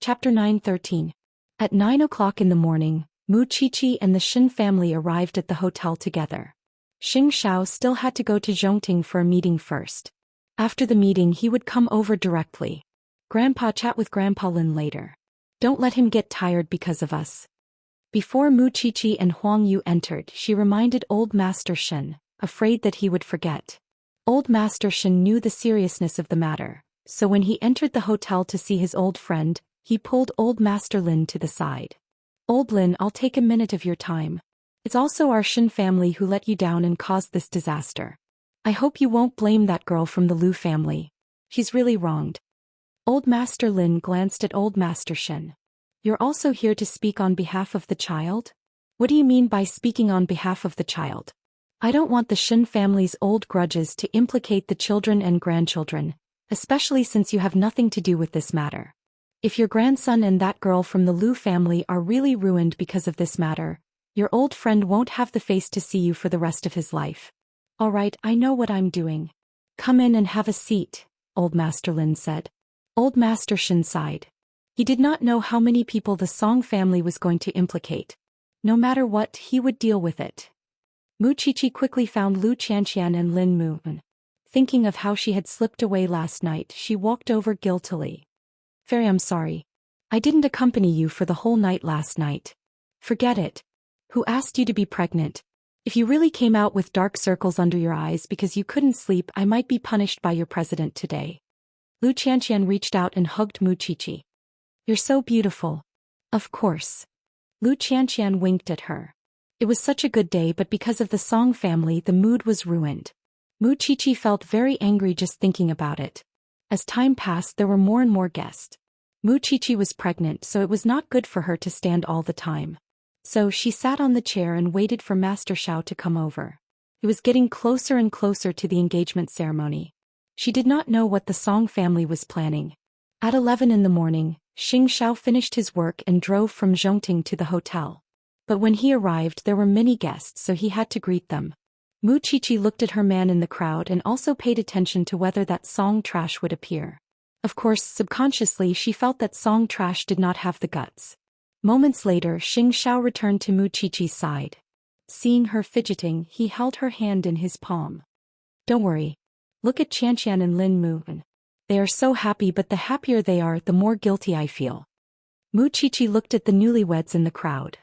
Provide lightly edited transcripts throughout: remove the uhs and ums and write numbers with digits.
Chapter 9:13. At 9 o'clock in the morning, Mu Qiqi and the Shin family arrived at the hotel together. Xianxia still had to go to Zhongting for a meeting first. After the meeting he would come over directly. Grandpa chat with Grandpa Lin later. Don't let him get tired because of us. Before Mu Qiqi and Huang Yu entered, she reminded Old Master Shin, afraid that he would forget. Old Master Shin knew the seriousness of the matter, so when he entered the hotel to see his old friend, he pulled Old Master Lin to the side. Old Lin, I'll take a minute of your time. It's also our Shin family who let you down and caused this disaster. I hope you won't blame that girl from the Lu family. She's really wronged. Old Master Lin glanced at Old Master Shin. You're also here to speak on behalf of the child? What do you mean by speaking on behalf of the child? I don't want the Shin family's old grudges to implicate the children and grandchildren, especially since you have nothing to do with this matter. If your grandson and that girl from the Lu family are really ruined because of this matter, your old friend won't have the face to see you for the rest of his life. All right, I know what I'm doing. Come in and have a seat, Old Master Lin said. Old Master Shin sighed. He did not know how many people the Song family was going to implicate. No matter what, he would deal with it. Mu Qiqi quickly found Lu Xianxian and Lin Mu. Thinking of how she had slipped away last night, she walked over guiltily. Very, I'm sorry. I didn't accompany you for the whole night last night. Forget it. Who asked you to be pregnant? If you really came out with dark circles under your eyes because you couldn't sleep, I might be punished by your president today. Lu Xianxian reached out and hugged Mu Qiqi. You're so beautiful. Of course. Lu Xianxian winked at her. It was such a good day, but because of the Song family the mood was ruined. Mu Qiqi felt very angry just thinking about it. As time passed there were more and more guests. Mu Qiqi was pregnant, so it was not good for her to stand all the time. So she sat on the chair and waited for Master Xiao to come over. It was getting closer and closer to the engagement ceremony. She did not know what the Song family was planning. At 11 in the morning, Xiao finished his work and drove from Zhongting to the hotel. But when he arrived there were many guests, so he had to greet them. Mu Qiqi looked at her man in the crowd and also paid attention to whether that Song trash would appear. Of course, subconsciously she felt that Song trash did not have the guts. Moments later, Xiao returned to Mu Qiqi's side. Seeing her fidgeting, he held her hand in his palm. Don't worry. Look at Xianxian and Lin Mu. They are so happy, but the happier they are, the more guilty I feel. Mu Qiqi looked at the newlyweds in the crowd.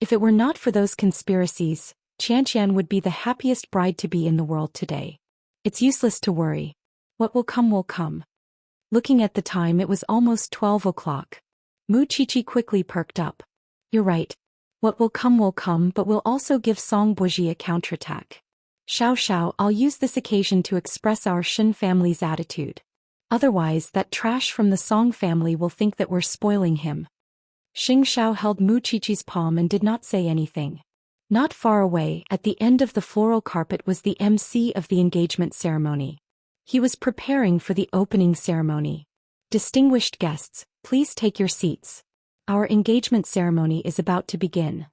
If it were not for those conspiracies, Xianxian would be the happiest bride-to-be in the world today. It's useless to worry. What will come will come. Looking at the time, it was almost 12 o'clock. Mu Qiqi quickly perked up. You're right. What will come, but we'll also give Song Buji a counterattack. Xiao, I'll use this occasion to express our Shin family's attitude. Otherwise, that trash from the Song family will think that we're spoiling him. Xiao held Mu Qiqi's palm and did not say anything. Not far away, at the end of the floral carpet, was the MC of the engagement ceremony. He was preparing for the opening ceremony. Distinguished guests, please take your seats. Our engagement ceremony is about to begin.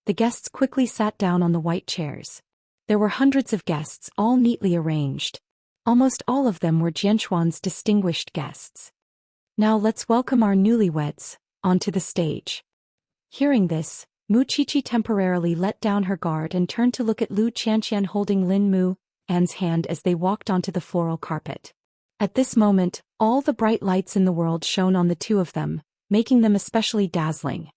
The guests quickly sat down on the white chairs. There were hundreds of guests, all neatly arranged. Almost all of them were Jianchuan's distinguished guests. Now let's welcome our newlyweds onto the stage. Hearing this, Mu Qiqi temporarily let down her guard and turned to look at Lu Xianxian holding Lin Mu An's hand as they walked onto the floral carpet. At this moment, all the bright lights in the world shone on the two of them, making them especially dazzling.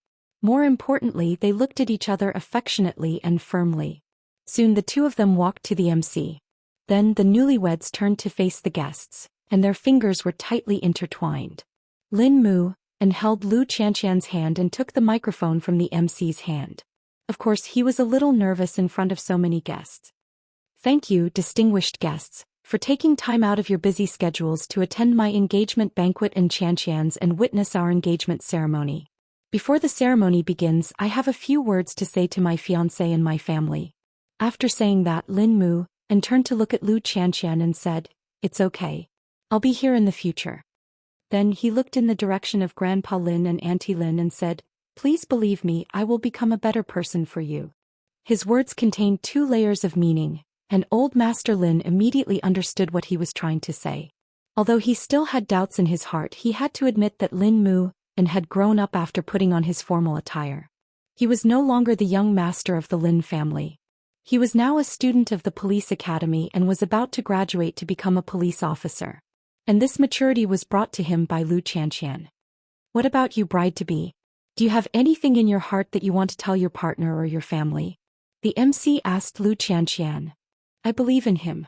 More importantly, they looked at each other affectionately and firmly. Soon the two of them walked to the MC. Then the newlyweds turned to face the guests, and their fingers were tightly intertwined. Lin Mu and held Lu Xianxian's hand and took the microphone from the MC's hand. Of course, he was a little nervous in front of so many guests. Thank you, distinguished guests, for taking time out of your busy schedules to attend my engagement banquet in Xianxian's and witness our engagement ceremony. Before the ceremony begins, I have a few words to say to my fiancé and my family. After saying that, Lin Mu and turned to look at Lu Xianxian and said, It's okay. I'll be here in the future. Then he looked in the direction of Grandpa Lin and Auntie Lin and said, Please believe me, I will become a better person for you. His words contained 2 layers of meaning, and Old Master Lin immediately understood what he was trying to say. Although he still had doubts in his heart, he had to admit that Lin Mu and had grown up after putting on his formal attire. He was no longer the young master of the Lin family. He was now a student of the police academy and was about to graduate to become a police officer. And this maturity was brought to him by Lu Xianxian. What about you, bride-to-be? Do you have anything in your heart that you want to tell your partner or your family? The MC asked Lu Xianxian. I believe in him.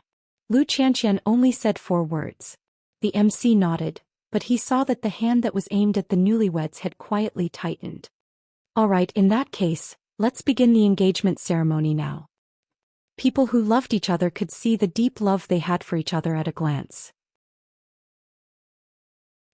Lu Xianxian only said 4 words. The MC nodded, but he saw that the hand that was aimed at the newlyweds had quietly tightened. All right, in that case, let's begin the engagement ceremony now. People who loved each other could see the deep love they had for each other at a glance.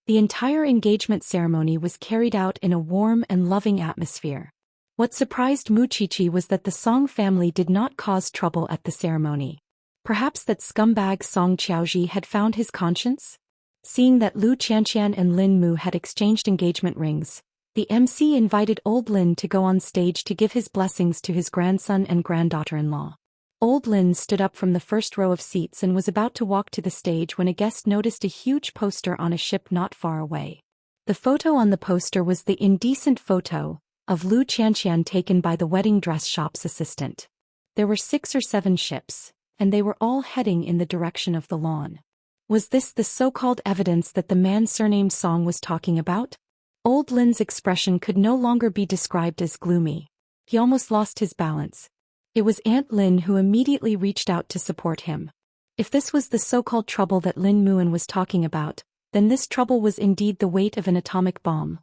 The entire engagement ceremony was carried out in a warm and loving atmosphere. What surprised Muchichi was that the Song family did not cause trouble at the ceremony. Perhaps that scumbag Song Qiaoji had found his conscience? Seeing that Lu Qianxian and Lin Mu had exchanged engagement rings, the MC invited old Lin to go on stage to give his blessings to his grandson and granddaughter-in-law. Old Lin stood up from the first row of seats and was about to walk to the stage when a guest noticed a huge poster on a ship not far away. The photo on the poster was the indecent photo of Lu Qianxian taken by the wedding dress shop's assistant. There were 6 or 7 ships, and they were all heading in the direction of the lawn. Was this the so-called evidence that the man surnamed Song was talking about? Old Lin's expression could no longer be described as gloomy. He almost lost his balance. It was Aunt Lin who immediately reached out to support him. If this was the so-called trouble that Lin Muan was talking about, then this trouble was indeed the weight of an atomic bomb.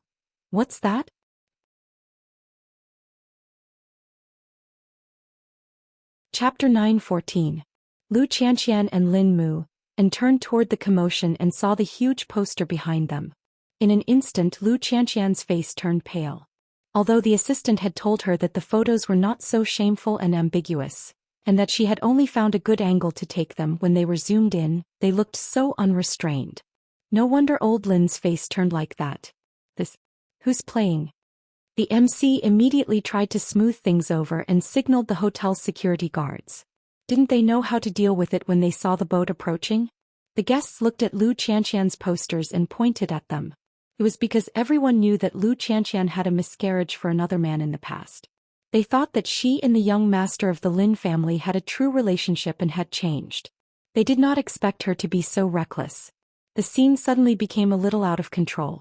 What's that? Chapter 9:14. Lu Qianxian and Lin Mu turned toward the commotion and saw the huge poster behind them. In an instant, Lu Qianxian's face turned pale. Although the assistant had told her that the photos were not so shameful and ambiguous, and that she had only found a good angle to take them when they were zoomed in, they looked so unrestrained. No wonder old Lin's face turned like that. Who's playing? The MC immediately tried to smooth things over and signaled the hotel's security guards. Didn't they know how to deal with it when they saw the boat approaching? The guests looked at Lu Qianxian's posters and pointed at them. It was because everyone knew that Lu Qianxian had a miscarriage for another man in the past. They thought that she and the young master of the Lin family had a true relationship and had changed. They did not expect her to be so reckless. The scene suddenly became a little out of control.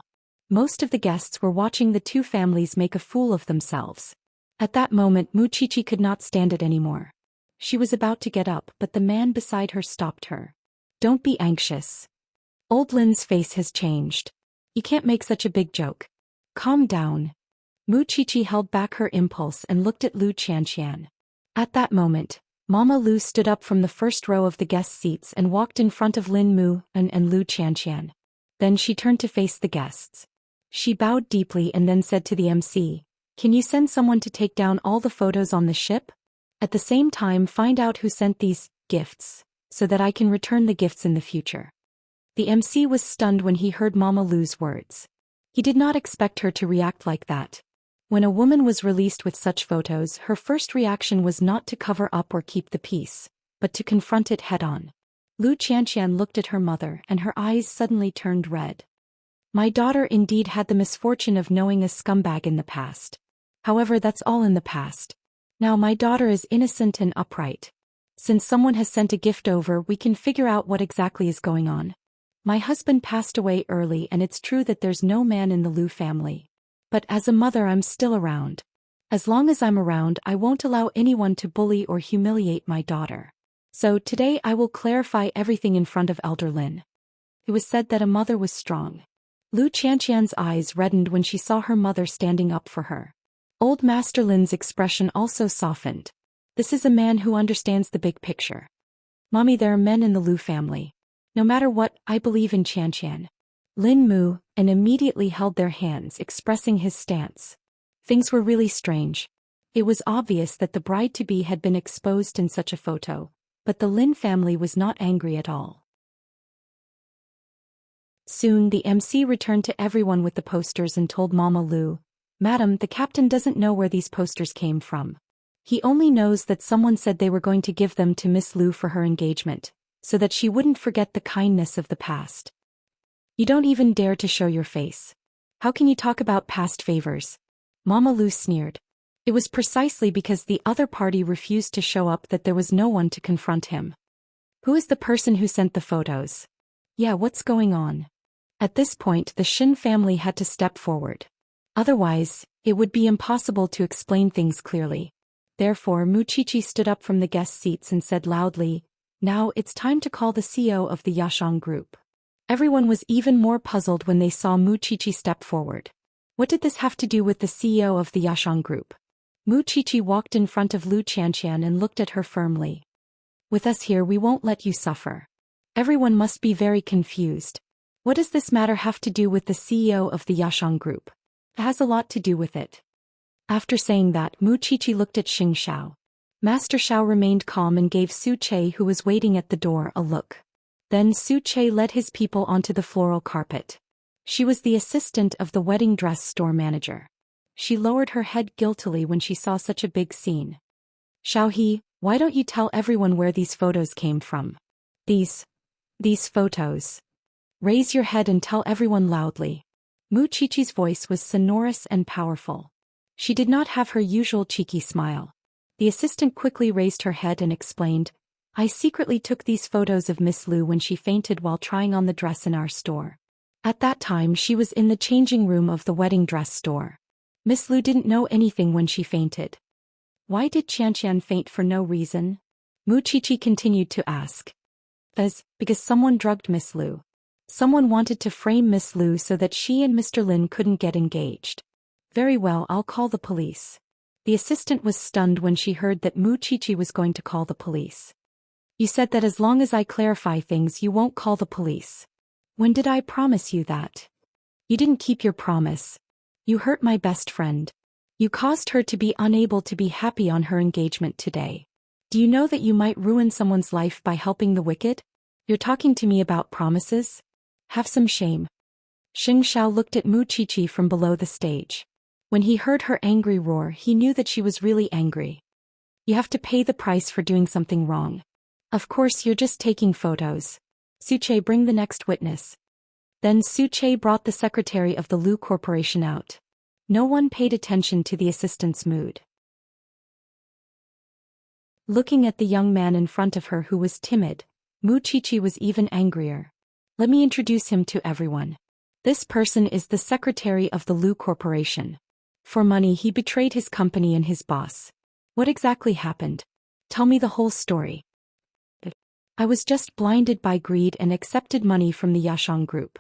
Most of the guests were watching the two families make a fool of themselves. At that moment, Muchichi could not stand it anymore. She was about to get up, but the man beside her stopped her. Don't be anxious. Old Lin's face has changed. You can't make such a big joke. Calm down. Muchichi held back her impulse and looked at Lu Qianxian. At that moment, Mama Lu stood up from the first row of the guest seats and walked in front of Lin Mu and Lu Qianxian. Then she turned to face the guests. She bowed deeply and then said to the MC, "Can you send someone to take down all the photos on the ship? At the same time, find out who sent these gifts, so that I can return the gifts in the future." The MC was stunned when he heard Mama Lu's words. He did not expect her to react like that. When a woman was released with such photos, her first reaction was not to cover up or keep the peace, but to confront it head-on. Lu Qianxian looked at her mother and her eyes suddenly turned red. My daughter indeed had the misfortune of knowing a scumbag in the past. However, that's all in the past. Now my daughter is innocent and upright. Since someone has sent a gift over, we can figure out what exactly is going on. My husband passed away early and it's true that there's no man in the Lu family. But as a mother, I'm still around. As long as I'm around, I won't allow anyone to bully or humiliate my daughter. So today I will clarify everything in front of Elder Lin. It was said that a mother was strong. Lu Qianxian's eyes reddened when she saw her mother standing up for her. Old Master Lin's expression also softened. This is a man who understands the big picture. Mommy, there are men in the Lu family. No matter what, I believe in Qianxian. Lin Mu and immediately held their hands, expressing his stance. Things were really strange. It was obvious that the bride-to-be had been exposed in such a photo, but the Lin family was not angry at all. Soon the MC returned to everyone with the posters and told Mama Lu, "Madam, the captain doesn't know where these posters came from. He only knows that someone said they were going to give them to Miss Lu for her engagement, so that she wouldn't forget the kindness of the past. You don't even dare to show your face. How can you talk about past favors? Mama Lu sneered. It was precisely because the other party refused to show up that there was no one to confront him. Who is the person who sent the photos? Yeah, what's going on? At this point, the Xin family had to step forward. Otherwise, it would be impossible to explain things clearly. Therefore, Muqiqi stood up from the guest seats and said loudly, "Now it's time to call the CEO of the Yashang group." Everyone was even more puzzled when they saw Muqiqi step forward. What did this have to do with the CEO of the Yashang group? Muqiqi walked in front of Lu Qianxian and looked at her firmly. "With us here we won't let you suffer." Everyone must be very confused. What does this matter have to do with the CEO of the Yashang group? It has a lot to do with it. After saying that, Muqiqi looked at Xiao. Master Xiao remained calm and gave Su Che, who was waiting at the door, a look. Then Su Che led his people onto the floral carpet. She was the assistant of the wedding dress store manager. She lowered her head guiltily when she saw such a big scene. "Xiao He, why don't you tell everyone where these photos came from?" These photos. Raise your head and tell everyone loudly." Muqiqi's voice was sonorous and powerful. She did not have her usual cheeky smile. The assistant quickly raised her head and explained, "I secretly took these photos of Miss Lu when she fainted while trying on the dress in our store. At that time she was in the changing room of the wedding dress store. Miss Lu didn't know anything when she fainted." "Why did Xianxia faint for no reason?" Muqiqi continued to ask. Because someone drugged Miss Lu. Someone wanted to frame Miss Lu so that she and Mr. Lin couldn't get engaged." "Very well, I'll call the police." The assistant was stunned when she heard that Muqiqi was going to call the police. "You said that as long as I clarify things you won't call the police. When did I promise you that? You didn't keep your promise. You hurt my best friend. You caused her to be unable to be happy on her engagement today. Do you know that you might ruin someone's life by helping the wicked? You're talking to me about promises? Have some shame." Xiao looked at Muqiqi from below the stage. When he heard her angry roar, he knew that she was really angry. "You have to pay the price for doing something wrong. Of course you're just taking photos. Su Che, bring the next witness." Then Su Che brought the secretary of the Lu Corporation out. No one paid attention to the assistant's mood. Looking at the young man in front of her who was timid, Muqiqi was even angrier. "Let me introduce him to everyone. This person is the secretary of the Lu Corporation. For money he betrayed his company and his boss. What exactly happened? Tell me the whole story." "I was just blinded by greed and accepted money from the Yashang group.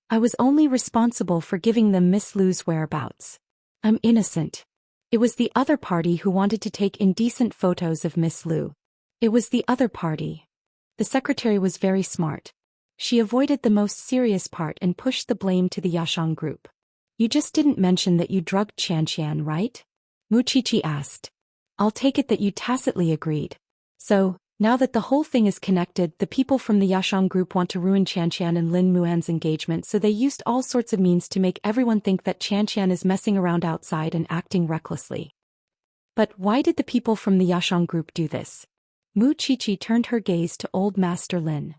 I was only responsible for giving them Miss Lu's whereabouts. I'm innocent. It was the other party who wanted to take indecent photos of Miss Lu. It was the other party." The secretary was very smart. She avoided the most serious part and pushed the blame to the Yashang group. "You just didn't mention that you drugged Xianxia, right?" Muqiqi asked. "I'll take it that you tacitly agreed. So, now that the whole thing is connected, the people from the Yashang group want to ruin Xianxia and Lin Muan's engagement, so they used all sorts of means to make everyone think that Xianxia is messing around outside and acting recklessly. But why did the people from the Yashang group do this?" Muqiqi turned her gaze to Old Master Lin.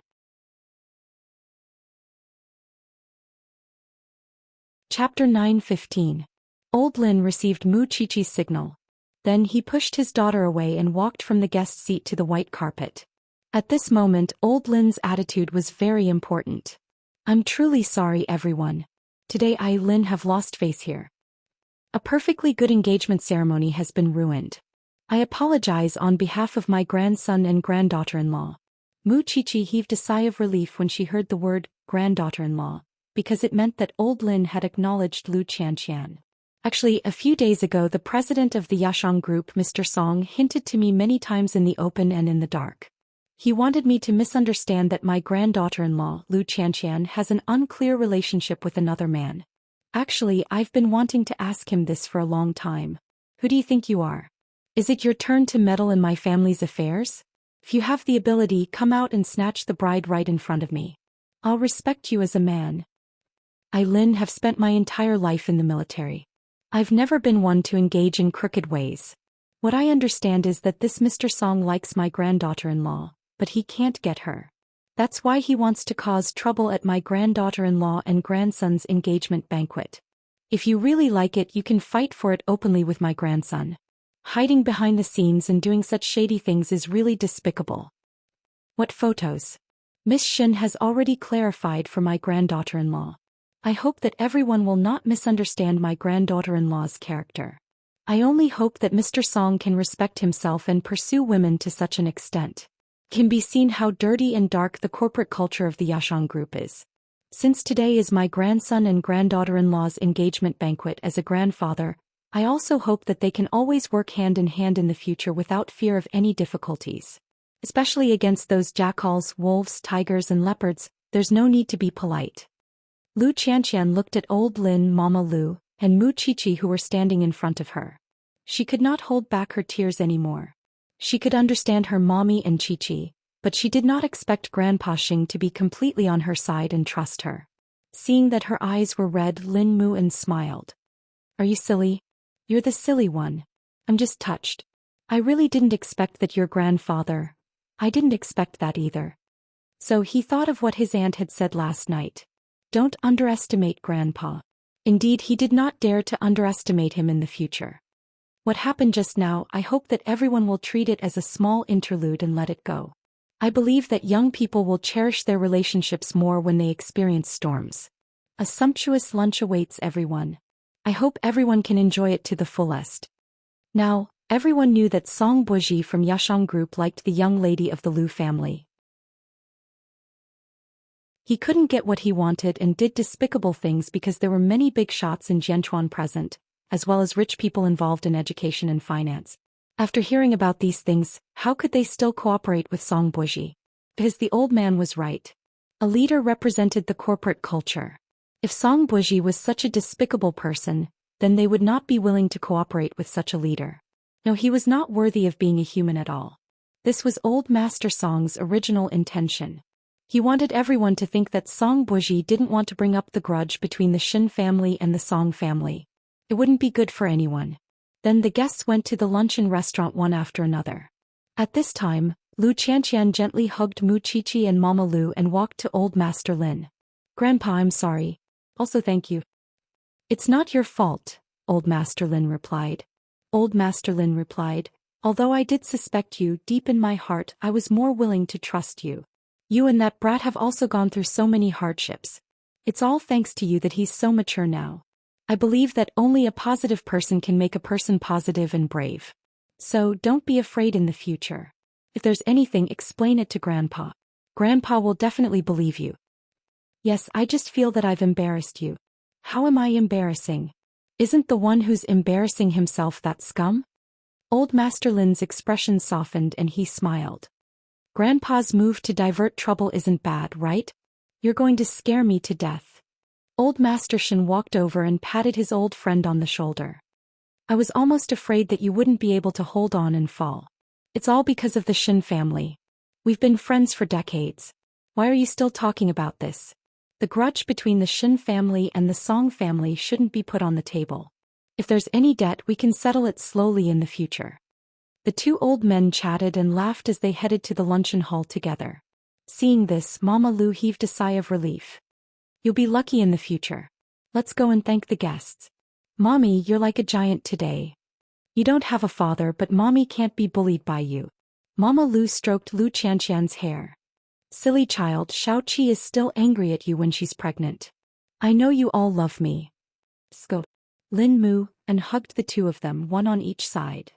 Chapter 9:15. Old Lin received Muqiqi's signal. Then he pushed his daughter away and walked from the guest seat to the white carpet. At this moment, Old Lin's attitude was very important. "I'm truly sorry, everyone. Today I, Lin, have lost face here. A perfectly good engagement ceremony has been ruined. I apologize on behalf of my grandson and granddaughter-in-law." Muqiqi heaved a sigh of relief when she heard the word granddaughter-in-law, because it meant that Old Lin had acknowledged Lu Qianxian. "Actually, a few days ago the president of the Yashang group, Mr. Song, hinted to me many times in the open and in the dark. He wanted me to misunderstand that my granddaughter-in-law, Lu Qianxian, has an unclear relationship with another man. Actually, I've been wanting to ask him this for a long time. Who do you think you are? Is it your turn to meddle in my family's affairs? If you have the ability, come out and snatch the bride right in front of me. I'll respect you as a man. I, Lin, have spent my entire life in the military. I've never been one to engage in crooked ways. What I understand is that this Mr. Song likes my granddaughter-in-law, but he can't get her. That's why he wants to cause trouble at my granddaughter-in-law and grandson's engagement banquet. If you really like it, you can fight for it openly with my grandson. Hiding behind the scenes and doing such shady things is really despicable. What photos? Miss Shin has already clarified for my granddaughter-in-law. I hope that everyone will not misunderstand my granddaughter-in-law's character. I only hope that Mr. Song can respect himself and pursue women to such an extent. Can be seen how dirty and dark the corporate culture of the Xianxia group is. Since today is my grandson and granddaughter-in-law's engagement banquet as a grandfather, I also hope that they can always work hand in hand in the future without fear of any difficulties. Especially against those jackals, wolves, tigers and leopards, there's no need to be polite. Lu Xianxian looked at old Lin, Mama Lu, and Mu Qiqi who were standing in front of her. She could not hold back her tears anymore. She could understand her mommy and Qiqi, but she did not expect Grandpa Xing to be completely on her side and trust her. Seeing that her eyes were red, Lin Muan smiled. Are you silly? You're the silly one. I'm just touched. I really didn't expect that your grandfather. I didn't expect that either. So he thought of what his aunt had said last night. Don't underestimate Grandpa. Indeed, he did not dare to underestimate him in the future. What happened just now, I hope that everyone will treat it as a small interlude and let it go. I believe that young people will cherish their relationships more when they experience storms. A sumptuous lunch awaits everyone. I hope everyone can enjoy it to the fullest. Now, everyone knew that Song Buji from Xianxia group liked the young lady of the Lu family. He couldn't get what he wanted and did despicable things because there were many big shots in Jianchuan present, as well as rich people involved in education and finance. After hearing about these things, how could they still cooperate with Song Buji? Because the old man was right. A leader represented the corporate culture. If Song Buji was such a despicable person, then they would not be willing to cooperate with such a leader. No, he was not worthy of being a human at all. This was old Master Song's original intention. He wanted everyone to think that Song Buji didn't want to bring up the grudge between the Xin family and the Song family. It wouldn't be good for anyone. Then the guests went to the luncheon restaurant one after another. At this time, Lu Qianxian gently hugged Mu Qiqi and Mama Lu and walked to old Master Lin. Grandpa, I'm sorry. Also thank you. It's not your fault, old Master Lin replied. Old Master Lin replied, although I did suspect you, deep in my heart I was more willing to trust you. You and that brat have also gone through so many hardships. It's all thanks to you that he's so mature now. I believe that only a positive person can make a person positive and brave. So don't be afraid in the future. If there's anything, explain it to Grandpa. Grandpa will definitely believe you. Yes, I just feel that I've embarrassed you. How am I embarrassing? Isn't the one who's embarrassing himself that scum? Old Master Lin's expression softened and he smiled. Grandpa's move to divert trouble isn't bad, right? You're going to scare me to death. Old Master Shin walked over and patted his old friend on the shoulder. I was almost afraid that you wouldn't be able to hold on and fall. It's all because of the Shin family. We've been friends for decades. Why are you still talking about this? The grudge between the Shin family and the Song family shouldn't be put on the table. If there's any debt, we can settle it slowly in the future. The two old men chatted and laughed as they headed to the luncheon hall together. Seeing this, Mama Lu heaved a sigh of relief. You'll be lucky in the future. Let's go and thank the guests. Mommy, you're like a giant today. You don't have a father, but Mommy can't be bullied by you. Mama Lu stroked Lu Qianxian's hair. Silly child, Xiao Qi is still angry at you when she's pregnant. I know you all love me. Scope. Lin Mu, and hugged the two of them, one on each side.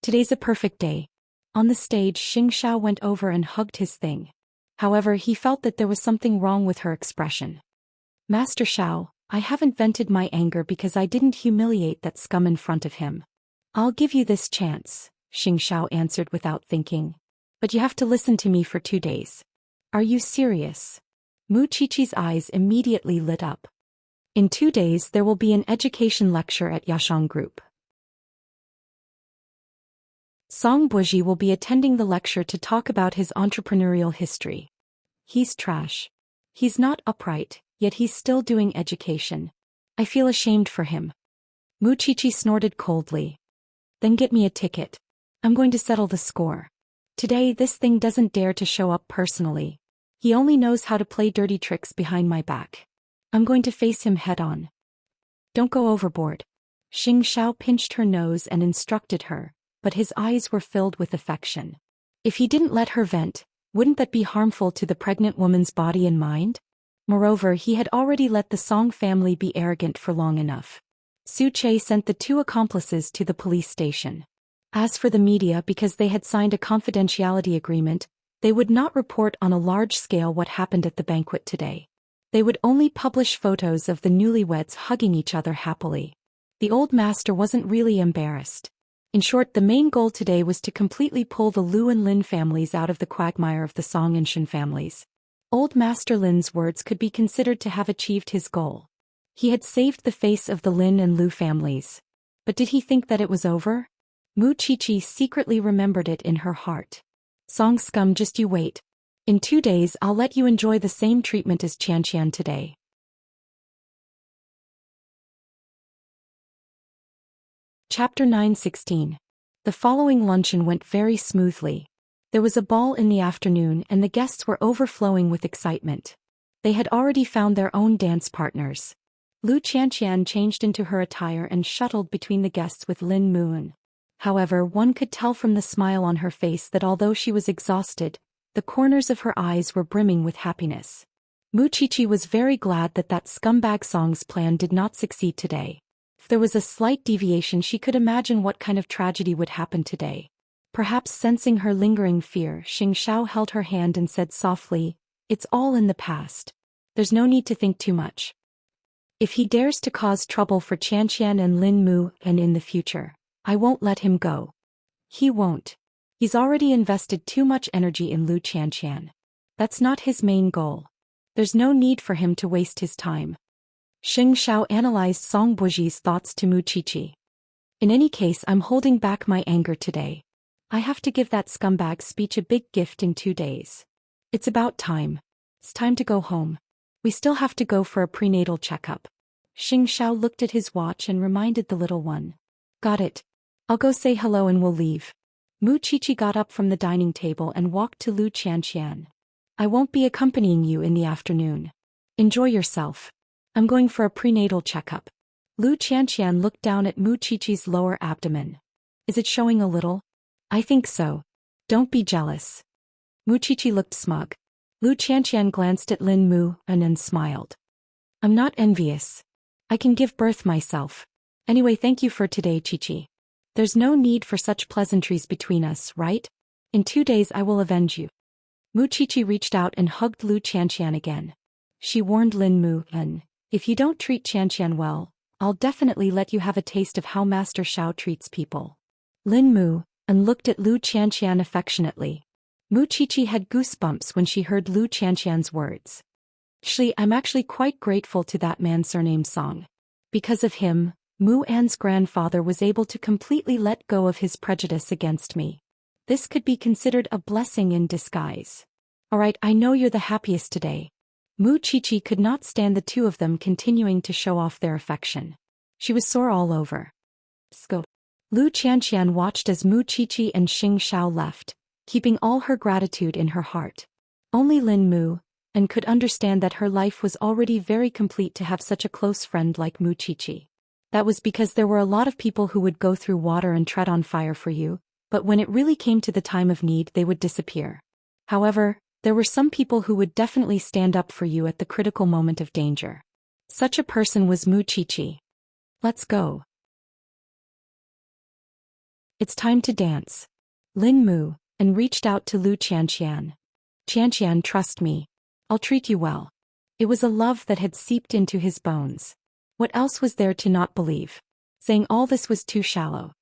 Today's a perfect day. On the stage, Xianxia went over and hugged his thing. However, he felt that there was something wrong with her expression. Master Xiao, I haven't vented my anger because I didn't humiliate that scum in front of him. I'll give you this chance, Xianxia answered without thinking. But you have to listen to me for 2 days. Are you serious? Mu Qiqi's eyes immediately lit up. In 2 days there will be an education lecture at Xianxia Group. Song Buji will be attending the lecture to talk about his entrepreneurial history. He's trash. He's not upright, yet he's still doing education. I feel ashamed for him. Mu Qiqi snorted coldly. Then get me a ticket. I'm going to settle the score. Today this thing doesn't dare to show up personally. He only knows how to play dirty tricks behind my back. I'm going to face him head-on. Don't go overboard. Xianxia pinched her nose and instructed her, but his eyes were filled with affection. If he didn't let her vent, wouldn't that be harmful to the pregnant woman's body and mind? Moreover, he had already let the Song family be arrogant for long enough. Su Che sent the two accomplices to the police station. As for the media, because they had signed a confidentiality agreement, they would not report on a large scale what happened at the banquet today. They would only publish photos of the newlyweds hugging each other happily. The old master wasn't really embarrassed. In short, the main goal today was to completely pull the Lu and Lin families out of the quagmire of the Song and Shen families. Old Master Lin's words could be considered to have achieved his goal. He had saved the face of the Lin and Lu families. But did he think that it was over? Mu Qiqi secretly remembered it in her heart. Song scum, just you wait. In 2 days I'll let you enjoy the same treatment as Xianxia today. Chapter 9:16. The following luncheon went very smoothly. There was a ball in the afternoon and the guests were overflowing with excitement. They had already found their own dance partners. Lu Qianxian changed into her attire and shuttled between the guests with Lin Muan. However, one could tell from the smile on her face that although she was exhausted, the corners of her eyes were brimming with happiness. Mu Qiqi was very glad that scumbag Song's plan did not succeed today. If there was a slight deviation, she could imagine what kind of tragedy would happen today. Perhaps sensing her lingering fear, Xianxia held her hand and said softly, "It's all in the past. There's no need to think too much. If he dares to cause trouble for Qianxian and Lin Mu and in the future, I won't let him go. He won't. He's already invested too much energy in Lu Qianxian. That's not his main goal. There's no need for him to waste his time." Xianxia analyzed Song Buji's thoughts to Mu Qiqi. "In any case, I'm holding back my anger today. I have to give that scumbag speech a big gift in 2 days. It's about time. It's time to go home. We still have to go for a prenatal checkup." Xianxia looked at his watch and reminded the little one. "Got it. I'll go say hello and we'll leave." Mu Qiqi got up from the dining table and walked to Lu Qianxian. "I won't be accompanying you in the afternoon. Enjoy yourself. I'm going for a prenatal checkup." Lu Qianxian looked down at Mu Qiqi's lower abdomen. "Is it showing a little?" "I think so. Don't be jealous." Mu Qiqi looked smug. Lu Qianxian glanced at Lin Mu and then smiled. "I'm not envious. I can give birth myself. Anyway, thank you for today, Qiqi. There's no need for such pleasantries between us, right? In 2 days I will avenge you." Mu Qiqi reached out and hugged Lu Qianxian again. She warned Lin Mu, "If you don't treat Qianxian well, I'll definitely let you have a taste of how Master Xiao treats people." Lin Mu looked at Lu Qianxian affectionately. Mu Qiqi had goosebumps when she heard Lu Qianxian's words. "I'm actually quite grateful to that man surnamed Song. Because of him, Mu An's grandfather was able to completely let go of his prejudice against me. This could be considered a blessing in disguise. Alright, I know you're the happiest today." Mu Qiqi could not stand the two of them continuing to show off their affection. She was sore all over. Scope. Lu Qianxian watched as Mu Qiqi and Xianxia left, keeping all her gratitude in her heart. Only Lin Mu could understand that her life was already very complete to have such a close friend like Mu Qiqi. That was because there were a lot of people who would go through water and tread on fire for you, but when it really came to the time of need they would disappear. However, there were some people who would definitely stand up for you at the critical moment of danger. Such a person was Mu Qiqi. "Let's go. It's time to dance." Lin Mu reached out to Lu Qianxian. "Qianxian, trust me. I'll treat you well." It was a love that had seeped into his bones. What else was there to not believe? Saying all this was too shallow.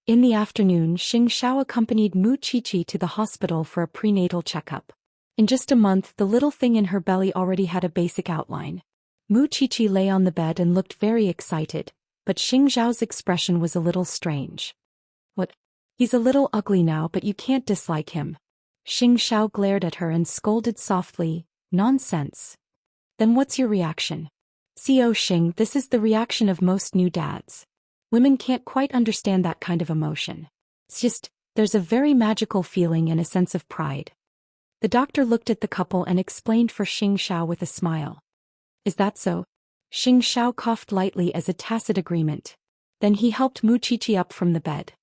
In the afternoon, Xianxia accompanied Mu Qiqi to the hospital for a prenatal checkup. In just a month, the little thing in her belly already had a basic outline. Mu Qiqi lay on the bed and looked very excited, but Xiao's expression was a little strange. "What? He's a little ugly now, but you can't dislike him." Xiao glared at her and scolded softly, "Nonsense. Then what's your reaction?" "Co Xing, this is the reaction of most new dads. Women can't quite understand that kind of emotion. It's just, there's a very magical feeling and a sense of pride." The doctor looked at the couple and explained for Xianxia with a smile. Is that so? Xianxia coughed lightly as a tacit agreement. Then he helped Muqiqi up from the bed.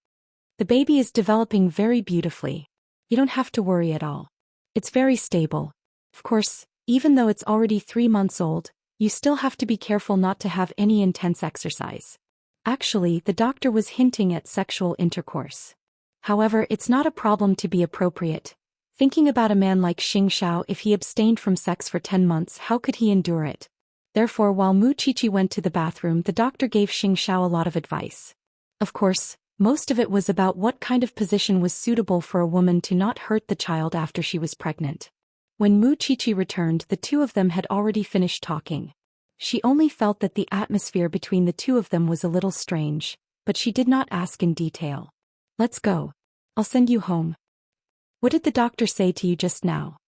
The baby is developing very beautifully. You don't have to worry at all. It's very stable. Of course, even though it's already 3 months old, you still have to be careful not to have any intense exercise. Actually, the doctor was hinting at sexual intercourse. However, it's not a problem to be appropriate. Thinking about a man like Xianxia, if he abstained from sex for 10 months, how could he endure it? Therefore, while Muqiqi went to the bathroom, the doctor gave Xianxia a lot of advice. Of course, most of it was about what kind of position was suitable for a woman to not hurt the child after she was pregnant. When Muqiqi returned, the two of them had already finished talking. She only felt that the atmosphere between the two of them was a little strange, but she did not ask in detail. Let's go. I'll send you home. What did the doctor say to you just now?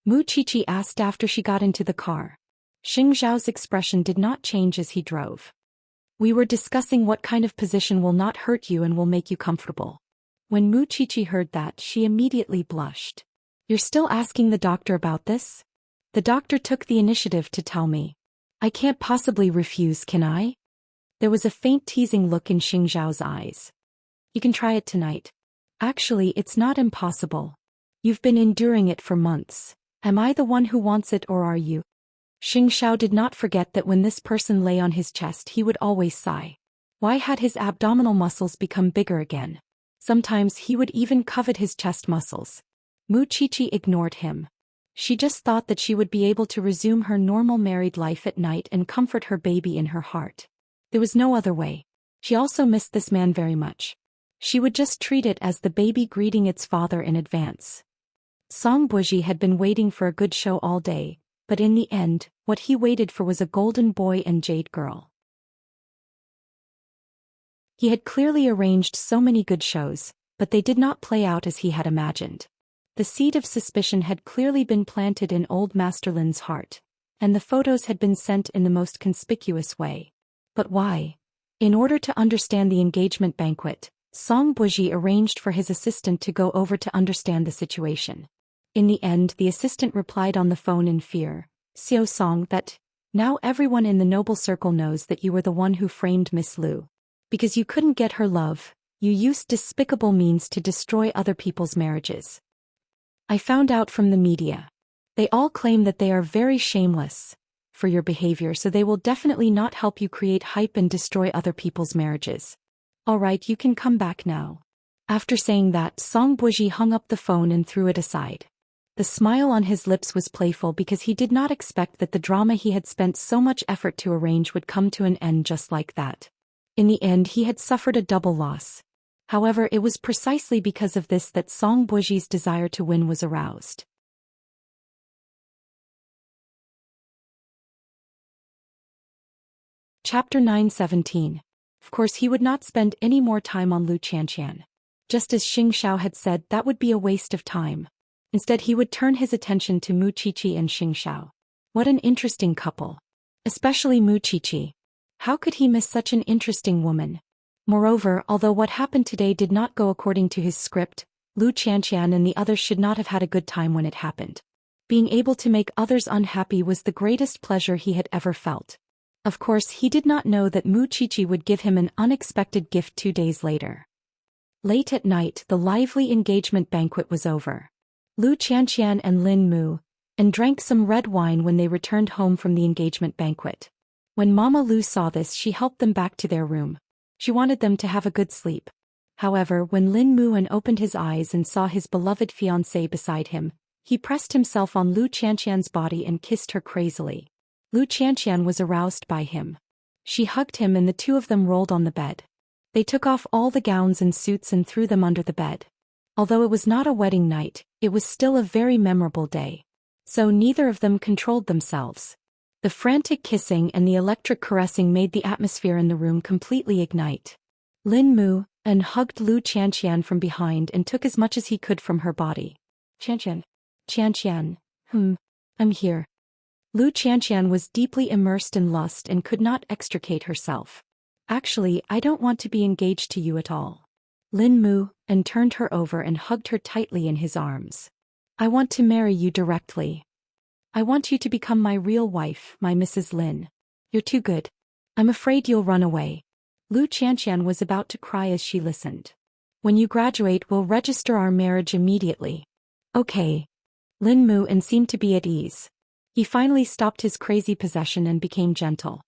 Muqiqi asked after she got into the car. Xingzhao's expression did not change as he drove. We were discussing what kind of position will not hurt you and will make you comfortable. When Muqiqi heard that, she immediately blushed. You're still asking the doctor about this? The doctor took the initiative to tell me. I can't possibly refuse, can I? There was a faint teasing look in Xingzhao's eyes. You can try it tonight. Actually, it's not impossible. You've been enduring it for months. Am I the one who wants it or are you? Xingzhao did not forget that when this person lay on his chest he would always sigh. Why had his abdominal muscles become bigger again? Sometimes he would even covet his chest muscles. Muqiqi ignored him. She just thought that she would be able to resume her normal married life at night and comfort her baby in her heart. There was no other way. She also missed this man very much. She would just treat it as the baby greeting its father in advance. Song Buji had been waiting for a good show all day, but in the end, what he waited for was a golden boy and jade girl. He had clearly arranged so many good shows, but they did not play out as he had imagined. The seed of suspicion had clearly been planted in old Master Lin's heart, and the photos had been sent in the most conspicuous way. But why? In order to understand the engagement banquet, Song Buji arranged for his assistant to go over to understand the situation. In the end, the assistant replied on the phone in fear, Xiao Song, that, now everyone in the noble circle knows that you were the one who framed Miss Lu. Because you couldn't get her love, you used despicable means to destroy other people's marriages. I found out from the media. They all claim that they are very shameless for your behavior, so they will definitely not help you create hype and destroy other people's marriages. Alright, you can come back now. After saying that, Song Buji hung up the phone and threw it aside. The smile on his lips was playful because he did not expect that the drama he had spent so much effort to arrange would come to an end just like that. In the end, he had suffered a double loss. However, it was precisely because of this that Song Buji's desire to win was aroused. Chapter 9:17. Of course, he would not spend any more time on Lu Qianqian. Just as Xingzhao had said, that would be a waste of time. Instead, he would turn his attention to Muqiqi and Xingzhao. What an interesting couple. Especially Muqiqi. How could he miss such an interesting woman? Moreover, although what happened today did not go according to his script, Lu Qianqian and the others should not have had a good time when it happened. Being able to make others unhappy was the greatest pleasure he had ever felt. Of course, he did not know that Muqiqi would give him an unexpected gift 2 days later. Late at night, the lively engagement banquet was over. Lu Qianqian and Lin Mu, and drank some red wine when they returned home from the engagement banquet. When Mama Lu saw this, she helped them back to their room. She wanted them to have a good sleep. However, when Lin Muan opened his eyes and saw his beloved fiancée beside him, he pressed himself on Lu Qianqian's body and kissed her crazily. Lu Qianqian was aroused by him. She hugged him and the two of them rolled on the bed. They took off all the gowns and suits and threw them under the bed. Although it was not a wedding night, it was still a very memorable day. So neither of them controlled themselves. The frantic kissing and the electric caressing made the atmosphere in the room completely ignite. Lin Mu hugged Lu Qianqian from behind and took as much as he could from her body. Qianqian, I'm here. Lu Qianqian was deeply immersed in lust and could not extricate herself. Actually, I don't want to be engaged to you at all. Lin Mu turned her over and hugged her tightly in his arms. I want to marry you directly. I want you to become my real wife, my Mrs. Lin. You're too good. I'm afraid you'll run away. Lu Xianxian was about to cry as she listened. When you graduate, we'll register our marriage immediately. Okay. Lin Mu and seemed to be at ease. He finally stopped his crazy possession and became gentle.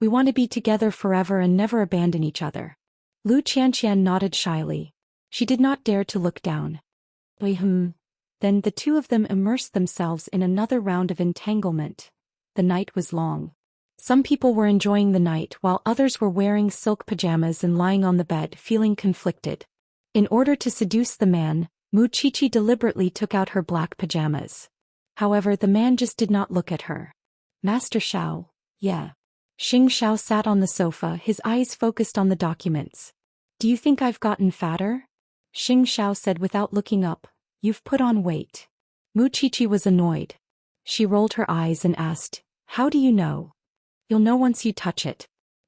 We want to be together forever and never abandon each other. Lu Qianqian nodded shyly. She did not dare to look down. Then the two of them immersed themselves in another round of entanglement. The night was long. Some people were enjoying the night while others were wearing silk pajamas and lying on the bed feeling conflicted. In order to seduce the man, Mu Qiqi deliberately took out her black pajamas. However, the man just did not look at her. Master Xiao, yeah. Xing Xiao sat on the sofa, his eyes focused on the documents. Do you think I've gotten fatter? Xing Xiao said without looking up. You've put on weight. Mu Qiqi was annoyed. She rolled her eyes and asked, how do you know? You'll know once you touch it.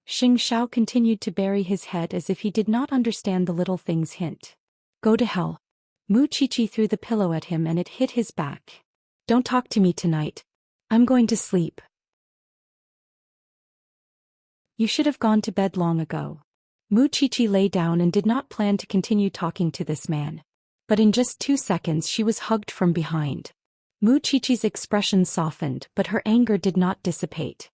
Xing Xiao continued to bury his head as if he did not understand the little thing's hint. Go to hell. Mu Qiqi threw the pillow at him and it hit his back. Don't talk to me tonight. I'm going to sleep. You should have gone to bed long ago. Mu Qiqi lay down and did not plan to continue talking to this man. But in just 2 seconds she was hugged from behind. Mu Qiqi's expression softened, but her anger did not dissipate.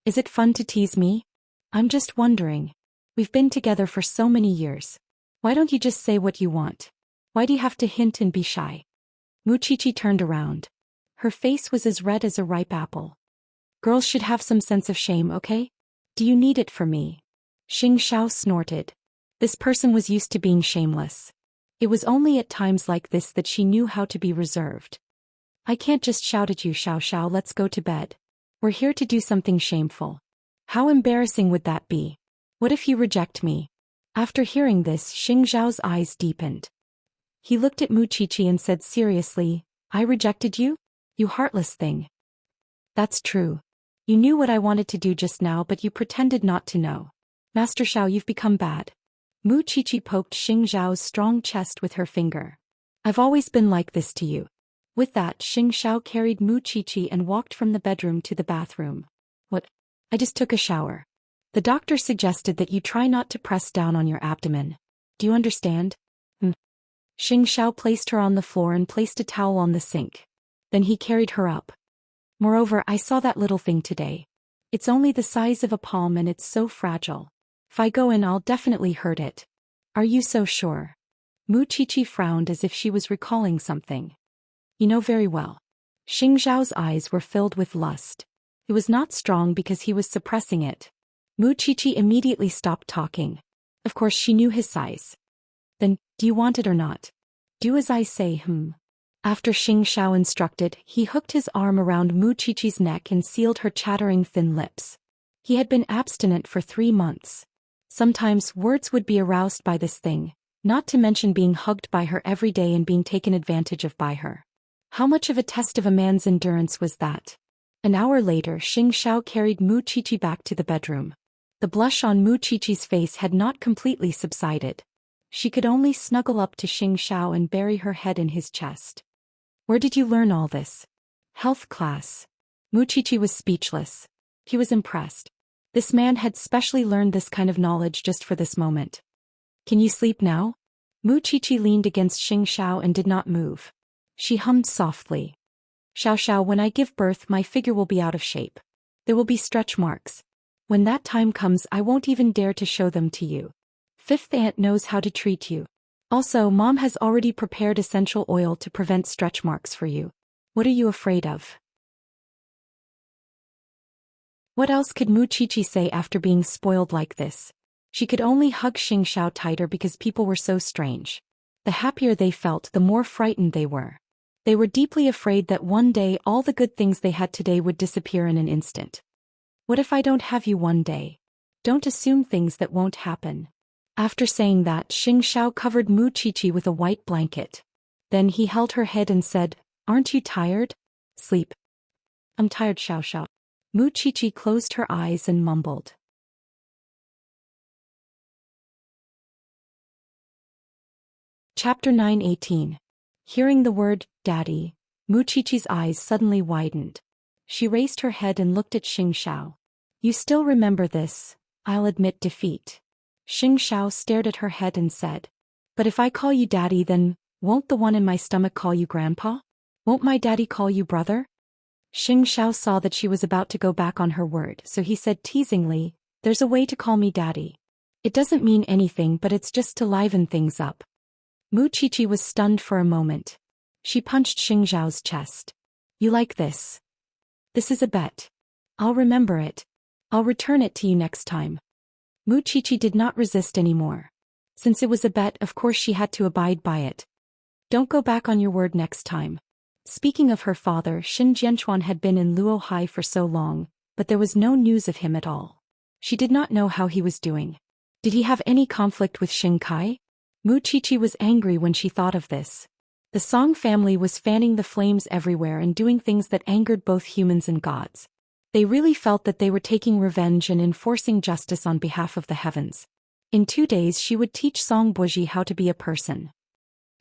Is it fun to tease me? I'm just wondering. We've been together for so many years. Why don't you just say what you want? Why do you have to hint and be shy? Mu Qiqi turned around. Her face was as red as a ripe apple. Girls should have some sense of shame, okay? Do you need it from me? Xing Xiao snorted. This person was used to being shameless. It was only at times like this that she knew how to be reserved. I can't just shout at you, Xiao Xiao, let's go to bed. We're here to do something shameful. How embarrassing would that be? What if you reject me? After hearing this, Xing Xiao's eyes deepened. He looked at Mu Qiqi and said seriously, I rejected you? You heartless thing. That's true. You knew what I wanted to do just now, but you pretended not to know. Master Xiao, you've become bad. Mu Qiqi poked Xing Xiao's strong chest with her finger. I've always been like this to you. With that, Xing Xiao carried Mu Qiqi and walked from the bedroom to the bathroom. What? I just took a shower. The doctor suggested that you try not to press down on your abdomen. Do you understand? Xing Xiao placed her on the floor and placed a towel on the sink. Then he carried her up. Moreover, I saw that little thing today. It's only the size of a palm and it's so fragile. If I go in, I'll definitely hurt it. Are you so sure? Mu Qiqi frowned as if she was recalling something. You know very well. Xing Xiao's eyes were filled with lust. It was not strong because he was suppressing it. Mu Qiqi immediately stopped talking. Of course she knew his size. Then, do you want it or not? Do as I say, After Xing Xiao instructed, he hooked his arm around Mu Qiqi's neck and sealed her chattering thin lips. He had been abstinent for 3 months. Sometimes words would be aroused by this thing, not to mention being hugged by her every day and being taken advantage of by her. How much of a test of a man's endurance was that? An hour later, Xing Xiao carried Mu Qiqi back to the bedroom. The blush on Mu Qiqi's face had not completely subsided. She could only snuggle up to Xing Xiao and bury her head in his chest. Where did you learn all this? Health class. Mu Qiqi was speechless. He was impressed. This man had specially learned this kind of knowledge just for this moment. Can you sleep now? Mu Qiqi leaned against Xing Xiao and did not move. She hummed softly. Xiao Xiao, when I give birth, my figure will be out of shape. There will be stretch marks. When that time comes, I won't even dare to show them to you. Fifth aunt knows how to treat you. Also, Mom has already prepared essential oil to prevent stretch marks for you. What are you afraid of? What else could Mu Qiqi say after being spoiled like this? She could only hug Xing Xiao tighter because people were so strange. The happier they felt, the more frightened they were. They were deeply afraid that one day all the good things they had today would disappear in an instant. What if I don't have you one day? Don't assume things that won't happen. After saying that, Xing Xiao covered Mu Qiqi with a white blanket. Then he held her head and said, Aren't you tired? Sleep. I'm tired, Xiao Xiao. Mu Qiqi closed her eyes and mumbled. Chapter 9:18. Hearing the word, Daddy, Muqiqi's eyes suddenly widened. She raised her head and looked at Xianxia. You still remember this, I'll admit defeat. Xianxia stared at her head and said. But if I call you Daddy, then, won't the one in my stomach call you Grandpa? Won't my daddy call you brother? Xianxia saw that she was about to go back on her word, so he said teasingly, There's a way to call me Daddy. It doesn't mean anything, but it's just to liven things up. Muqiqi was stunned for a moment. She punched Xianxia's chest. You like this? This is a bet. I'll remember it. I'll return it to you next time. Muqiqi did not resist anymore. Since it was a bet, of course she had to abide by it. Don't go back on your word next time. Speaking of her father, Xin Jianchuan had been in Luohai for so long, but there was no news of him at all. She did not know how he was doing. Did he have any conflict with Xingkai? Muqiqi was angry when she thought of this. The Song family was fanning the flames everywhere and doing things that angered both humans and gods. They really felt that they were taking revenge and enforcing justice on behalf of the heavens. In 2 days she would teach Song Boji how to be a person.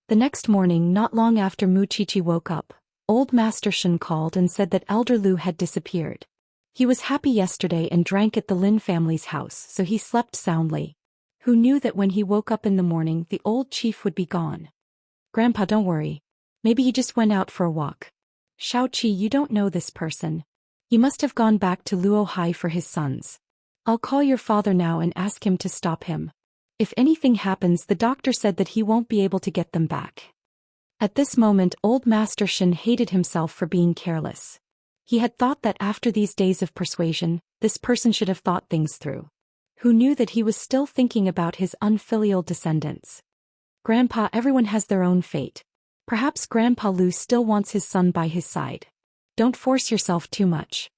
The next morning, not long after Muqiqi woke up, old Master Shen called and said that Elder Lu had disappeared. He was happy yesterday and drank at the Lin family's house, so he slept soundly. Who knew that when he woke up in the morning the old chief would be gone? Grandpa, don't worry. Maybe he just went out for a walk. Xiaoqi, you don't know this person. He must have gone back to Luohai for his sons. I'll call your father now and ask him to stop him. If anything happens, the doctor said that he won't be able to get them back. At this moment, old Master Shen hated himself for being careless. He had thought that after these days of persuasion, this person should have thought things through. Who knew that he was still thinking about his unfilial descendants? Grandpa, everyone has their own fate. Perhaps Grandpa Lu still wants his son by his side. Don't force yourself too much.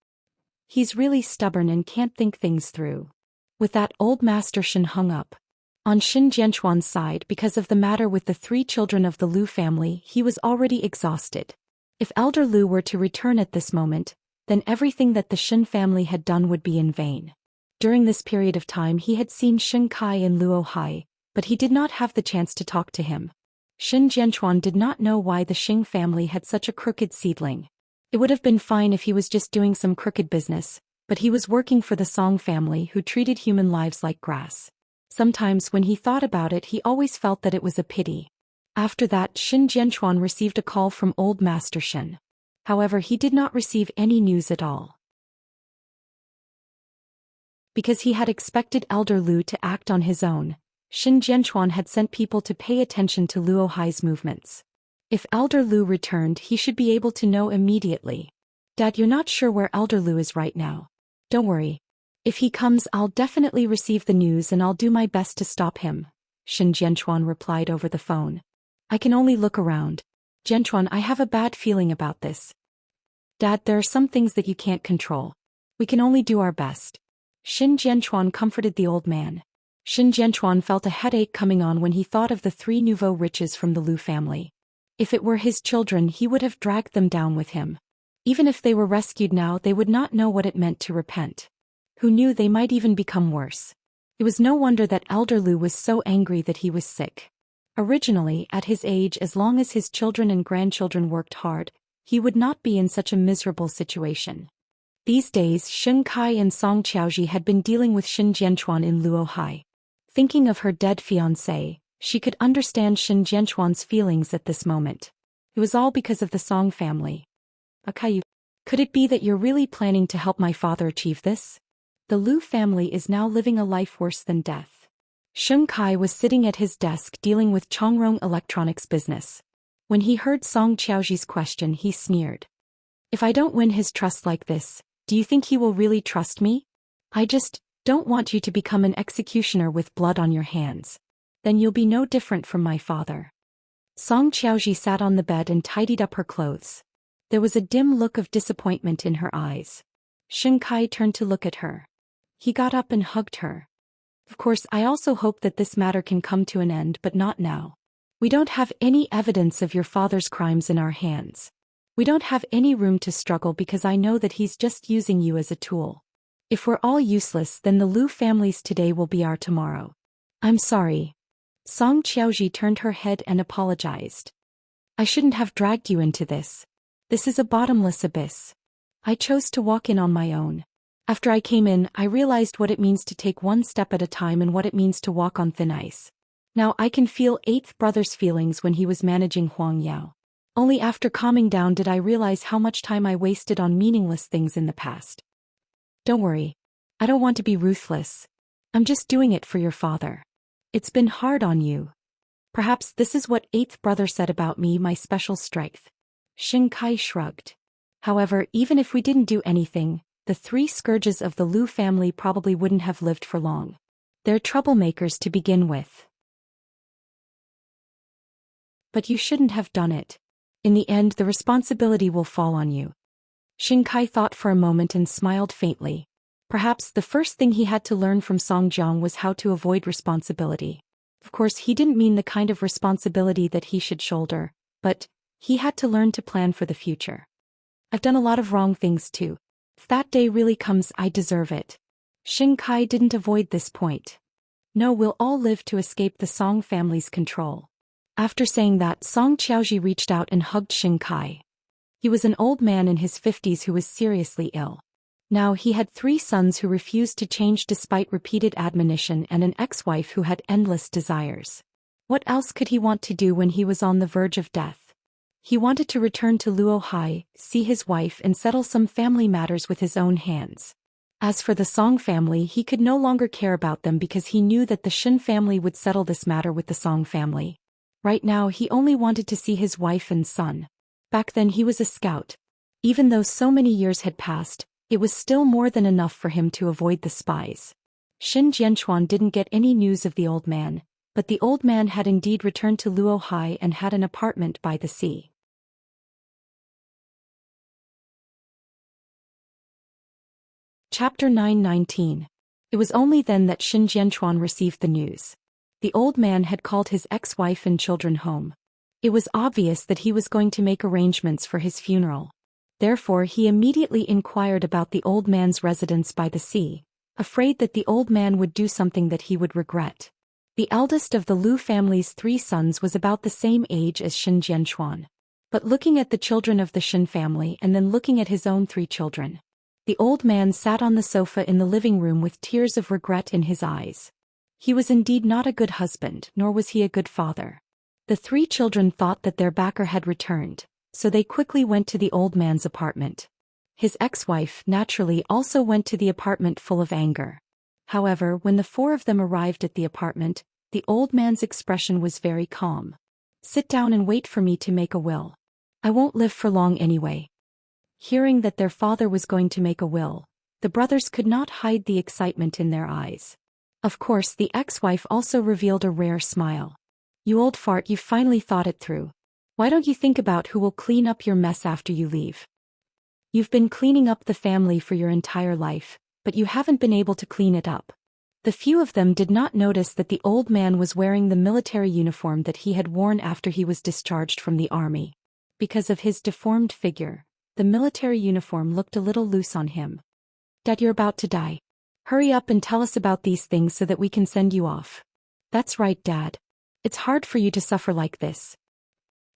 He's really stubborn and can't think things through. With that, old Master Shen hung up. On Xin Jianchuan's side, because of the matter with the 3 children of the Lu family, he was already exhausted. If Elder Lu were to return at this moment, then everything that the Shen family had done would be in vain. During this period of time he had seen Xingkai in Luohai, but he did not have the chance to talk to him. Xin Jianchuan did not know why the Xing family had such a crooked seedling. It would have been fine if he was just doing some crooked business, but he was working for the Song family who treated human lives like grass. Sometimes when he thought about it, he always felt that it was a pity. After that, Xin Jianchuan received a call from old Master Shen. However, he did not receive any news at all. Because he had expected Elder Lu to act on his own, Xin Jianchuan had sent people to pay attention to Luohai's movements. If Elder Lu returned, he should be able to know immediately. Dad, you're not sure where Elder Lu is right now. Don't worry. If he comes, I'll definitely receive the news and I'll do my best to stop him, Xin Jianchuan replied over the phone. I can only look around. Jianchuan, I have a bad feeling about this. Dad, there are some things that you can't control. We can only do our best. Xin Jianchuan comforted the old man. Xin Jianchuan felt a headache coming on when he thought of the 3 nouveau riches from the Lu family. If it were his children, he would have dragged them down with him. Even if they were rescued now, they would not know what it meant to repent. Who knew, they might even become worse. It was no wonder that Elder Lu was so angry that he was sick. Originally, at his age, as long as his children and grandchildren worked hard, he would not be in such a miserable situation. These days, Xingkai and Song Qiaoji had been dealing with Xin Jianchuan in Luohai. Thinking of her dead fiancé, she could understand Xin Jianchuan's feelings at this moment. It was all because of the Song family. Akayu, could it be that you're really planning to help my father achieve this? The Lu family is now living a life worse than death. Xingkai was sitting at his desk dealing with Chongrong Electronics business. When he heard Song Qiaoji's question, he sneered. If I don't win his trust like this, do you think he will really trust me? I just don't want you to become an executioner with blood on your hands. Then you'll be no different from my father. Song Qiaoji sat on the bed and tidied up her clothes. There was a dim look of disappointment in her eyes. Xingkai turned to look at her. He got up and hugged her. Of course, I also hope that this matter can come to an end, but not now. We don't have any evidence of your father's crimes in our hands. We don't have any room to struggle because I know that he's just using you as a tool. If we're all useless, then the Lu families today will be our tomorrow. I'm sorry. Song Qiaoji turned her head and apologized. I shouldn't have dragged you into this. This is a bottomless abyss. I chose to walk in on my own. After I came in, I realized what it means to take one step at a time and what it means to walk on thin ice. Now I can feel Eighth Brother's feelings when he was managing Huang Yao. Only after calming down did I realize how much time I wasted on meaningless things in the past. Don't worry. I don't want to be ruthless. I'm just doing it for your father. It's been hard on you. Perhaps this is what Eighth Brother said about me, my special strength. Xianxia shrugged. However, even if we didn't do anything, the three scourges of the Lu family probably wouldn't have lived for long. They're troublemakers to begin with. But you shouldn't have done it. In the end, the responsibility will fall on you. Xianxia thought for a moment and smiled faintly. Perhaps the first thing he had to learn from Songjiang was how to avoid responsibility. Of course, he didn't mean the kind of responsibility that he should shoulder, but he had to learn to plan for the future. I've done a lot of wrong things too. If that day really comes, I deserve it. Xianxia didn't avoid this point. No, we'll all live to escape the Song family's control. After saying that, Song Qiaoji reached out and hugged Xianxia. He was an old man in his 50s who was seriously ill. Now he had 3 sons who refused to change despite repeated admonition and an ex-wife who had endless desires. What else could he want to do when he was on the verge of death? He wanted to return to Luohai, see his wife and settle some family matters with his own hands. As for the Song family, he could no longer care about them because he knew that the Shin family would settle this matter with the Song family. Right now he only wanted to see his wife and son. Back then he was a scout. Even though so many years had passed, it was still more than enough for him to avoid the spies. Xin Jianchuan didn't get any news of the old man, but the old man had indeed returned to Luohai and had an apartment by the sea. Chapter 9:19. It was only then that Xin Jianchuan received the news. The old man had called his ex-wife and children home. It was obvious that he was going to make arrangements for his funeral. Therefore he immediately inquired about the old man's residence by the sea, afraid that the old man would do something that he would regret. The eldest of the Lu family's 3 sons was about the same age as Xin Jianchuan. But looking at the children of the Xin family and then looking at his own 3 children, the old man sat on the sofa in the living room with tears of regret in his eyes. He was indeed not a good husband, nor was he a good father. The 3 children thought that their backer had returned, so they quickly went to the old man's apartment. His ex-wife, naturally, also went to the apartment full of anger. However, when the 4 of them arrived at the apartment, the old man's expression was very calm. "Sit down and wait for me to make a will. I won't live for long anyway." Hearing that their father was going to make a will, the brothers could not hide the excitement in their eyes. Of course, the ex-wife also revealed a rare smile. "You old fart, you finally thought it through. Why don't you think about who will clean up your mess after you leave? You've been cleaning up the family for your entire life, but you haven't been able to clean it up." The few of them did not notice that the old man was wearing the military uniform that he had worn after he was discharged from the army. Because of his deformed figure, the military uniform looked a little loose on him. "Dad, you're about to die. Hurry up and tell us about these things so that we can send you off." "That's right, Dad. It's hard for you to suffer like this."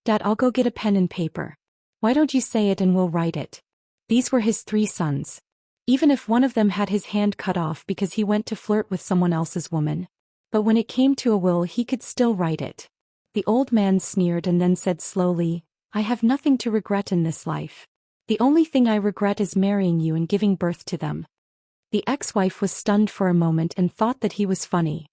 "Dad, I'll go get a pen and paper. Why don't you say it and we'll write it?" These were his 3 sons. Even if one of them had his hand cut off because he went to flirt with someone else's woman. But when it came to a will, he could still write it. The old man sneered and then said slowly, "I have nothing to regret in this life. The only thing I regret is marrying you and giving birth to them." The ex-wife was stunned for a moment and thought that he was funny.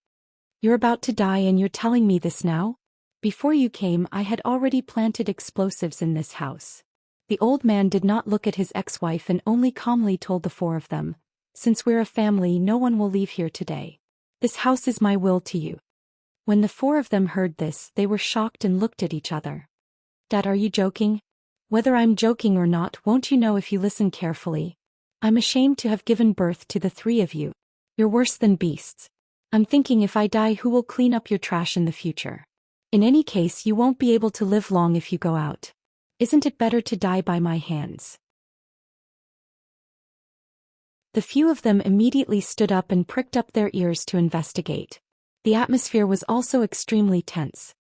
"You're about to die and you're telling me this now? Before you came, I had already planted explosives in this house." The old man did not look at his ex-wife and only calmly told the 4 of them, "Since we're a family, no one will leave here today. This house is my will to you." When the 4 of them heard this, they were shocked and looked at each other. "Dad, are you joking?" "Whether I'm joking or not, won't you know if you listen carefully? I'm ashamed to have given birth to the 3 of you. You're worse than beasts. I'm thinking if I die, who will clean up your trash in the future? In any case, you won't be able to live long if you go out. Isn't it better to die by my hands?" The few of them immediately stood up and pricked up their ears to investigate. The atmosphere was also extremely tense.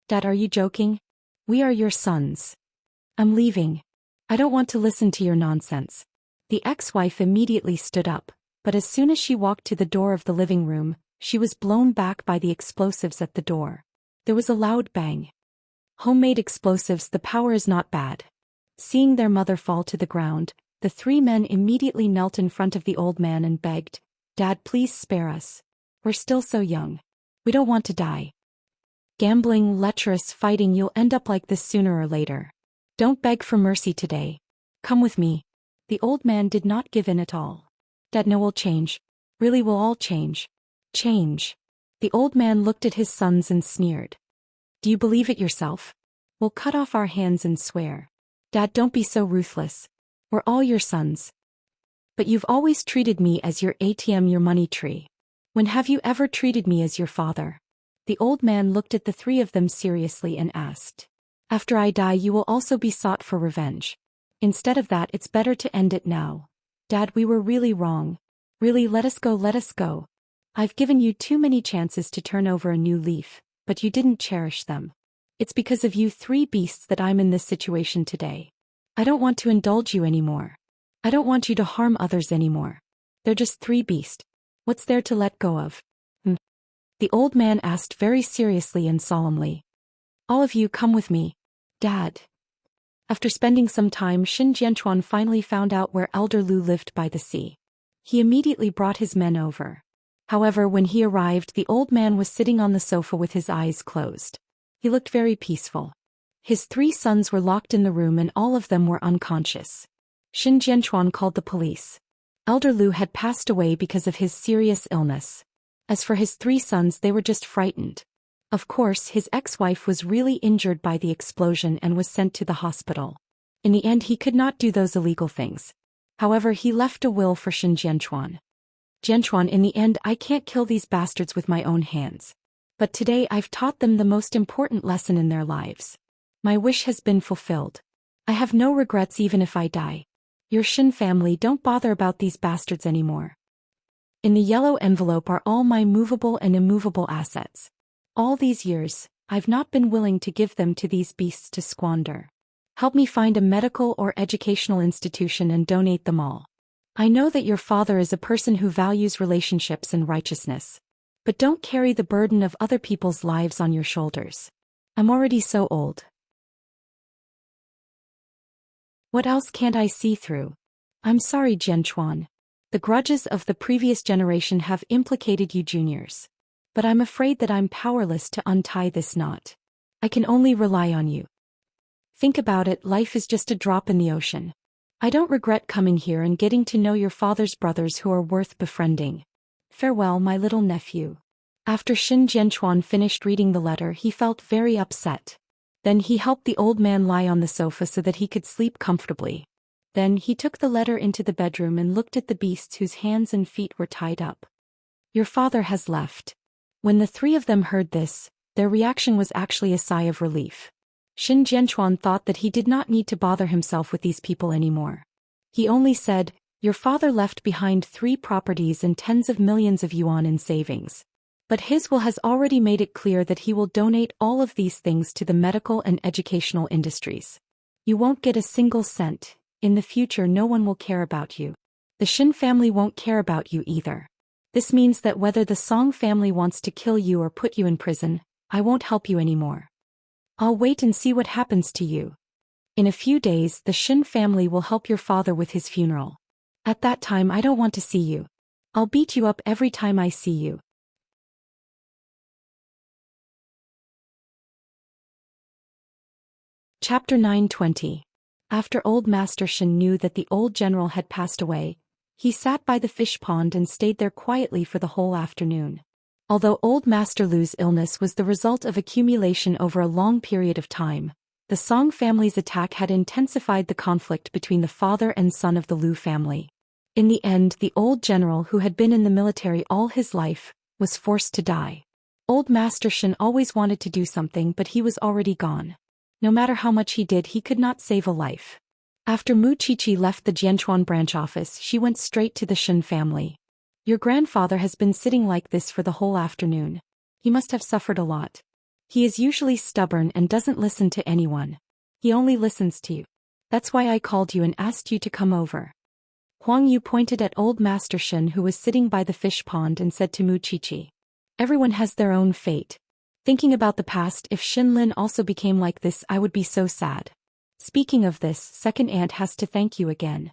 "Dad, are you joking? We are your sons. I'm leaving. I don't want to listen to your nonsense. The ex-wife immediately stood up, but as soon as she walked to the door of the living room, she was blown back by the explosives at the door. There was a loud bang. Homemade explosives, the power is not bad. Seeing their mother fall to the ground, the three men immediately knelt in front of the old man and begged, "Dad, please spare us. We're still so young. We don't want to die. Gambling, lecherous, fighting, you'll end up like this sooner or later. Don't beg for mercy today. Come with me." The old man did not give in at all. "Dad, no, we'll change. Really, we'll all change. Change." The old man looked at his sons and sneered. "Do you believe it yourself? We'll cut off our hands and swear. Dad, don't be so ruthless. We're all your sons. But you've always treated me as your ATM, your money tree. When have you ever treated me as your father?" The old man looked at the three of them seriously and asked, "After I die, you will also be sought for revenge. Instead of that, it's better to end it now. Dad, we were really wrong. Really, let us go, let us go. I've given you too many chances to turn over a new leaf, but you didn't cherish them. It's because of you three beasts that I'm in this situation today. I don't want to indulge you anymore. I don't want you to harm others anymore. They're just three beasts. What's there to let go of?" The old man asked very seriously and solemnly. "All of you come with me. Dad." After spending some time, Xianxia finally found out where Elder Lu lived by the sea. He immediately brought his men over. However, when he arrived, the old man was sitting on the sofa with his eyes closed. He looked very peaceful. His three sons were locked in the room and all of them were unconscious. Xianxia called the police. Elder Lu had passed away because of his serious illness. As for his three sons, they were just frightened. Of course, his ex-wife was really injured by the explosion and was sent to the hospital. In the end, he could not do those illegal things. However, he left a will for Xianxia. "Jianchuan, in the end, I can't kill these bastards with my own hands. But today I've taught them the most important lesson in their lives. My wish has been fulfilled. I have no regrets even if I die. Your Xin family, don't bother about these bastards anymore. In the yellow envelope are all my movable and immovable assets. All these years, I've not been willing to give them to these beasts to squander. Help me find a medical or educational institution and donate them all. I know that your father is a person who values relationships and righteousness. But don't carry the burden of other people's lives on your shoulders. I'm already so old. What else can't I see through? I'm sorry, Jianchuan. The grudges of the previous generation have implicated you juniors. But I'm afraid that I'm powerless to untie this knot. I can only rely on you. Think about it, life is just a drop in the ocean. I don't regret coming here and getting to know your father's brothers who are worth befriending. Farewell, my little nephew." After Xianxia finished reading the letter, he felt very upset. Then he helped the old man lie on the sofa so that he could sleep comfortably. Then he took the letter into the bedroom and looked at the beasts whose hands and feet were tied up. "Your father has left." When the three of them heard this, their reaction was actually a sigh of relief. Xianxia thought that he did not need to bother himself with these people anymore. He only said, "Your father left behind 3 properties and tens of millions of yuan in savings. But his will has already made it clear that he will donate all of these things to the medical and educational industries. You won't get a single cent. In the future, no one will care about you. The Xin family won't care about you either. This means that whether the Song family wants to kill you or put you in prison, I won't help you anymore. I'll wait and see what happens to you. In a few days, the Xin family will help your father with his funeral. At that time, I don't want to see you. I'll beat you up every time I see you." Chapter 920. After old Master Shen knew that the old general had passed away, he sat by the fish pond and stayed there quietly for the whole afternoon. Although old Master Lu's illness was the result of accumulation over a long period of time, the Song family's attack had intensified the conflict between the father and son of the Lu family. In the end, the old general, who had been in the military all his life, was forced to die. Old Master Shen always wanted to do something, but he was already gone. No matter how much he did, he could not save a life. After Mu Qiqi left the Jianchuan branch office, she went straight to the Shen family. "Your grandfather has been sitting like this for the whole afternoon. He must have suffered a lot. He is usually stubborn and doesn't listen to anyone. He only listens to you. That's why I called you and asked you to come over. Huang Yu pointed at old Master Shen who was sitting by the fish pond and said to Mu Qiqi. Everyone has their own fate. Thinking about the past, if Xin Lin also became like this, I would be so sad. Speaking of this, second aunt has to thank you again.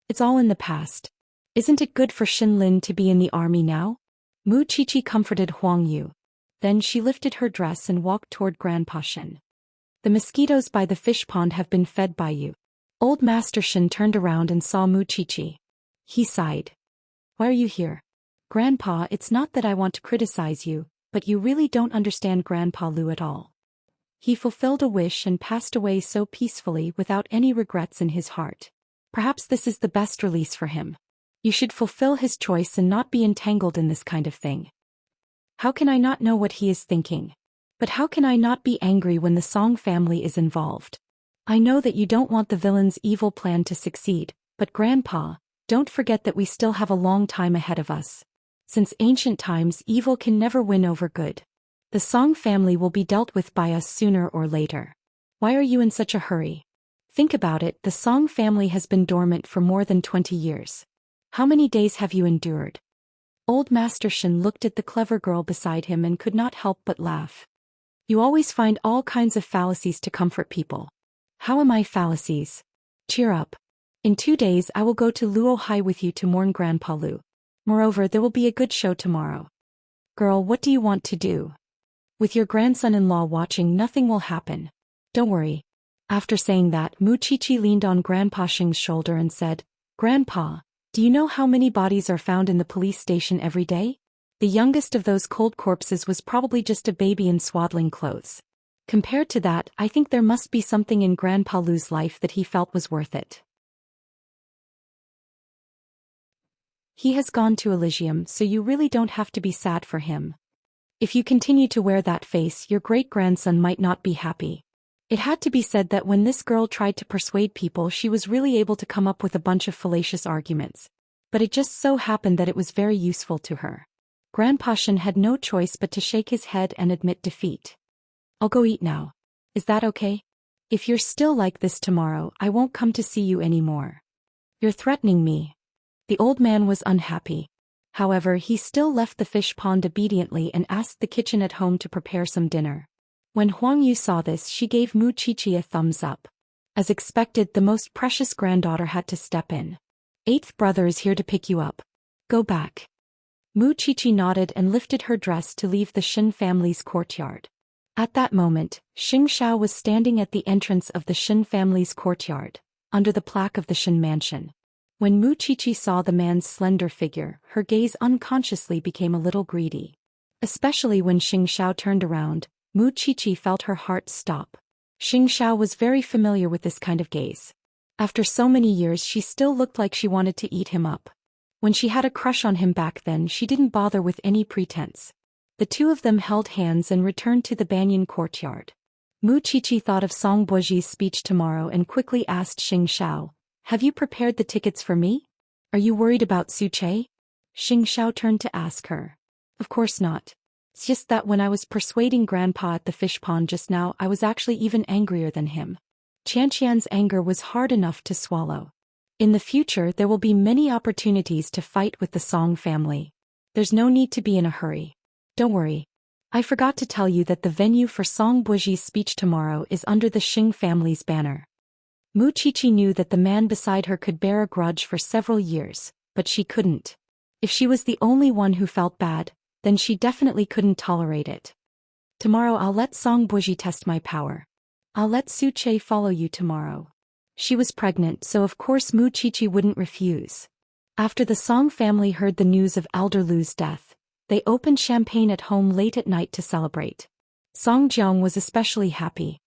It's all in the past. Isn't it good for Xin Lin to be in the army now? Mu Qiqi comforted Huang Yu. Then she lifted her dress and walked toward Grandpa Shen. The mosquitoes by the fish pond have been fed by you. Old Master Shen turned around and saw Mu Qiqi. He sighed. Why are you here? Grandpa, it's not that I want to criticize you, but you really don't understand Grandpa Lu at all. He fulfilled a wish and passed away so peacefully without any regrets in his heart. Perhaps this is the best release for him. You should fulfill his choice and not be entangled in this kind of thing. How can I not know what he is thinking? But how can I not be angry when the Song family is involved? I know that you don't want the villain's evil plan to succeed, but Grandpa, don't forget that we still have a long time ahead of us. Since ancient times, evil can never win over good. The Song family will be dealt with by us sooner or later. Why are you in such a hurry? Think about it, the Song family has been dormant for more than 20 years. How many days have you endured? Old Master Shen looked at the clever girl beside him and could not help but laugh. You always find all kinds of fallacies to comfort people. How am I fallacies? Cheer up. In 2 days I will go to Luohai with you to mourn Grandpa Lu. Moreover, there will be a good show tomorrow. Girl, what do you want to do? With your grandson-in-law watching, nothing will happen. Don't worry. After saying that, Mu Qiqi leaned on Grandpa Xing's shoulder and said, Grandpa, do you know how many bodies are found in the police station every day? The youngest of those cold corpses was probably just a baby in swaddling clothes. Compared to that, I think there must be something in Grandpa Lu's life that he felt was worth it. He has gone to Elysium, so you really don't have to be sad for him. If you continue to wear that face, your great-grandson might not be happy. It had to be said that when this girl tried to persuade people, she was really able to come up with a bunch of fallacious arguments. But it just so happened that it was very useful to her. Grandpa Shen had no choice but to shake his head and admit defeat. I'll go eat now. Is that okay? If you're still like this tomorrow, I won't come to see you anymore. You're threatening me. The old man was unhappy. However, he still left the fish pond obediently and asked the kitchen at home to prepare some dinner. When Huang Yu saw this, she gave Mu Qiqi a thumbs up. As expected, the most precious granddaughter had to step in. Eighth brother is here to pick you up. Go back. Mu Qiqi nodded and lifted her dress to leave the Shen family's courtyard. At that moment, Xianxia was standing at the entrance of the Shen family's courtyard, under the plaque of the Shen mansion. When Mu Qiqi saw the man's slender figure, her gaze unconsciously became a little greedy. Especially when Xianxia turned around, Mu Qiqi felt her heart stop. Xianxia was very familiar with this kind of gaze. After so many years, she still looked like she wanted to eat him up. When she had a crush on him back then, she didn't bother with any pretense. The two of them held hands and returned to the banyan courtyard. Mu Qiqi thought of Song Buoji's speech tomorrow and quickly asked Xianxia, have you prepared the tickets for me? Are you worried about Su Che? Xianxia turned to ask her. Of course not. It's just that when I was persuading Grandpa at the fish pond just now, I was actually even angrier than him. Xianxian's anger was hard enough to swallow. In the future, there will be many opportunities to fight with the Song family. There's no need to be in a hurry. Don't worry. I forgot to tell you that the venue for Song Buoji's speech tomorrow is under the Xing family's banner. Mu Qiqi knew that the man beside her could bear a grudge for several years, but she couldn't. If she was the only one who felt bad, then she definitely couldn't tolerate it. Tomorrow I'll let Song Buoji test my power. I'll let Su Che follow you tomorrow. She was pregnant, so of course Mu Qiqi wouldn't refuse. After the Song family heard the news of Elder Lu's death, they opened champagne at home late at night to celebrate. Song Jiang was especially happy.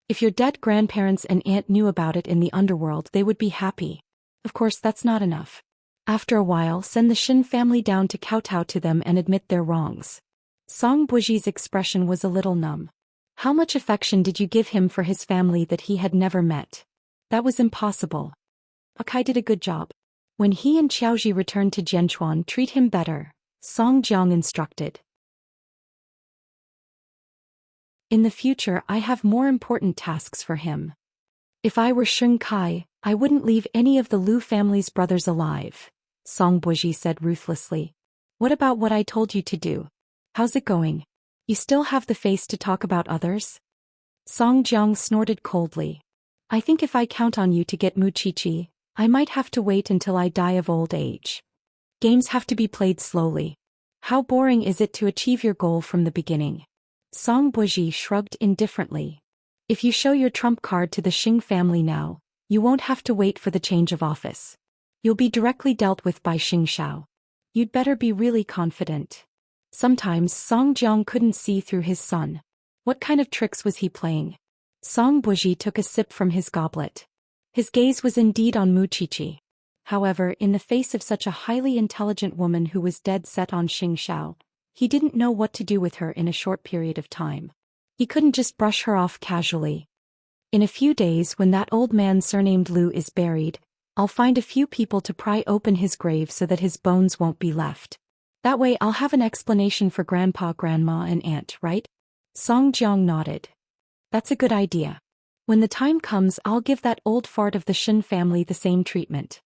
If your dead grandparents and aunt knew about it in the underworld, they would be happy. Of course, that's not enough. After a while, send the Shen family down to kowtow to them and admit their wrongs. Song Buoji's expression was a little numb. How much affection did you give him for his family that he had never met? That was impossible. Akai did a good job. When he and Qiaoji returned to Jianchuan, treat him better, Song Jiang instructed. In the future I have more important tasks for him. If I were Shun Kai, I wouldn't leave any of the Lu family's brothers alive, Song Buji said ruthlessly. What about what I told you to do? How's it going? You still have the face to talk about others? Song Jiang snorted coldly. I think if I count on you to get Mu Qiqi, I might have to wait until I die of old age. Games have to be played slowly. How boring is it to achieve your goal from the beginning? Song Buji shrugged indifferently. If you show your trump card to the Xing family now, you won't have to wait for the change of office. You'll be directly dealt with by Xing Shao. You'd better be really confident. Sometimes Song Jiang couldn't see through his son. What kind of tricks was he playing? Song Buji took a sip from his goblet. His gaze was indeed on Mu Qiqi. However, in the face of such a highly intelligent woman who was dead set on Xing Shao, he didn't know what to do with her in a short period of time. He couldn't just brush her off casually. In a few days, when that old man surnamed Lu is buried, I'll find a few people to pry open his grave so that his bones won't be left. That way I'll have an explanation for Grandpa, Grandma and Aunt, right? Song Jiang nodded. That's a good idea. When the time comes, I'll give that old fart of the Shin family the same treatment.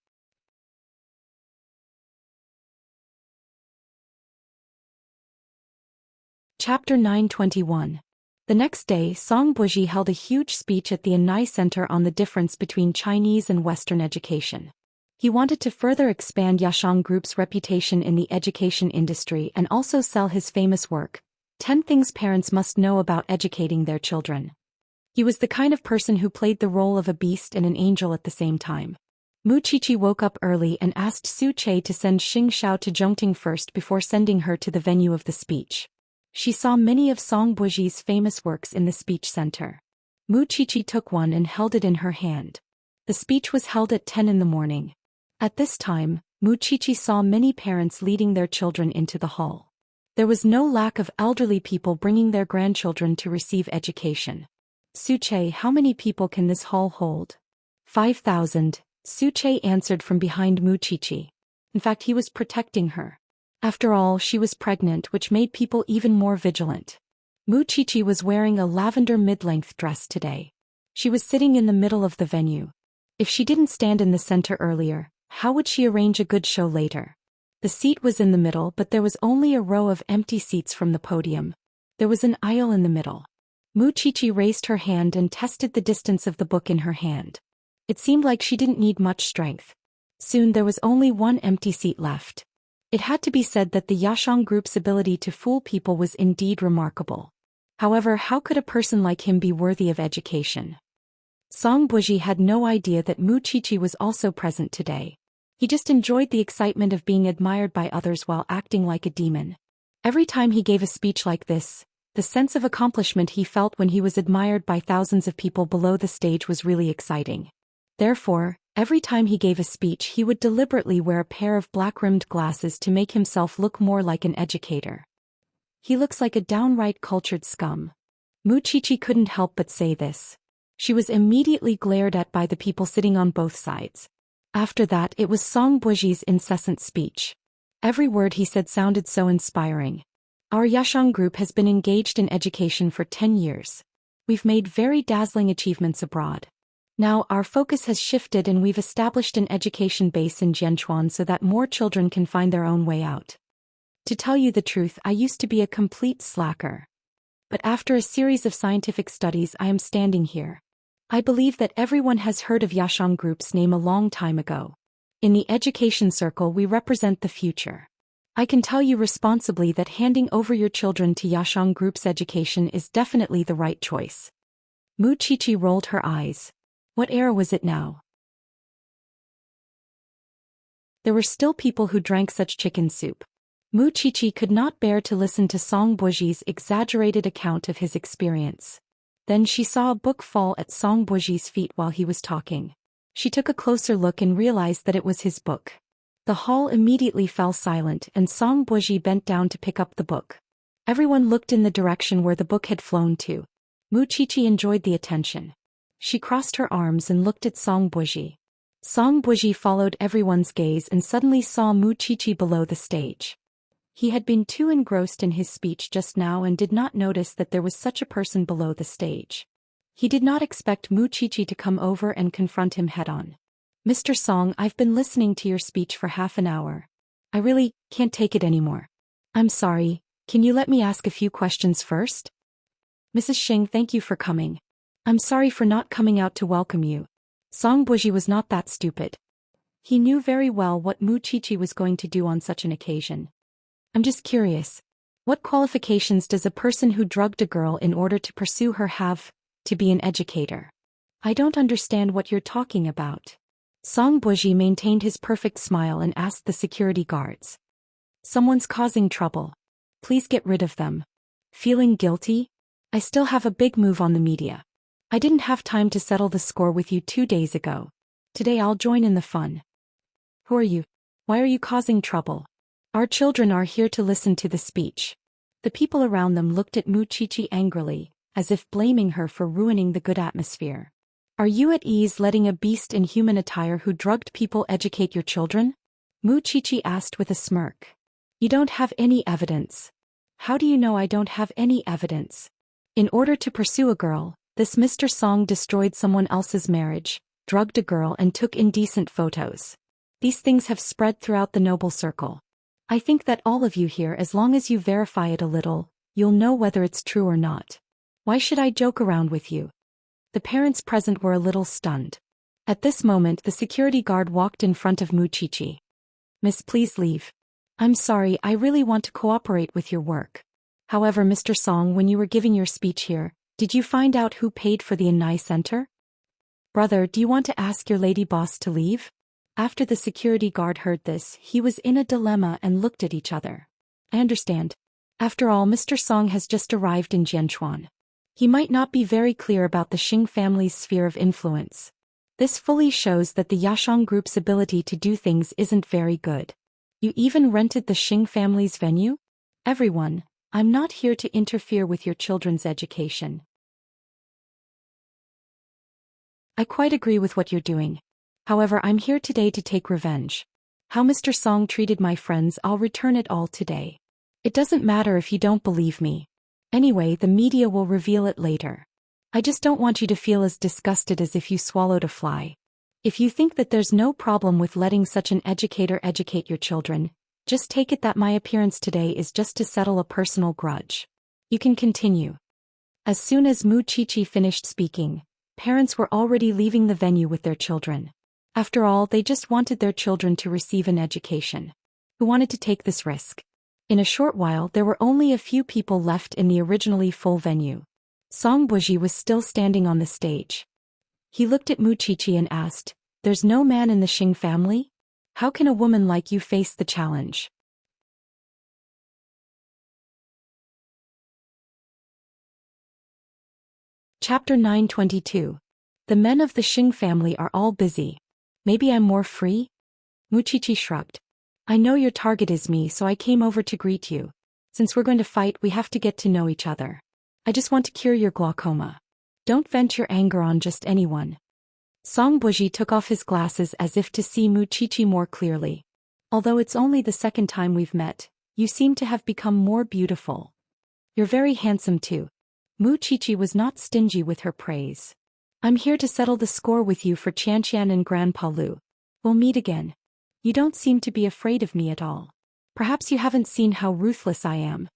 Chapter 921. The next day, Song Buji held a huge speech at the Anai Center on the difference between Chinese and Western education. He wanted to further expand Yashang Group's reputation in the education industry and also sell his famous work, 10 Things Parents Must Know About Educating Their Children. He was the kind of person who played the role of a beast and an angel at the same time. Mu Qiqi woke up early and asked Su Che to send Xing Shao to Zhongting first before sending her to the venue of the speech. She saw many of Song Buji's famous works in the speech center. Mu Qiqi took one and held it in her hand. The speech was held at 10 in the morning. At this time, Mu Qiqi saw many parents leading their children into the hall. There was no lack of elderly people bringing their grandchildren to receive education. Su Che, how many people can this hall hold? 5,000, Su Che answered from behind Mu Qiqi. In fact, he was protecting her. After all, she was pregnant, which made people even more vigilant. Mu Qiqi was wearing a lavender mid-length dress today. She was sitting in the middle of the venue. If she didn't stand in the center earlier, how would she arrange a good show later? The seat was in the middle, but there was only a row of empty seats from the podium. There was an aisle in the middle. Mu Qiqi raised her hand and tested the distance of the book in her hand. It seemed like she didn't need much strength. Soon there was only one empty seat left. It had to be said that the Yashang Group's ability to fool people was indeed remarkable. However, how could a person like him be worthy of education? Song Buji had no idea that Mu Qiqi was also present today. He just enjoyed the excitement of being admired by others while acting like a demon. Every time he gave a speech like this, the sense of accomplishment he felt when he was admired by thousands of people below the stage was really exciting. Therefore, every time he gave a speech he would deliberately wear a pair of black-rimmed glasses to make himself look more like an educator. He looks like a downright cultured scum. Mu Qiqi couldn't help but say this. She was immediately glared at by the people sitting on both sides. After that, it was Song Buji's incessant speech. Every word he said sounded so inspiring. Our Yashang Group has been engaged in education for 10 years. We've made very dazzling achievements abroad. Now our focus has shifted and we've established an education base in Jianchuan so that more children can find their own way out. To tell you the truth, I used to be a complete slacker. But after a series of scientific studies, I am standing here. I believe that everyone has heard of Yashang Group's name a long time ago. In the education circle, we represent the future. I can tell you responsibly that handing over your children to Yashang Group's education is definitely the right choice. Mu Qiqi rolled her eyes. What era was it now? There were still people who drank such chicken soup. Mu Qiqi could not bear to listen to Song Buji's exaggerated account of his experience. Then she saw a book fall at Song Buji's feet while he was talking. She took a closer look and realized that it was his book. The hall immediately fell silent and Song Buji bent down to pick up the book. Everyone looked in the direction where the book had flown to. Mu Qiqi enjoyed the attention. She crossed her arms and looked at Song Buji. Song Buji followed everyone's gaze and suddenly saw Mu Qiqi below the stage. He had been too engrossed in his speech just now and did not notice that there was such a person below the stage. He did not expect Mu Qiqi to come over and confront him head-on. Mr. Song, I've been listening to your speech for half an hour. I really can't take it anymore. I'm sorry, can you let me ask a few questions first? Mrs. Xing, thank you for coming. I'm sorry for not coming out to welcome you. Song Buji was not that stupid. He knew very well what Mu Qiqi was going to do on such an occasion. I'm just curious. What qualifications does a person who drugged a girl in order to pursue her have to be an educator? I don't understand what you're talking about. Song Buji maintained his perfect smile and asked the security guards. Someone's causing trouble. Please get rid of them. Feeling guilty? I still have a big move on the media. I didn't have time to settle the score with you 2 days ago. Today I'll join in the fun. Who are you? Why are you causing trouble? Our children are here to listen to the speech. The people around them looked at Mu Qiqi angrily, as if blaming her for ruining the good atmosphere. Are you at ease letting a beast in human attire who drugged people educate your children? Mu Qiqi asked with a smirk. You don't have any evidence. How do you know I don't have any evidence? In order to pursue a girl, this Mr. Song destroyed someone else's marriage, drugged a girl and took indecent photos. These things have spread throughout the noble circle. I think that all of you here, as long as you verify it a little, you'll know whether it's true or not. Why should I joke around with you? The parents present were a little stunned. At this moment the security guard walked in front of Mu Qiqi. Miss, please leave. I'm sorry, I really want to cooperate with your work. However, Mr. Song, when you were giving your speech here, did you find out who paid for the Anai Center? Brother, do you want to ask your lady boss to leave? After the security guard heard this, he was in a dilemma and looked at each other. I understand. After all, Mr. Song has just arrived in Jianchuan. He might not be very clear about the Xing family's sphere of influence. This fully shows that the Yashang group's ability to do things isn't very good. You even rented the Xing family's venue? Everyone, I'm not here to interfere with your children's education. I quite agree with what you're doing. However, I'm here today to take revenge. How Mr. Song treated my friends, I'll return it all today. It doesn't matter if you don't believe me. Anyway, the media will reveal it later. I just don't want you to feel as disgusted as if you swallowed a fly. If you think that there's no problem with letting such an educator educate your children, just take it that my appearance today is just to settle a personal grudge. You can continue. As soon as Mu Qiqi finished speaking, parents were already leaving the venue with their children. After all, they just wanted their children to receive an education. Who wanted to take this risk? In a short while there were only a few people left in the originally full venue. Song Buji was still standing on the stage. He looked at Mu Qiqi and asked, "There's no man in the Xing family? How can a woman like you face the challenge?" Chapter 922. The men of the Xing family are all busy. Maybe I'm more free? Mu Qiqi shrugged. I know your target is me, so I came over to greet you. Since we're going to fight, we have to get to know each other. I just want to cure your glaucoma. Don't vent your anger on just anyone. Song Buji took off his glasses as if to see Mu Qiqi more clearly. Although it's only the second time we've met, you seem to have become more beautiful. You're very handsome too. Mu Qiqi was not stingy with her praise. I'm here to settle the score with you for Xianxia and Grandpa Lu. We'll meet again. You don't seem to be afraid of me at all. Perhaps you haven't seen how ruthless I am.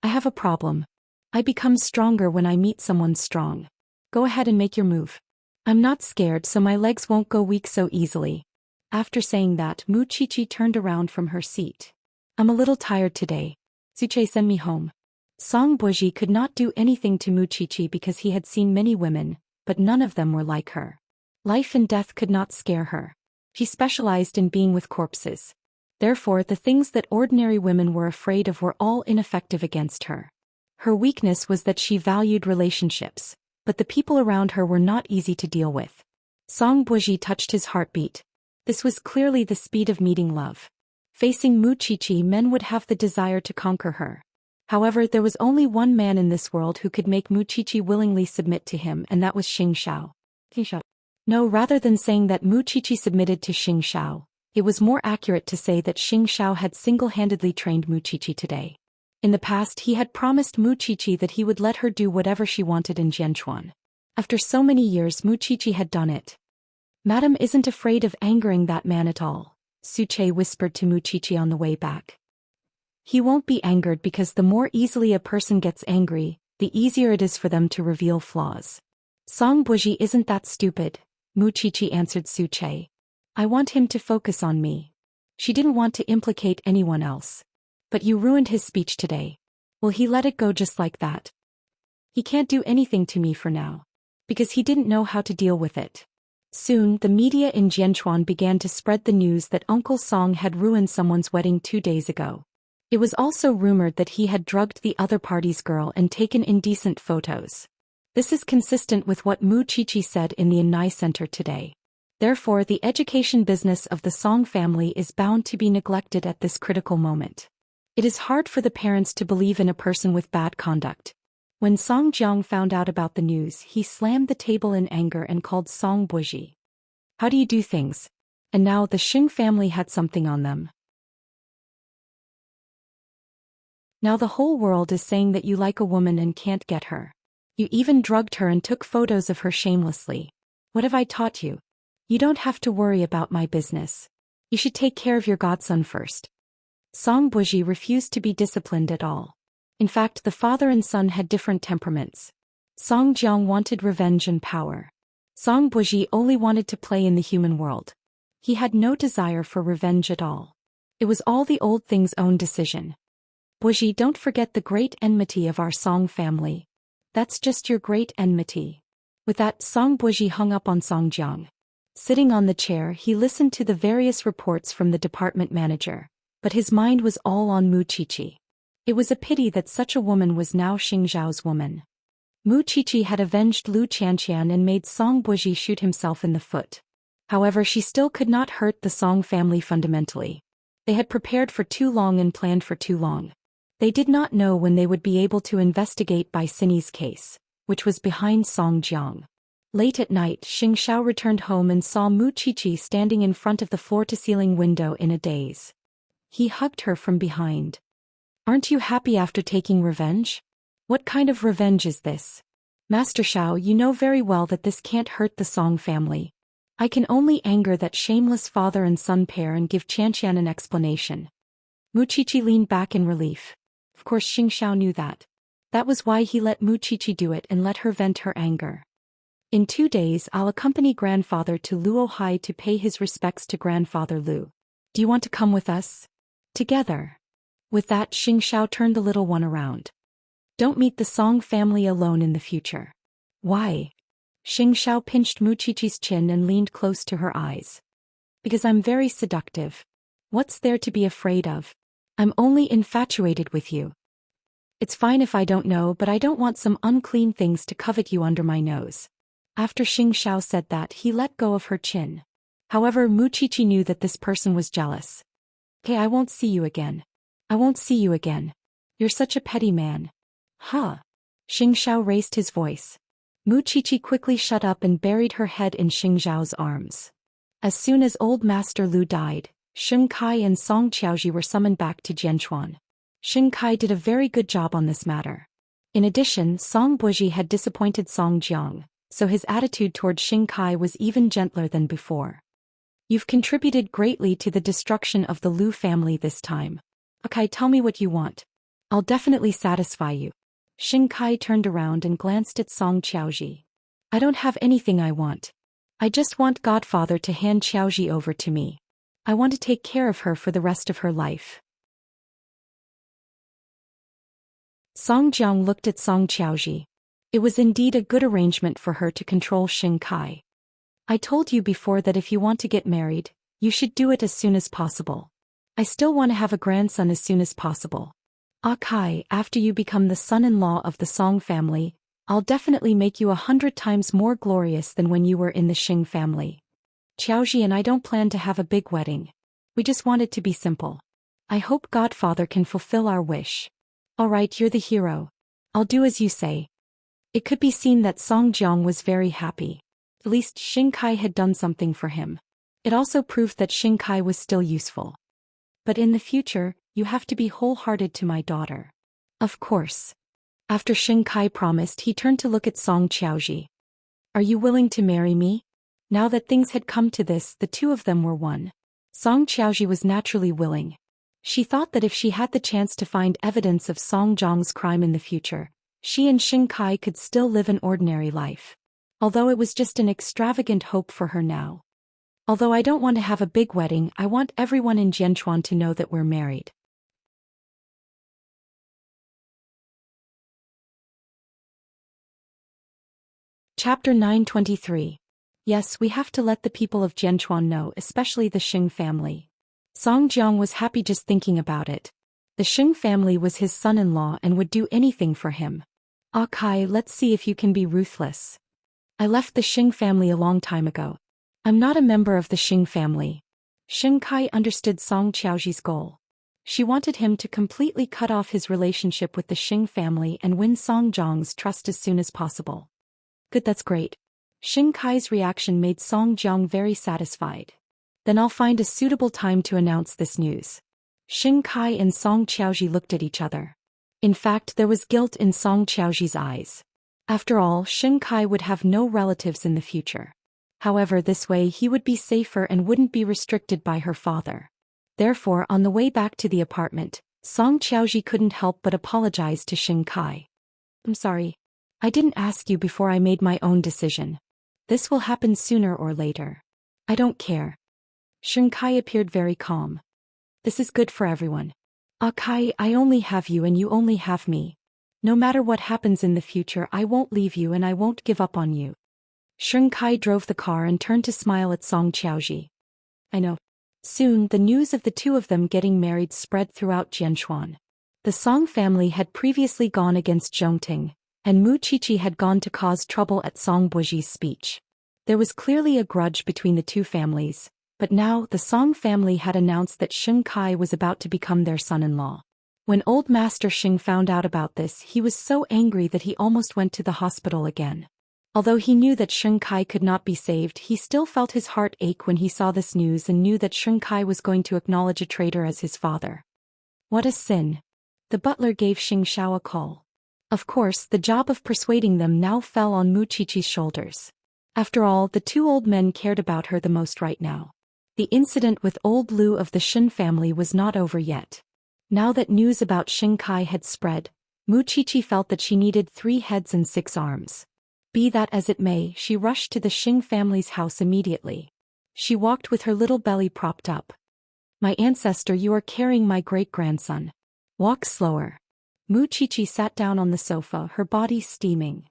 I have a problem. I become stronger when I meet someone strong. Go ahead and make your move. I'm not scared, so my legs won't go weak so easily. After saying that, Mu Qiqi turned around from her seat. I'm a little tired today. Suche, send me home. Song Buji could not do anything to Mu Qiqi because he had seen many women, but none of them were like her. Life and death could not scare her. She specialized in being with corpses. Therefore, the things that ordinary women were afraid of were all ineffective against her. Her weakness was that she valued relationships, but the people around her were not easy to deal with. Song Buji touched his heartbeat. This was clearly the speed of meeting love. Facing Mu Qiqi, men would have the desire to conquer her. However, there was only one man in this world who could make Mu Qiqi willingly submit to him, and that was Xianxia. No, rather than saying that Mu Qiqi submitted to Xianxia, It was more accurate to say that Xianxia had single-handedly trained Muqiqi today. In the past he had promised Muqiqi that he would let her do whatever she wanted in Jianchuan. After so many years Muqiqi had done it. Madam isn't afraid of angering that man at all, Suche whispered to Muqiqi on the way back. He won't be angered because the more easily a person gets angry, the easier it is for them to reveal flaws. Song Buji isn't that stupid, Muqiqi answered Suche. I want him to focus on me. She didn't want to implicate anyone else. But you ruined his speech today. Will he let it go just like that? He can't do anything to me for now. Because he didn't know how to deal with it. Soon, the media in Jianchuan began to spread the news that Uncle Song had ruined someone's wedding 2 days ago. It was also rumored that he had drugged the other party's girl and taken indecent photos. This is consistent with what Muqiqi said in the Anai Center today. Therefore, the education business of the Song family is bound to be neglected at this critical moment. It is hard for the parents to believe in a person with bad conduct. When Song Jiang found out about the news, he slammed the table in anger and called Song Buji. How do you do things? And now the Xing family had something on them. Now the whole world is saying that you like a woman and can't get her. You even drugged her and took photos of her shamelessly. What have I taught you? You don't have to worry about my business. You should take care of your godson first. Song Buji refused to be disciplined at all. In fact, the father and son had different temperaments. Song Jiang wanted revenge and power. Song Buji only wanted to play in the human world. He had no desire for revenge at all. It was all the old thing's own decision. Buji, don't forget the great enmity of our Song family. That's just your great enmity. With that, Song Buji hung up on Song Jiang. Sitting on the chair, he listened to the various reports from the department manager, but his mind was all on Muqiqi. It was a pity that such a woman was now Xing Zhao's woman. Muqiqi had avenged Lu Qianxian and made Song Buji shoot himself in the foot. However, she still could not hurt the Song family fundamentally. They had prepared for too long and planned for too long. They did not know when they would be able to investigate Bai Sini's case, which was behind Song Jiang. Late at night, Xianxia returned home and saw Muqiqi standing in front of the floor-to-ceiling window in a daze. He hugged her from behind. Aren't you happy after taking revenge? What kind of revenge is this? Master Xiao, you know very well that this can't hurt the Song family. I can only anger that shameless father and son pair and give Qianxian an explanation. Muqiqi leaned back in relief. Of course Xianxia knew that. That was why he let Muqiqi do it and let her vent her anger. In 2 days I'll accompany grandfather to Luohai to pay his respects to grandfather Lu. Do you want to come with us? Together. With that, Xianxia turned the little one around. Don't meet the Song family alone in the future. Why? Xianxia pinched Muqiqi's chin and leaned close to her eyes. Because I'm very seductive. What's there to be afraid of? I'm only infatuated with you. It's fine if I don't know, but I don't want some unclean things to covet you under my nose. After Xianxia said that, he let go of her chin. However, Muqiqi knew that this person was jealous. Okay, I won't see you again. I won't see you again. You're such a petty man. Huh? Xianxia raised his voice. Muqiqi quickly shut up and buried her head in Xianxiao's arms. As soon as old Master Lu died, Sheng Kai and Song Qiaoji were summoned back to Jianchuan. Sheng Kai did a very good job on this matter. In addition, Song Buji had disappointed Song Jiang, so his attitude toward Sheng Kai was even gentler than before. You've contributed greatly to the destruction of the Lu family this time. Okay, tell me what you want. I'll definitely satisfy you. Sheng Kai turned around and glanced at Song Qiaoji. I don't have anything I want. I just want Godfather to hand Qiaoji over to me. I want to take care of her for the rest of her life. Song Jiang looked at Song Qiaoji. It was indeed a good arrangement for her to control Sheng Kai. I told you before that if you want to get married, you should do it as soon as possible. I still want to have a grandson as soon as possible. Kai, after you become the son-in-law of the Song family, I'll definitely make you 100 times more glorious than when you were in the Xing family. Qiaoji and I don't plan to have a big wedding. We just want it to be simple. I hope Godfather can fulfill our wish. Alright, you're the hero. I'll do as you say. It could be seen that Song Jiang was very happy. At least Sheng Kai had done something for him. It also proved that Xingkai was still useful. But in the future, you have to be wholehearted to my daughter. Of course. After Xingkai promised, he turned to look at Song Xiaoji. Are you willing to marry me? Now that things had come to this, the two of them were one. Song Xiaoji was naturally willing. She thought that if she had the chance to find evidence of Song Zhang's crime in the future, she and Xingkai could still live an ordinary life. Although it was just an extravagant hope for her now. Although I don't want to have a big wedding, I want everyone in Jianchuan to know that we're married. Chapter 923. Yes, we have to let the people of Jianchuan know, especially the Xing family. Song Jiang was happy just thinking about it. The Xing family was his son-in-law and would do anything for him. Ah Kai, let's see if you can be ruthless. I left the Xing family a long time ago. I'm not a member of the Xing family. Xingkai understood Song Xiaoji's goal. She wanted him to completely cut off his relationship with the Xing family and win Song Zhang's trust as soon as possible. Good, that's great. Xingkai's reaction made Song Jiang very satisfied. Then I'll find a suitable time to announce this news. Xingkai and Song Xiaoji looked at each other. In fact, there was guilt in Song Xiaoji's eyes. After all, Xingkai would have no relatives in the future. However, this way he would be safer and wouldn't be restricted by her father. Therefore, on the way back to the apartment, Song Xiaoji couldn't help but apologize to Xingkai. I'm sorry. I didn't ask you before I made my own decision. This will happen sooner or later. I don't care. Xingkai appeared very calm. This is good for everyone. Kai, I only have you and you only have me. No matter what happens in the future, I won't leave you and I won't give up on you. Xingkai drove the car and turned to smile at Song Xiaoji. I know. Soon, the news of the two of them getting married spread throughout Jianchuan. The Song family had previously gone against Zhongting, and Mu Qiqi had gone to cause trouble at Song Buji's speech. There was clearly a grudge between the two families, but now the Song family had announced that Xingkai was about to become their son-in-law. When old Master Xing found out about this, he was so angry that he almost went to the hospital again. Although he knew that Xingkai could not be saved, he still felt his heart ache when he saw this news and knew that Xingkai was going to acknowledge a traitor as his father. What a sin. The butler gave Xiao a call. Of course, the job of persuading them now fell on Mu Qiqi's shoulders. After all, the two old men cared about her the most right now. The incident with old Lu of the Shin family was not over yet. Now that news about Xingkai had spread, Mu Qiqi felt that she needed 3 heads and 6 arms. Be that as it may, she rushed to the Xing family's house immediately. She walked with her little belly propped up. My ancestor, you are carrying my great-grandson. Walk slower. Mu Qiqi sat down on the sofa, her body steaming.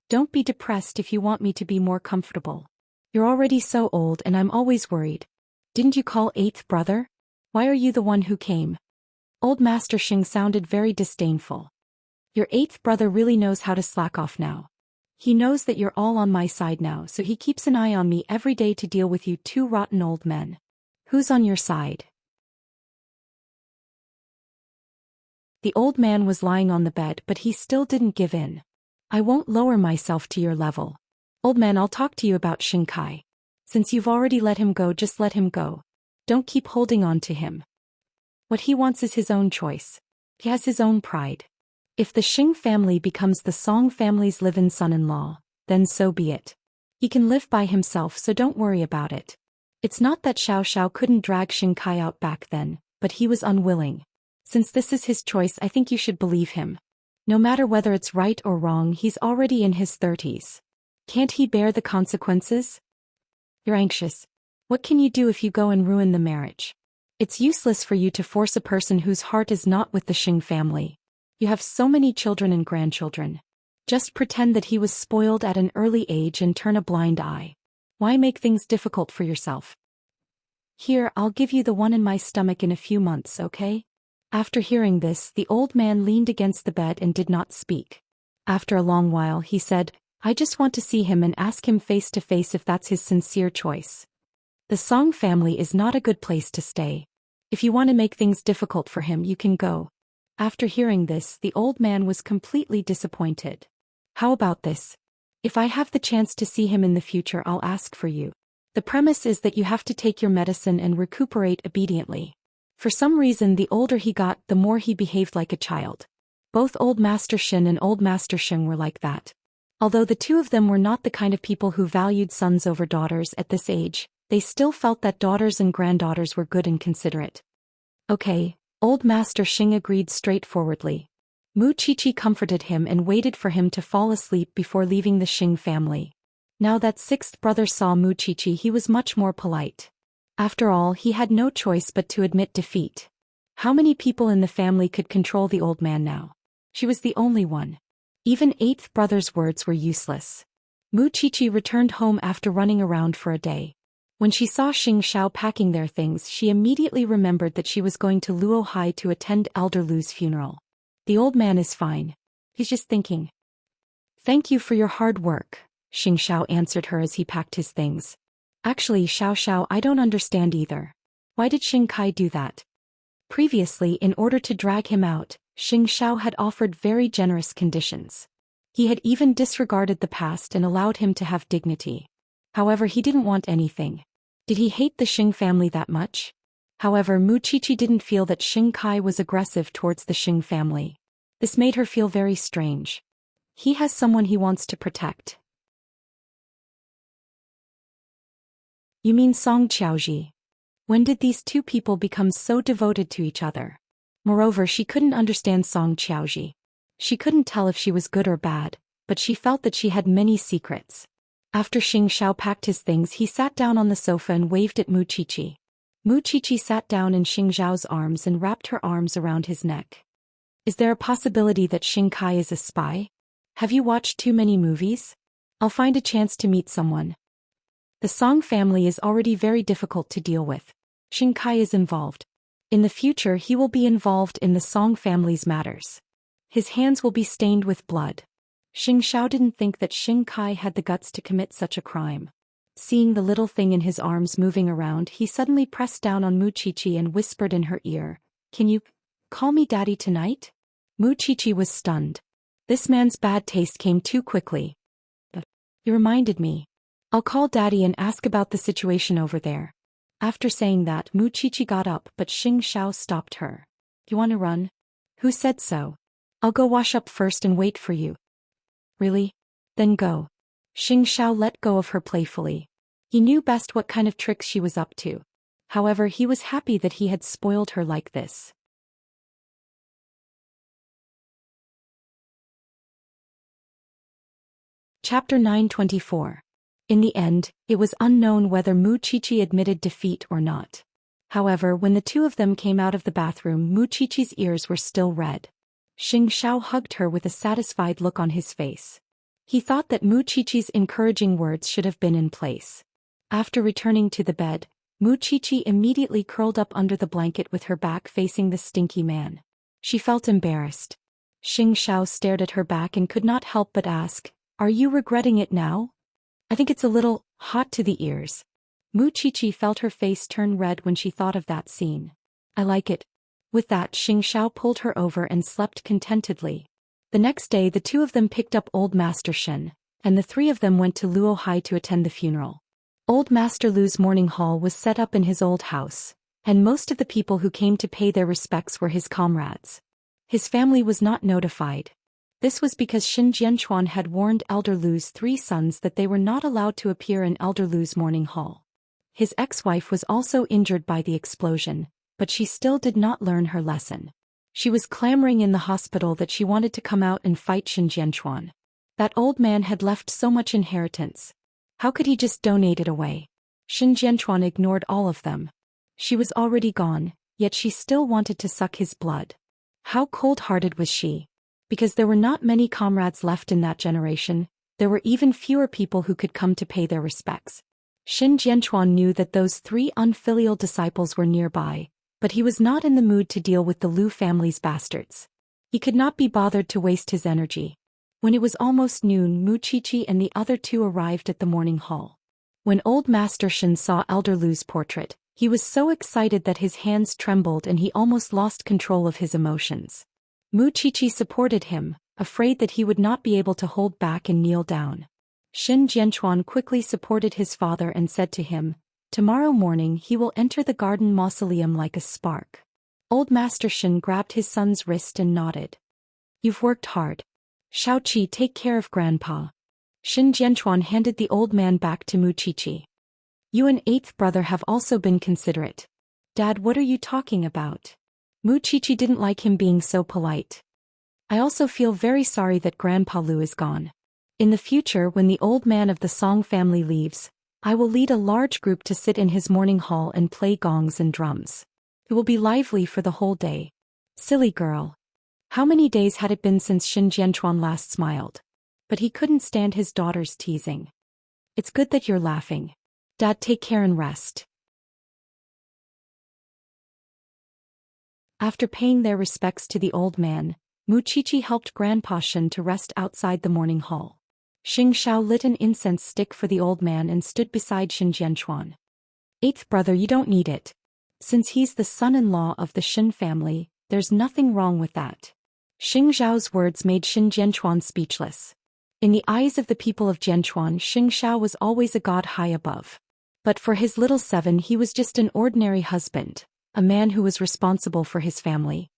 Don't be depressed if you want me to be more comfortable. You're already so old and I'm always worried. Didn't you call 8th brother? Why are you the one who came? Old Master Xing sounded very disdainful. Your 8th brother really knows how to slack off now. He knows that you're all on my side now, so he keeps an eye on me every day to deal with you 2 rotten old men. Who's on your side? The old man was lying on the bed, but he still didn't give in. I won't lower myself to your level. Old man, I'll talk to you about Xingkai. Since you've already let him go, just let him go. Don't keep holding on to him. What he wants is his own choice. He has his own pride. If the Xing family becomes the Song family's live-in son-in-law, then so be it. He can live by himself, so don't worry about it. It's not that Xiao couldn't drag Xingkai out back then, but he was unwilling. Since this is his choice, I think you should believe him. No matter whether it's right or wrong, he's already in his 30s. Can't he bear the consequences? You're anxious. What can you do if you go and ruin the marriage? It's useless for you to force a person whose heart is not with the Xing family. You have so many children and grandchildren. Just pretend that he was spoiled at an early age and turn a blind eye. Why make things difficult for yourself? Here, I'll give you the one in my stomach in a few months, okay? After hearing this, the old man leaned against the bed and did not speak. After a long while, he said, I just want to see him and ask him face to face if that's his sincere choice. The Song family is not a good place to stay. If you want to make things difficult for him, you can go. After hearing this, the old man was completely disappointed. How about this? If I have the chance to see him in the future, I'll ask for you. The premise is that you have to take your medicine and recuperate obediently. For some reason, the older he got, the more he behaved like a child. Both Old Master Xin and Old Master Sheng were like that. Although the two of them were not the kind of people who valued sons over daughters at this age, they still felt that daughters and granddaughters were good and considerate. Okay, Old Master Sheng agreed straightforwardly. Mu Qiqi comforted him and waited for him to fall asleep before leaving the Xing family. Now that sixth brother saw Mu Qiqi, he was much more polite. After all, he had no choice but to admit defeat. How many people in the family could control the old man now? She was the only one. Even eighth brother's words were useless. Mu Qiqi returned home after running around for a day. When she saw Xianxia packing their things, she immediately remembered that she was going to Luohai to attend Elder Lu's funeral. The old man is fine. He's just thinking. Thank you for your hard work, Xianxia answered her as he packed his things. Actually, Xiao, I don't understand either. Why did Xing Kai do that? Previously, in order to drag him out, Xianxia had offered very generous conditions. He had even disregarded the past and allowed him to have dignity. However, he didn't want anything. Did he hate the Xing family that much? However, Mu Qiqi didn't feel that Xing Kai was aggressive towards the Xing family. This made her feel very strange. He has someone he wants to protect. You mean Song Qiaoji? When did these two people become so devoted to each other? Moreover, she couldn't understand Song Qiaoji. She couldn't tell if she was good or bad, but she felt that she had many secrets. After Xianxia packed his things, he sat down on the sofa and waved at Mu Qiqi. Mu Qiqi sat down in Xiao's arms and wrapped her arms around his neck. Is there a possibility that Xing Kai is a spy? Have you watched too many movies? I'll find a chance to meet someone. The Song family is already very difficult to deal with. Xing Kai is involved. In the future, he will be involved in the Song family's matters. His hands will be stained with blood. Xiao didn't think that Xing Kai had the guts to commit such a crime. Seeing the little thing in his arms moving around, he suddenly pressed down on Mu Qiqi and whispered in her ear, "Can you call me daddy tonight?" Mu Qiqi was stunned. This man's bad taste came too quickly. You reminded me. I'll call daddy and ask about the situation over there. After saying that, Mu Qiqi got up, but Xiao stopped her. You want to run? Who said so? I'll go wash up first and wait for you. Really? Then go. Xiao let go of her playfully. He knew best what kind of tricks she was up to. However, he was happy that he had spoiled her like this. Chapter 924. In the end, it was unknown whether Mu Qiqi admitted defeat or not. However, when the two of them came out of the bathroom, Mu Qiqi's ears were still red. Xiao hugged her with a satisfied look on his face. He thought that Mu Qiqi's encouraging words should have been in place. After returning to the bed, Mu Qiqi immediately curled up under the blanket with her back facing the stinky man. She felt embarrassed. Xiao stared at her back and could not help but ask, "Are you regretting it now?" "I think it's a little hot to the ears." Mu Qiqi felt her face turn red when she thought of that scene. "I like it." With that, Xiao pulled her over and slept contentedly. The next day, the two of them picked up Old Master Shen, and the three of them went to Luohai to attend the funeral. Old Master Lu's mourning hall was set up in his old house, and most of the people who came to pay their respects were his comrades. His family was not notified. This was because Xin Jianquan had warned Elder Lu's three sons that they were not allowed to appear in Elder Lu's mourning hall. His ex-wife was also injured by the explosion, but she still did not learn her lesson. She was clamoring in the hospital that she wanted to come out and fight Xin Jianquan. That old man had left so much inheritance. How could he just donate it away? Xin Jianquan ignored all of them. She was already gone, yet she still wanted to suck his blood. How cold-hearted was she? Because there were not many comrades left in that generation, there were even fewer people who could come to pay their respects. Xin Jianquan knew that those three unfilial disciples were nearby, but he was not in the mood to deal with the Lu family's bastards. He could not be bothered to waste his energy. When it was almost noon, Mu Qiqi and the other two arrived at the mourning hall. When Old Master Shen saw Elder Lu's portrait, he was so excited that his hands trembled and he almost lost control of his emotions. Mu Qiqi supported him, afraid that he would not be able to hold back and kneel down. Xin Jianchuan quickly supported his father and said to him, "Tomorrow morning he will enter the garden mausoleum like a spark." Old Master Xin grabbed his son's wrist and nodded. "You've worked hard. Xiaoqi, take care of grandpa." Xin Jianchuan handed the old man back to Mu Qiqi. "You and eighth brother have also been considerate." "Dad, what are you talking about?" Mu Qiqi didn't like him being so polite. "I also feel very sorry that Grandpa Lu is gone. In the future, when the old man of the Song family leaves, I will lead a large group to sit in his morning hall and play gongs and drums. It will be lively for the whole day." Silly girl. How many days had it been since Xin Jianchuan last smiled? But he couldn't stand his daughter's teasing. "It's good that you're laughing. Dad, take care and rest." After paying their respects to the old man, Mu Qiqi helped Grandpa Xin to rest outside the morning hall. Xing Xiao lit an incense stick for the old man and stood beside Xin Jianchuan. "Eighth brother, you don't need it. Since he's the son-in-law of the Xin family, there's nothing wrong with that." Xing Xiao's words made Xin Jianchuan speechless. In the eyes of the people of Jianchuan, Xing Xiao was always a god high above. But for his little seven, he was just an ordinary husband, a man who was responsible for his family.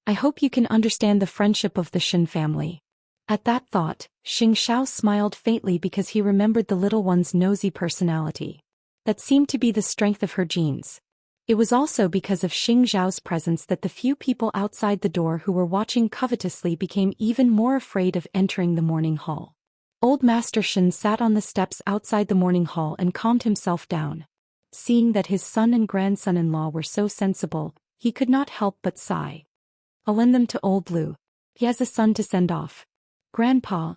"I hope you can understand the friendship of the Xin family." At that thought, Xing Xiao smiled faintly because he remembered the little one's nosy personality. That seemed to be the strength of her genes. It was also because of Xing Xiao's presence that the few people outside the door who were watching covetously became even more afraid of entering the morning hall. Old Master Xin sat on the steps outside the morning hall and calmed himself down. Seeing that his son and grandson-in-law were so sensible, he could not help but sigh. "I'll lend them to old Lu. He has a son to send off. Grandpa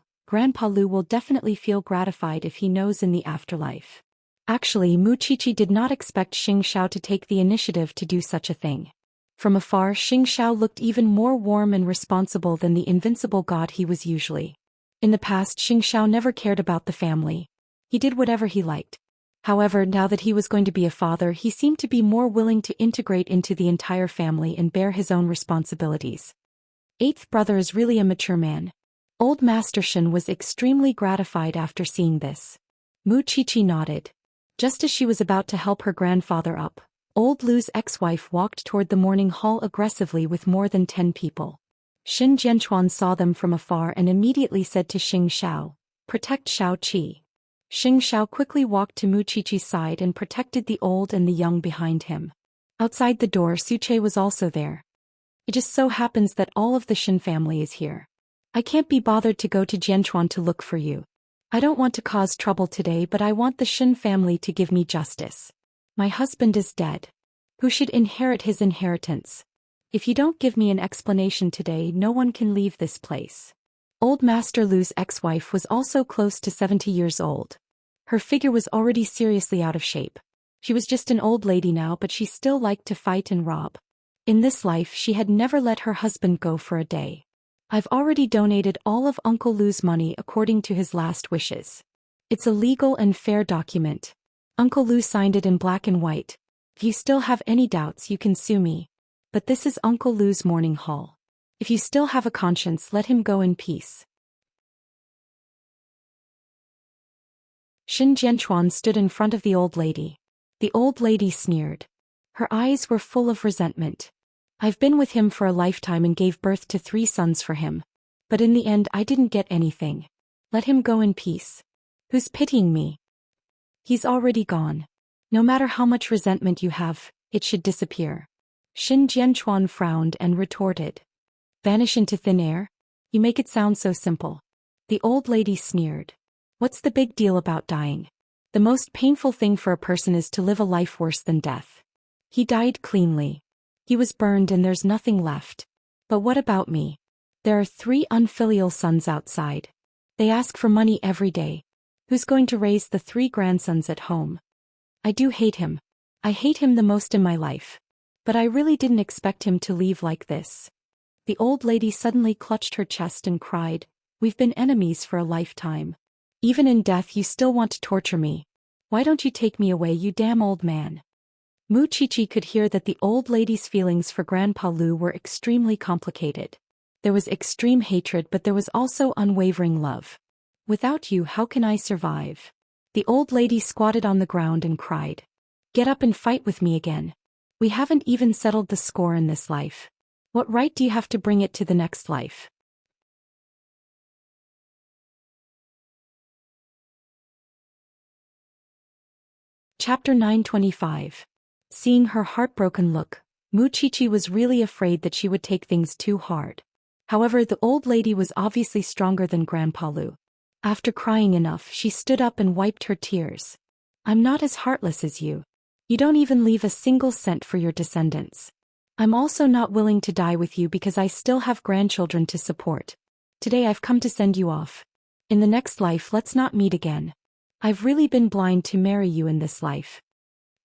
Lu will definitely feel gratified if he knows in the afterlife." Actually, Mu Qiqi did not expect Xing Xiao to take the initiative to do such a thing. From afar, Xing Xiao looked even more warm and responsible than the invincible god he was usually. In the past, Xing Xiao never cared about the family. He did whatever he liked. However, now that he was going to be a father, he seemed to be more willing to integrate into the entire family and bear his own responsibilities. Eighth brother is really a mature man. Old Master Xin was extremely gratified after seeing this. Mu Qiqi nodded. Just as she was about to help her grandfather up, old Lu's ex-wife walked toward the morning hall aggressively with more than 10 people. Xin Jianchuan saw them from afar and immediately said to Xing Xiao, "Protect Xiaoqi." Xing Xiao quickly walked to Mu Qiqi's side and protected the old and the young behind him. Outside the door, Suche was also there. "It just so happens that all of the Xin family is here. I can't be bothered to go to Jianchuan to look for you. I don't want to cause trouble today, but I want the Xin family to give me justice. My husband is dead. Who should inherit his inheritance? If you don't give me an explanation today, no one can leave this place." Old Master Lu's ex-wife was also close to 70 years old. Her figure was already seriously out of shape. She was just an old lady now, but she still liked to fight and rob. In this life, she had never let her husband go for a day. "I've already donated all of Uncle Lu's money according to his last wishes. It's a legal and fair document. Uncle Lu signed it in black and white. If you still have any doubts, you can sue me. But this is Uncle Lu's morning hall. If you still have a conscience, let him go in peace." Xin Jianchuan stood in front of the old lady. The old lady sneered. Her eyes were full of resentment. "I've been with him for a lifetime and gave birth to 3 sons for him. But in the end, I didn't get anything. Let him go in peace. Who's pitying me? He's already gone. No matter how much resentment you have, it should disappear." Xin Jianchuan frowned and retorted. "Vanish into thin air? You make it sound so simple." The old lady sneered. "What's the big deal about dying? The most painful thing for a person is to live a life worse than death. He died cleanly. He was burned and there's nothing left. But what about me? There are 3 unfilial sons outside. They ask for money every day. Who's going to raise the 3 grandsons at home? I do hate him. I hate him the most in my life. But I really didn't expect him to leave like this." The old lady suddenly clutched her chest and cried, "We've been enemies for a lifetime. Even in death you still want to torture me. Why don't you take me away, you damn old man?" Mu Qiqi could hear that the old lady's feelings for Grandpa Lu were extremely complicated. There was extreme hatred, but there was also unwavering love. Without you, how can I survive? The old lady squatted on the ground and cried. Get up and fight with me again. We haven't even settled the score in this life. What right do you have to bring it to the next life? Chapter 925. Seeing her heartbroken look, Muchichi was really afraid that she would take things too hard. However, the old lady was obviously stronger than Grandpa Lu. After crying enough, she stood up and wiped her tears. I'm not as heartless as you. You don't even leave a single cent for your descendants. I'm also not willing to die with you because I still have grandchildren to support. Today I've come to send you off. In the next life, let's not meet again. I've really been blind to marry you in this life.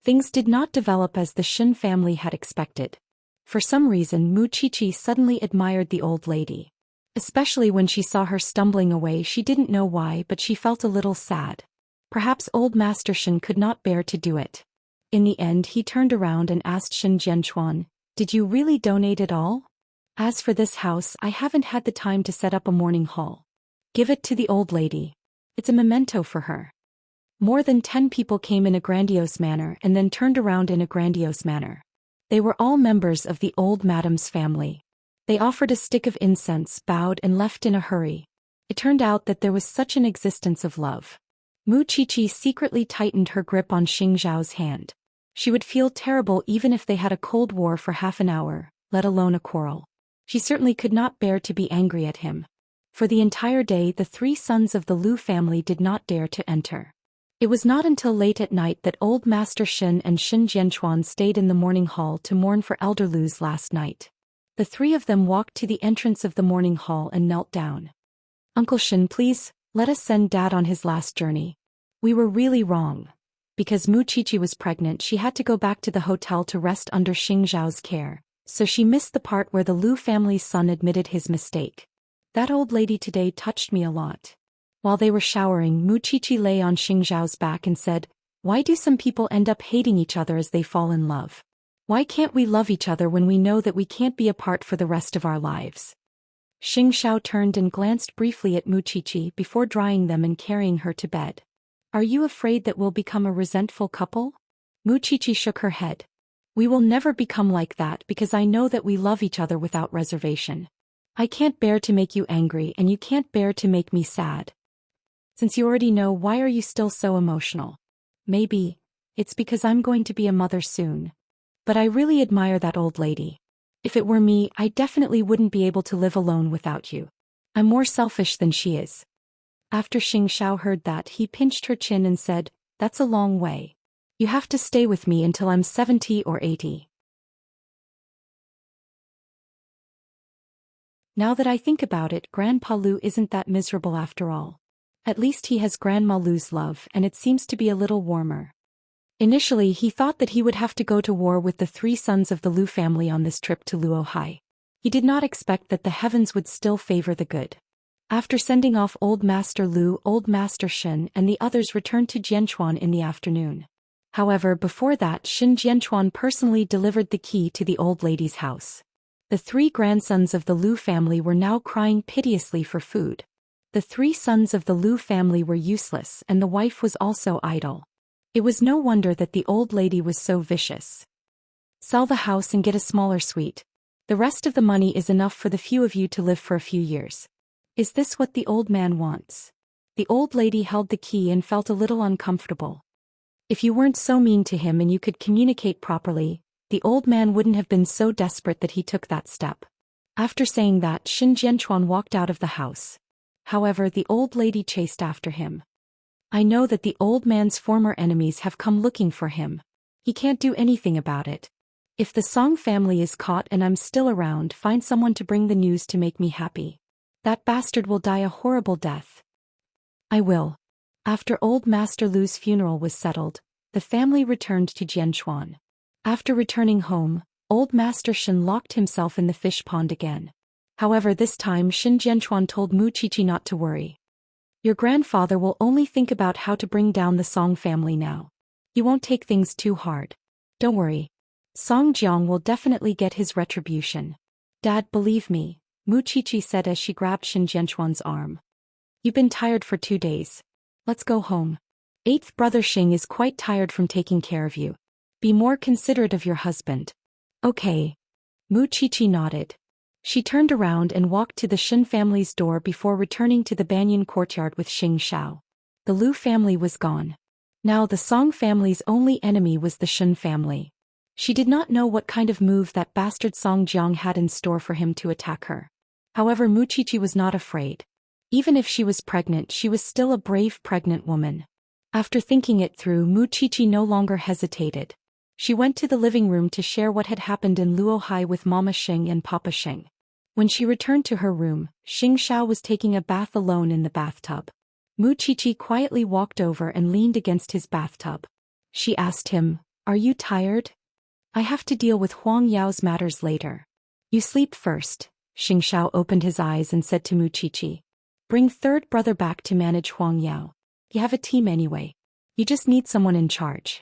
Things did not develop as the Xian family had expected. For some reason, Muchichi suddenly admired the old lady. Especially when she saw her stumbling away, she didn't know why, but she felt a little sad. Perhaps old Master Xian could not bear to do it. In the end, he turned around and asked Xian Jianchuan, "Did you really donate it all? As for this house, I haven't had the time to set up a morning hall. Give it to the old lady. It's a memento for her." More than 10 people came in a grandiose manner and then turned around in a grandiose manner. They were all members of the old madam's family. They offered a stick of incense, bowed and left in a hurry. It turned out that there was such an existence of love. Muchichi secretly tightened her grip on Xingzhao's hand. She would feel terrible even if they had a cold war for half an hour, let alone a quarrel. She certainly could not bear to be angry at him. For the entire day, the 3 sons of the Lu family did not dare to enter. It was not until late at night that old Master Xian and Xian Jianchuan stayed in the morning hall to mourn for Elder Lu's last night. The 3 of them walked to the entrance of the morning hall and knelt down. "Uncle Xian, please, let us send Dad on his last journey. We were really wrong." Because Muchichi was pregnant, she had to go back to the hotel to rest under Xingzhao's care, so she missed the part where the Lu family's son admitted his mistake. "That old lady today touched me a lot." While they were showering, Muchichi lay on Xingzhao's back and said, "Why do some people end up hating each other as they fall in love? Why can't we love each other when we know that we can't be apart for the rest of our lives?" Xingzhao turned and glanced briefly at Muchichi before drying them and carrying her to bed. "Are you afraid that we'll become a resentful couple?" Muchichi shook her head. "We will never become like that because I know that we love each other without reservation. I can't bear to make you angry and you can't bear to make me sad. Since you already know, why are you still so emotional? Maybe it's because I'm going to be a mother soon. But I really admire that old lady. If it were me, I definitely wouldn't be able to live alone without you. I'm more selfish than she is." After Xingzhao heard that, he pinched her chin and said, "That's a long way. You have to stay with me until I'm 70 or 80. Now that I think about it, Grandpa Lu isn't that miserable after all. At least he has Grandma Lu's love, and it seems to be a little warmer." Initially, he thought that he would have to go to war with the 3 sons of the Lu family on this trip to Luohai. He did not expect that the heavens would still favor the good. After sending off Old Master Lu, Old Master Xian and the others returned to Jianchuan in the afternoon. However, before that, Xian Jianchuan personally delivered the key to the old lady's house. The 3 grandsons of the Lu family were now crying piteously for food. The 3 sons of the Lu family were useless and the wife was also idle. It was no wonder that the old lady was so vicious. "Sell the house and get a smaller suite. The rest of the money is enough for the few of you to live for a few years." Is this what the old man wants? The old lady held the key and felt a little uncomfortable. If you weren't so mean to him and you could communicate properly, the old man wouldn't have been so desperate that he took that step. After saying that, Xian Jianchuan walked out of the house. However, the old lady chased after him. "I know that the old man's former enemies have come looking for him. He can't do anything about it. If the Song family is caught and I'm still around, find someone to bring the news to make me happy. That bastard will die a horrible death." "I will." After old Master Lu's funeral was settled, the family returned to Jianchuan. After returning home, old Master Xian locked himself in the fish pond again. However, this time Xian Jianchuan told Muchichi not to worry. "Your grandfather will only think about how to bring down the Song family now. He won't take things too hard. Don't worry. Song Jiang will definitely get his retribution. Dad, believe me," Muchichi said as she grabbed Xian Jianchuan's arm. You've been tired for 2 days. Let's go home. Eighth brother Xing is quite tired from taking care of you. Be more considerate of your husband. Okay. Mu Qiqi nodded. She turned around and walked to the Shen family's door before returning to the banyan courtyard with Xianxia. The Lu family was gone. Now the Song family's only enemy was the Shen family. She did not know what kind of move that bastard Song Jiang had in store for him to attack her. However, Mu Qiqi was not afraid. Even if she was pregnant, she was still a brave pregnant woman. After thinking it through, Mu Qiqi no longer hesitated. She went to the living room to share what had happened in Luohai with Mama Xing and Papa Xing. When she returned to her room, Xianxia was taking a bath alone in the bathtub. Mu Qiqi quietly walked over and leaned against his bathtub. She asked him, "Are you tired? I have to deal with Huang Yao's matters later. You sleep first." Xianxia opened his eyes and said to Mu Qiqi, "Bring third brother back to manage Huang Yao. You have a team anyway. You just need someone in charge.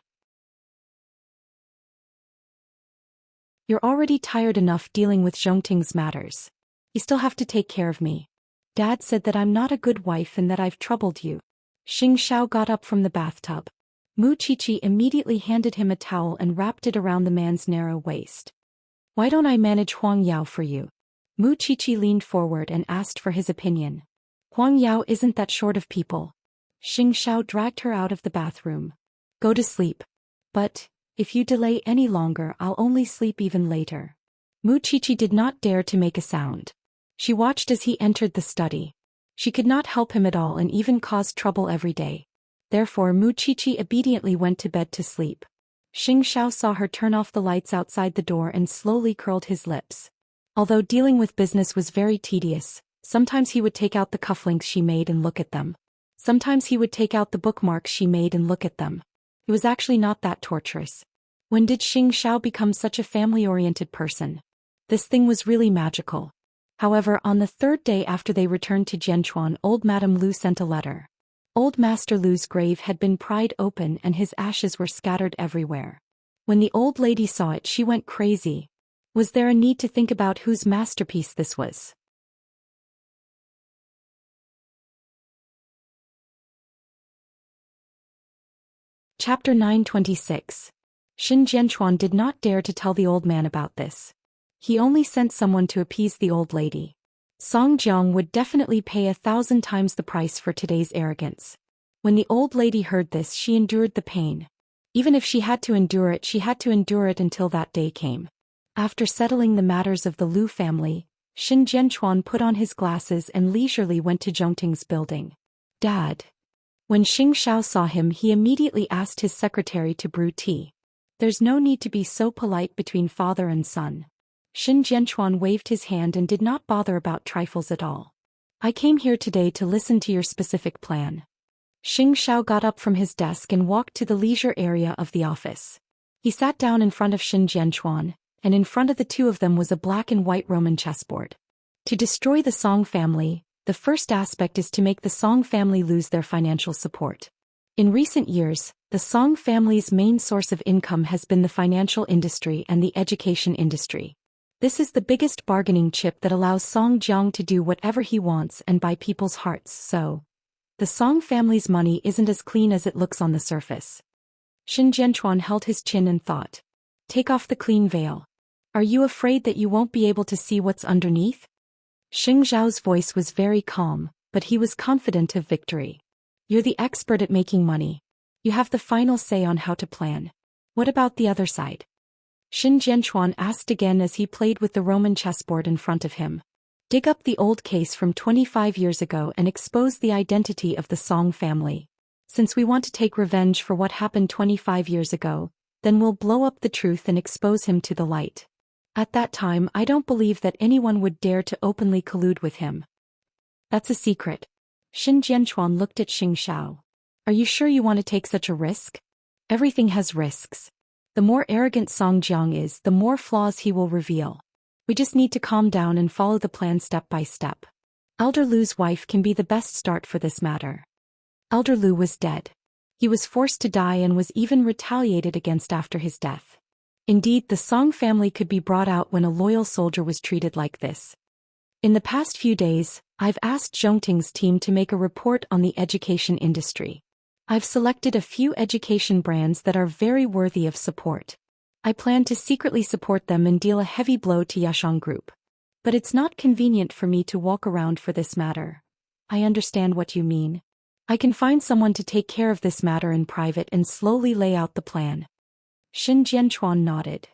You're already tired enough dealing with Zhongting's matters. You still have to take care of me. Dad said that I'm not a good wife and that I've troubled you." Xianxia got up from the bathtub. Mu Qiqi immediately handed him a towel and wrapped it around the man's narrow waist. "Why don't I manage Huang Yao for you?" Mu Qiqi leaned forward and asked for his opinion. "Huang Yao isn't that short of people." Xianxia dragged her out of the bathroom. "Go to sleep. But if you delay any longer, I'll only sleep even later." Mu Qiqi did not dare to make a sound. She watched as he entered the study. She could not help him at all and even caused trouble every day. Therefore Mu Qiqi obediently went to bed to sleep. Xianxia saw her turn off the lights outside the door and slowly curled his lips. Although dealing with business was very tedious, sometimes he would take out the cufflinks she made and look at them. Sometimes he would take out the bookmarks she made and look at them. It was actually not that torturous. When did Xianxia become such a family-oriented person? This thing was really magical. However, on the third day after they returned to Jianchuan, old Madame Lu sent a letter. Old Master Lu's grave had been pried open and his ashes were scattered everywhere. When the old lady saw it, she went crazy. Was there a need to think about whose masterpiece this was? Chapter 926. Xin Jianchuan did not dare to tell the old man about this. He only sent someone to appease the old lady. Song Jiang would definitely pay 1,000 times the price for today's arrogance. When the old lady heard this, she endured the pain. Even if she had to endure it, she had to endure it until that day came. After settling the matters of the Lu family, Xin Jianchuan put on his glasses and leisurely went to Zhongting's building. "Dad." When Xianxia saw him, he immediately asked his secretary to brew tea. "There's no need to be so polite between father and son." Xin Jianchuan waved his hand and did not bother about trifles at all. "I came here today to listen to your specific plan." Xianxia got up from his desk and walked to the leisure area of the office. He sat down in front of Xin Jianchuan, and in front of the two of them was a black and white Roman chessboard. To destroy the Song family, the first aspect is to make the Song family lose their financial support. In recent years, the Song family's main source of income has been the financial industry and the education industry. This is the biggest bargaining chip that allows Song Jiang to do whatever he wants and buy people's hearts, so the Song family's money isn't as clean as it looks on the surface. Xin Jianchuan held his chin and thought. "Take off the clean veil. Are you afraid that you won't be able to see what's underneath?" Xing Zhao's voice was very calm, but he was confident of victory. "You're the expert at making money. You have the final say on how to plan. What about the other side?" Xin Jianchuan asked again as he played with the Roman chessboard in front of him. "Dig up the old case from 25 years ago and expose the identity of the Song family. Since we want to take revenge for what happened 25 years ago, then we'll blow up the truth and expose him to the light. At that time, I don't believe that anyone would dare to openly collude with him." "That's a secret." Xin Jianchuan looked at Xianxia. "Are you sure you want to take such a risk? Everything has risks. The more arrogant Song Jiang is, the more flaws he will reveal. We just need to calm down and follow the plan step by step. Elder Lu's wife can be the best start for this matter." Elder Lu was dead. He was forced to die and was even retaliated against after his death. Indeed, the Song family could be brought out when a loyal soldier was treated like this. In the past few days, I've asked Zhongting's team to make a report on the education industry. I've selected a few education brands that are very worthy of support. I plan to secretly support them and deal a heavy blow to Yashang Group. But it's not convenient for me to walk around for this matter. I understand what you mean. I can find someone to take care of this matter in private and slowly lay out the plan. Xin Jianchuan nodded.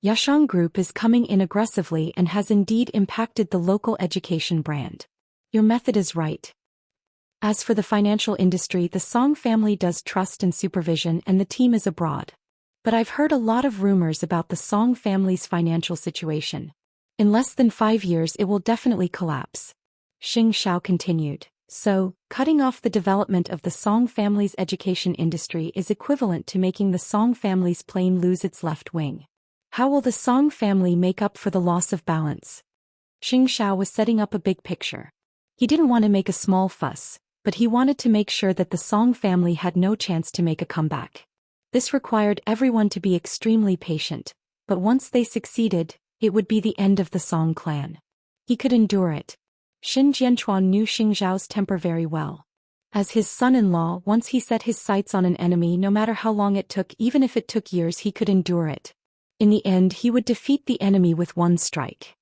Yashang Group is coming in aggressively and has indeed impacted the local education brand. Your method is right. As for the financial industry, the Song family does trust and supervision and the team is abroad. But I've heard a lot of rumors about the Song family's financial situation. In less than 5 years it will definitely collapse. Xianxia continued. So, cutting off the development of the Song family's education industry is equivalent to making the Song family's plane lose its left wing. How will the Song family make up for the loss of balance? Xianxia was setting up a big picture. He didn't want to make a small fuss, but he wanted to make sure that the Song family had no chance to make a comeback. This required everyone to be extremely patient, but once they succeeded, it would be the end of the Song clan. He could endure it. Xin Jianchuan knew Xingzhao's temper very well. As his son-in-law, once he set his sights on an enemy, no matter how long it took, even if it took years, he could endure it. In the end, he would defeat the enemy with one strike.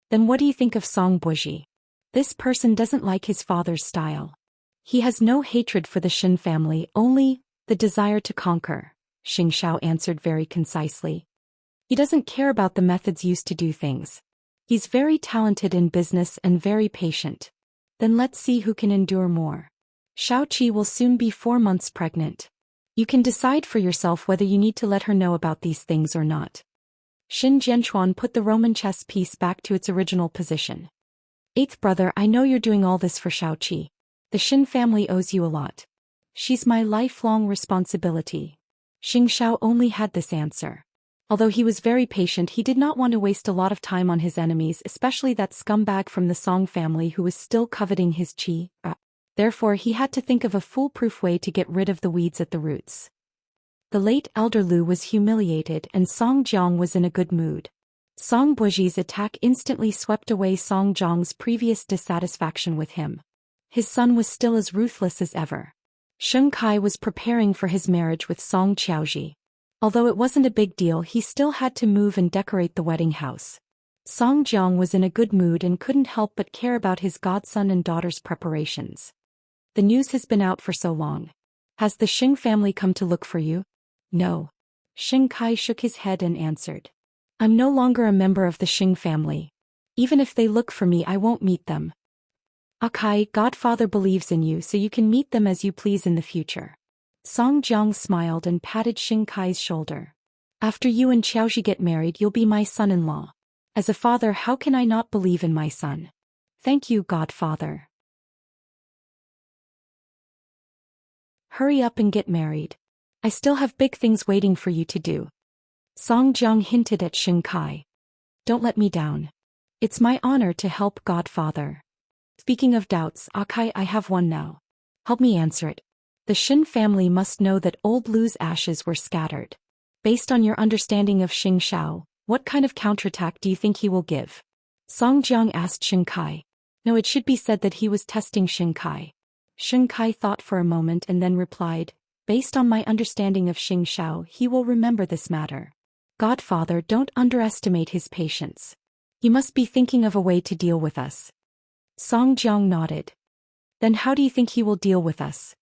Then what do you think of Song Buji? This person doesn't like his father's style. He has no hatred for the Xin family, only the desire to conquer, Xingxiao answered very concisely. He doesn't care about the methods used to do things. He's very talented in business and very patient. Then let's see who can endure more. Xiaoqi will soon be 4 months pregnant. You can decide for yourself whether you need to let her know about these things or not. Xin Jianchuan put the Roman chess piece back to its original position. Eighth brother, I know you're doing all this for Xiaoqi. The Xin family owes you a lot. She's my lifelong responsibility. Xingxiao only had this answer. Although he was very patient, he did not want to waste a lot of time on his enemies, especially that scumbag from the Song family who was still coveting his qi. Therefore he had to think of a foolproof way to get rid of the weeds at the roots. The late elder Lu was humiliated and Song Jiang was in a good mood. Song Buji's attack instantly swept away Song Jiang's previous dissatisfaction with him. His son was still as ruthless as ever. Sheng Kai was preparing for his marriage with Song Qiaoji. Although it wasn't a big deal, he still had to move and decorate the wedding house. Song Jiang was in a good mood and couldn't help but care about his godson and daughter's preparations. The news has been out for so long. Has the Xing family come to look for you? No. Sheng Kai shook his head and answered. I'm no longer a member of the Xing family. Even if they look for me, I won't meet them. Akai, Godfather believes in you, so you can meet them as you please in the future. Song Jiang smiled and patted Xing Kai's shoulder. After you and Qiaoji get married, you'll be my son-in-law. As a father, how can I not believe in my son? Thank you, Godfather. Hurry up and get married. I still have big things waiting for you to do. Song Jiang hinted at Xing Kai. Don't let me down. It's my honor to help, Godfather. Speaking of doubts, Akai, I have one now. Help me answer it. The Xin family must know that old Lu's ashes were scattered. Based on your understanding of Xing Xiao, what kind of counterattack do you think he will give? Song Jiang asked Xing Kai. No, it should be said that he was testing Xing Kai. Xing Kai thought for a moment and then replied, based on my understanding of Xing Xiao, he will remember this matter. Godfather, don't underestimate his patience. He must be thinking of a way to deal with us. Song Jiang nodded. Then how do you think he will deal with us?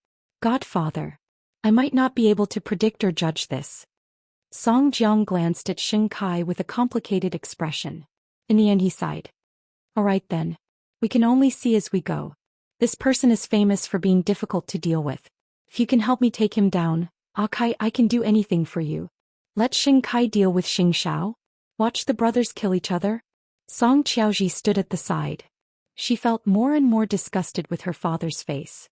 Godfather. I might not be able to predict or judge this. Song Jiang glanced at Xing Kai with a complicated expression. In the end he sighed. All right then. We can only see as we go. This person is famous for being difficult to deal with. If you can help me take him down, Akai, I can do anything for you. Let Xing Kai deal with Xing Xiao. Watch the brothers kill each other. Song Qiaoji stood at the side. She felt more and more disgusted with her father's face.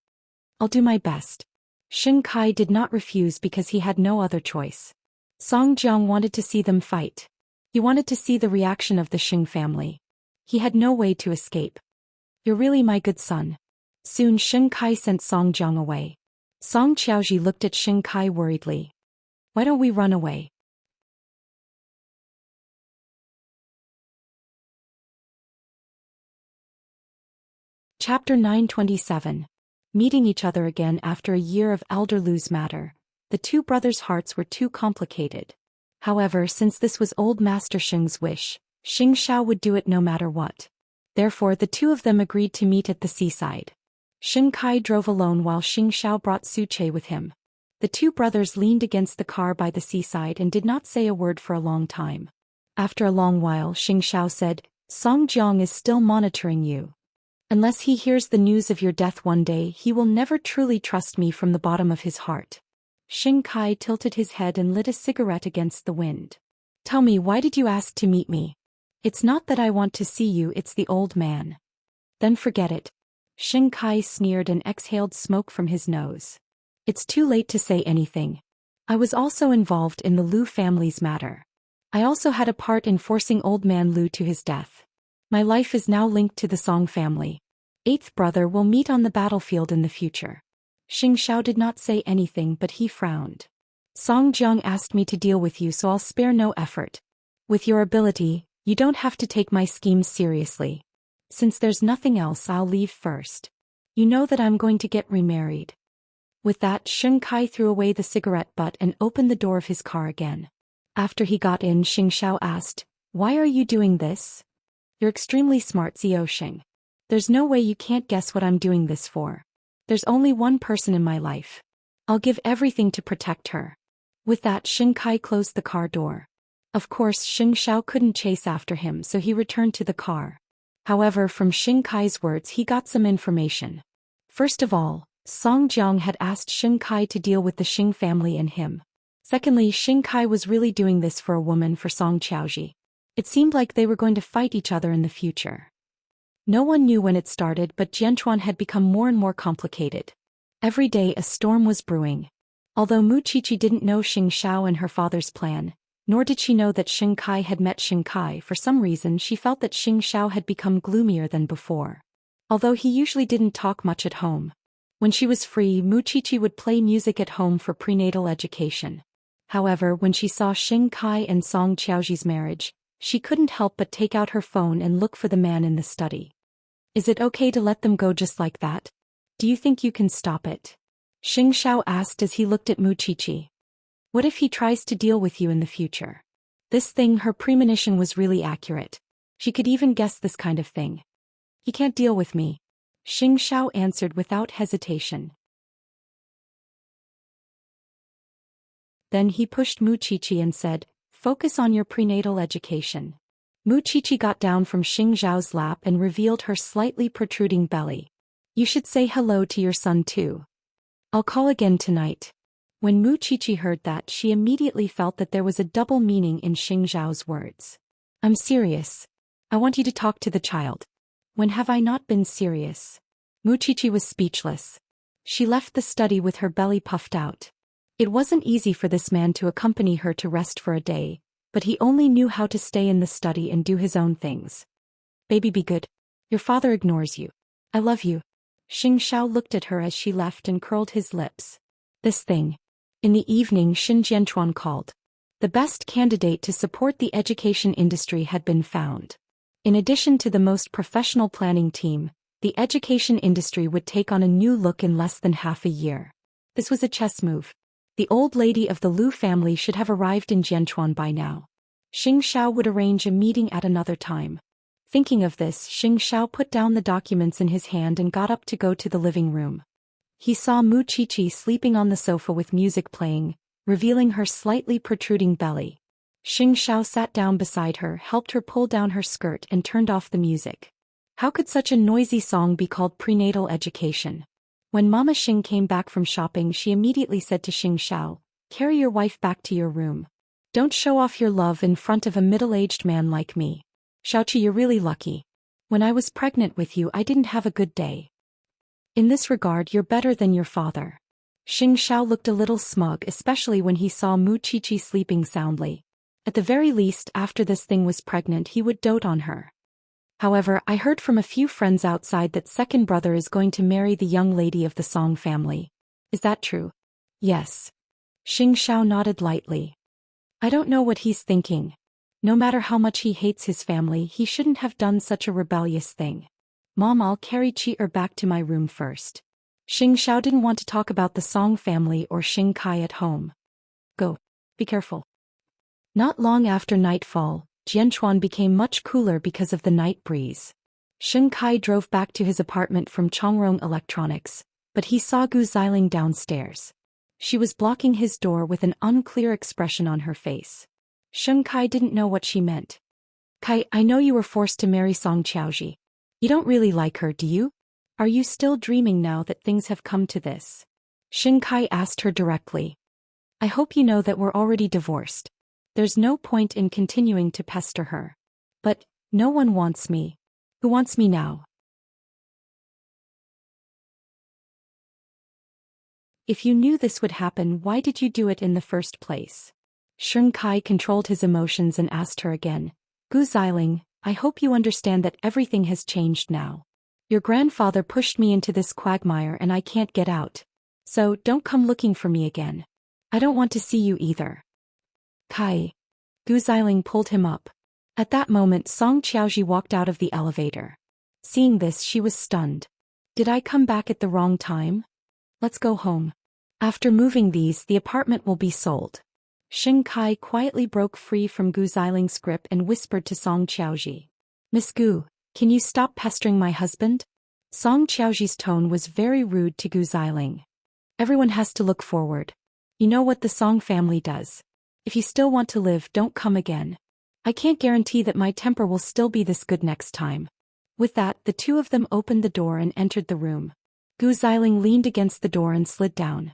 I'll do my best. Xing Kai did not refuse because he had no other choice. Song Jiang wanted to see them fight. He wanted to see the reaction of the Xing family. He had no way to escape. You're really my good son. Soon Xing Kai sent Song Jiang away. Song Qiaoji looked at Xing Kai worriedly. Why don't we run away? Chapter 927. Meeting each other again after a year of elder Lu's matter. The two brothers' hearts were too complicated. However, since this was old Master Xing's wish, Xianxia would do it no matter what. Therefore the two of them agreed to meet at the seaside. Xing Kai drove alone while Xianxia brought Su Che with him. The two brothers leaned against the car by the seaside and did not say a word for a long time. After a long while Xianxia said, Song Jiang is still monitoring you. Unless he hears the news of your death one day, he will never truly trust me from the bottom of his heart. Xing Kai tilted his head and lit a cigarette against the wind. Tell me, why did you ask to meet me? It's not that I want to see you, it's the old man. Then forget it. Xing Kai sneered and exhaled smoke from his nose. It's too late to say anything. I was also involved in the Lu family's matter. I also had a part in forcing old man Lu to his death. My life is now linked to the Song family. Eighth brother will meet on the battlefield in the future. Xianxia did not say anything, but he frowned. Song Jiang asked me to deal with you, so I'll spare no effort. With your ability, you don't have to take my schemes seriously. Since there's nothing else, I'll leave first. You know that I'm going to get remarried. With that, Xing Kai threw away the cigarette butt and opened the door of his car again. After he got in, Xianxia asked, Why are you doing this? You're extremely smart, Zhou Xian. There's no way you can't guess what I'm doing this for. There's only one person in my life. I'll give everything to protect her. With that, Xing Kai closed the car door. Of course, Xianxia couldn't chase after him, so he returned to the car. However, from Xing Kai's words he got some information. First of all, Song Jiang had asked Xing Kai to deal with the Xing family and him. Secondly, Xing Kai was really doing this for a woman, for Song Qiaoji. It seemed like they were going to fight each other in the future. No one knew when it started, but Jianchuan had become more and more complicated. Every day a storm was brewing. Although Mu Qiqi didn't know Xianxia and her father's plan, nor did she know that Xing Kai had met Xing Kai, for some reason she felt that Xianxia had become gloomier than before. Although he usually didn't talk much at home. When she was free, Mu Qiqi would play music at home for prenatal education. However, when she saw Xing Kai and Song Qiaoji's marriage, she couldn't help but take out her phone and look for the man in the study. Is it okay to let them go just like that? Do you think you can stop it? Xianxia asked as he looked at Mu Qiqi. What if he tries to deal with you in the future? This thing, her premonition was really accurate. She could even guess this kind of thing. He can't deal with me. Xianxia answered without hesitation. Then he pushed Mu Qiqi and said, Focus on your prenatal education. Mu Qiqi got down from Xingzhao's lap and revealed her slightly protruding belly. You should say hello to your son too. I'll call again tonight. When Mu Qiqi heard that, she immediately felt that there was a double meaning in Xingzhao's words. I'm serious. I want you to talk to the child. When have I not been serious? Mu Qiqi was speechless. She left the study with her belly puffed out. It wasn't easy for this man to accompany her to rest for a day, but he only knew how to stay in the study and do his own things. Baby, be good. Your father ignores you. I love you. Xianxia looked at her as she left and curled his lips. This thing. In the evening, Xin Jianchuan called. The best candidate to support the education industry had been found. In addition to the most professional planning team, the education industry would take on a new look in less than half a year. This was a chess move. The old lady of the Lu family should have arrived in Jianchuan by now. Xianxia would arrange a meeting at another time. Thinking of this, Xianxia put down the documents in his hand and got up to go to the living room. He saw Mu Qiqi sleeping on the sofa with music playing, revealing her slightly protruding belly. Xianxia sat down beside her, helped her pull down her skirt and turned off the music. How could such a noisy song be called prenatal education? When Mama Xing came back from shopping, she immediately said to Xianxia, Carry your wife back to your room. Don't show off your love in front of a middle-aged man like me. Xiaoqi, you're really lucky. When I was pregnant with you, I didn't have a good day. In this regard, you're better than your father. Xianxia looked a little smug, especially when he saw Mu Qiqi sleeping soundly. At the very least, after this thing was pregnant, he would dote on her. However, I heard from a few friends outside that second brother is going to marry the young lady of the Song family. Is that true? Yes. Xianxia nodded lightly. I don't know what he's thinking. No matter how much he hates his family, he shouldn't have done such a rebellious thing. Mom, I'll carry Chi back to my room first. Xiao didn't want to talk about the Song family or Kai at home. Go. Be careful. Not long after nightfall, Jianchuan became much cooler because of the night breeze. Kai drove back to his apartment from Chongrong Electronics, but he saw Gu Xiling downstairs. She was blocking his door with an unclear expression on her face. Kai didn't know what she meant. Kai, I know you were forced to marry Song Xiaoji. You don't really like her, do you? Are you still dreaming now that things have come to this? Kai asked her directly. I hope you know that we're already divorced. There's no point in continuing to pester her. But, no one wants me. Who wants me now? If you knew this would happen, why did you do it in the first place? Kai controlled his emotions and asked her again. Gu Xiling, I hope you understand that everything has changed now. Your grandfather pushed me into this quagmire and I can't get out. So, don't come looking for me again. I don't want to see you either. Kai. Gu Xiling pulled him up. At that moment Song Xiaoji walked out of the elevator. Seeing this she was stunned. Did I come back at the wrong time? Let's go home. After moving these, the apartment will be sold. Kai quietly broke free from Gu Xiling's grip and whispered to Song Xiaoji. Miss Gu, can you stop pestering my husband? Song Xiaoji's tone was very rude to Gu Xiling. Everyone has to look forward. You know what the Song family does. If you still want to live, don't come again. I can't guarantee that my temper will still be this good next time. With that, the two of them opened the door and entered the room. Gu Xiling leaned against the door and slid down.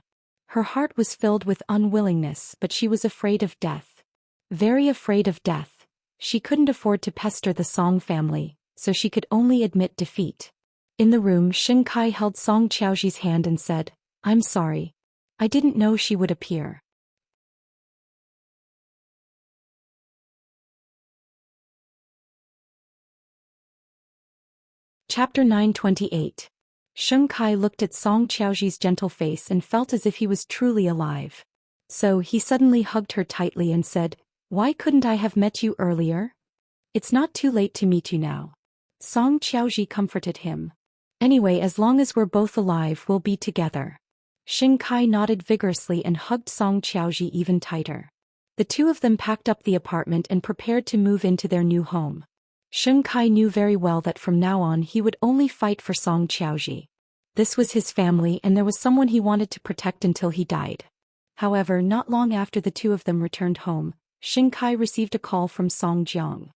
Her heart was filled with unwillingness, but she was afraid of death. Very afraid of death. She couldn't afford to pester the Song family, so she could only admit defeat. In the room, Kai held Song Xiaoji's hand and said, I'm sorry. I didn't know she would appear. Chapter 928. Kai looked at Song Xiaoji's gentle face and felt as if he was truly alive. So he suddenly hugged her tightly and said, Why couldn't I have met you earlier? It's not too late to meet you now. Song Xiaoji comforted him. Anyway, as long as we're both alive, we'll be together. Kai nodded vigorously and hugged Song Xiaoji even tighter. The two of them packed up the apartment and prepared to move into their new home. Kai knew very well that from now on he would only fight for Song Xiaoji. This was his family and there was someone he wanted to protect until he died. However, not long after the two of them returned home, Kai received a call from Song Jiang.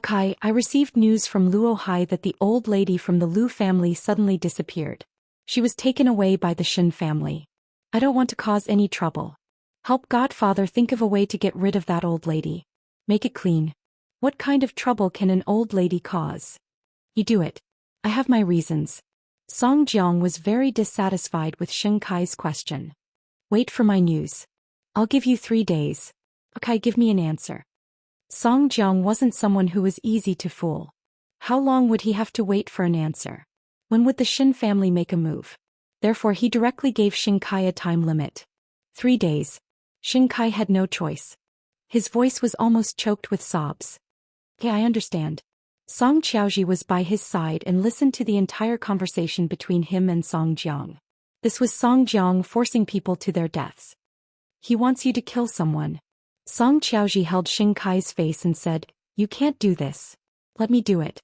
Kai, I received news from Luo Hai that the old lady from the Lu family suddenly disappeared. She was taken away by the Xin family. I don't want to cause any trouble. Help Godfather think of a way to get rid of that old lady. Make it clean. What kind of trouble can an old lady cause? You do it. I have my reasons. Song Jiang was very dissatisfied with Kai's question. Wait for my news. I'll give you 3 days. Okay, give me an answer. Song Jiang wasn't someone who was easy to fool. How long would he have to wait for an answer? When would the Xin family make a move? Therefore he directly gave Kai a time limit. 3 days. Kai had no choice. His voice was almost choked with sobs. Okay, I understand. Song Xiaoji was by his side and listened to the entire conversation between him and Song Jiang. This was Song Jiang forcing people to their deaths. He wants you to kill someone. Song Xiaoji held Kai's face and said, You can't do this. Let me do it.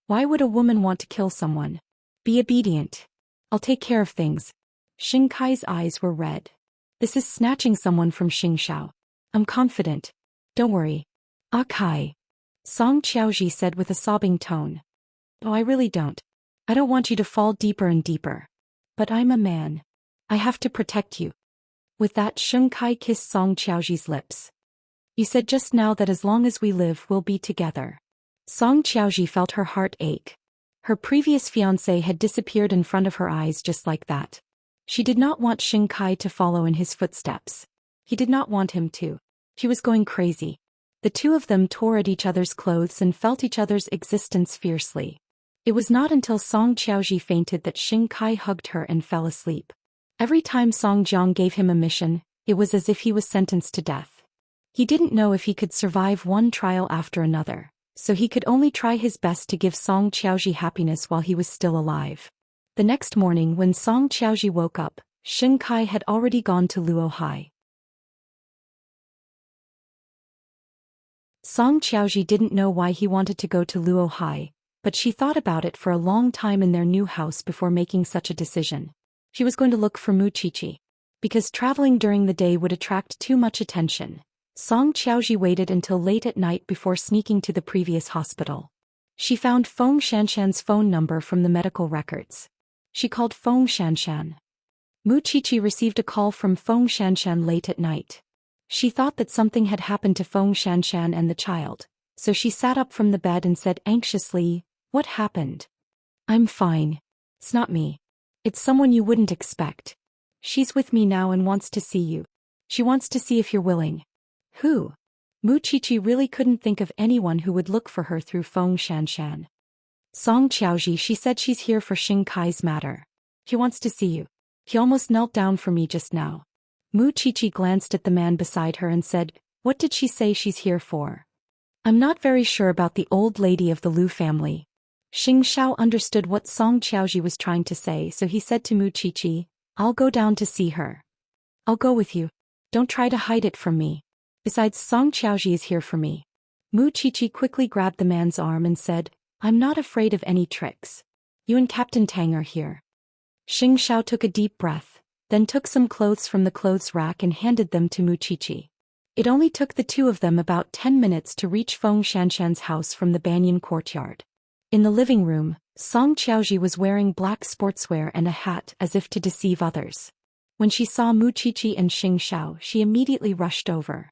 Why would a woman want to kill someone? Be obedient. I'll take care of things. Kai's eyes were red. This is snatching someone from Xiao. I'm confident. Don't worry. Kai. Song Xiaoji said with a sobbing tone. Oh, I really don't. I don't want you to fall deeper and deeper. But I'm a man. I have to protect you. With that, Kai kissed Song Xiaoji's lips. You said just now that as long as we live, we'll be together. Song Xiaoji felt her heart ache. Her previous fiancé had disappeared in front of her eyes just like that. She did not want Kai to follow in his footsteps. He did not want him to. She was going crazy. The two of them tore at each other's clothes and felt each other's existence fiercely. It was not until Song Xiaoji fainted that Kai hugged her and fell asleep. Every time Song Jiang gave him a mission, it was as if he was sentenced to death. He didn't know if he could survive one trial after another, so he could only try his best to give Song Qiaoji happiness while he was still alive. The next morning when Song Qiaoji woke up, Xianxia had already gone to Luohai. Song Qiaoji didn't know why he wanted to go to Luohai, but she thought about it for a long time in their new house before making such a decision. She was going to look for Mu Qiqi. Because traveling during the day would attract too much attention, Song Qiaoji waited until late at night before sneaking to the previous hospital. She found Feng Xianxian's phone number from the medical records. She called Feng Xianxian. Mu Qiqi received a call from Feng Xianxian late at night. She thought that something had happened to Feng Xianxian and the child, so she sat up from the bed and said anxiously, "What happened?" "I'm fine. It's not me. It's someone you wouldn't expect. She's with me now and wants to see you. She wants to see if you're willing." "Who?" Mu Qiqi really couldn't think of anyone who would look for her through Feng Xianxian. "Song Qiaoji, she said she's here for Xianxia's matter. He wants to see you. He almost knelt down for me just now." Mu Qiqi glanced at the man beside her and said, "What did she say she's here for?" "I'm not very sure about the old lady of the Lu family." Xianxia understood what Song Qiaoji was trying to say, so he said to Mu Qiqi, "I'll go down to see her." "I'll go with you. Don't try to hide it from me. Besides, Song Qiaoji is here for me." Mu Qiqi quickly grabbed the man's arm and said, "I'm not afraid of any tricks. You and Captain Tang are here." Xianxia took a deep breath, then took some clothes from the clothes rack and handed them to Mu Qiqi. It only took the two of them about 10 minutes to reach Feng Xianxian's house from the banyan courtyard. In the living room, Song Qiaoji was wearing black sportswear and a hat as if to deceive others. When she saw Mu Qiqi and Xianxia, she immediately rushed over.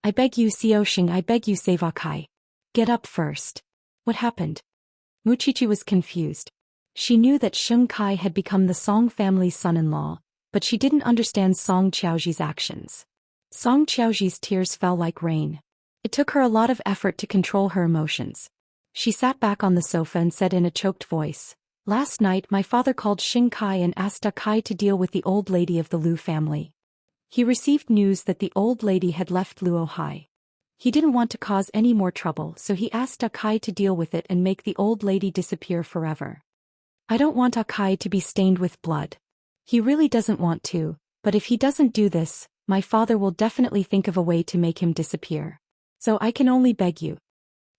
"I beg you, Xiao Xing, I beg you, Seva Kai. Get up first. What happened?" Mu Qiqi was confused. She knew that Xianxia had become the Song family's son-in-law, but she didn't understand Song Qiaoji's actions. Song Qiaoji's tears fell like rain. It took her a lot of effort to control her emotions. She sat back on the sofa and said in a choked voice, "Last night my father called Xianxia and asked Kai to deal with the old lady of the Lu family. He received news that the old lady had left Luohai. He didn't want to cause any more trouble, so he asked Kai to deal with it and make the old lady disappear forever. I don't want Kai to be stained with blood. He really doesn't want to, but if he doesn't do this, my father will definitely think of a way to make him disappear. So I can only beg you."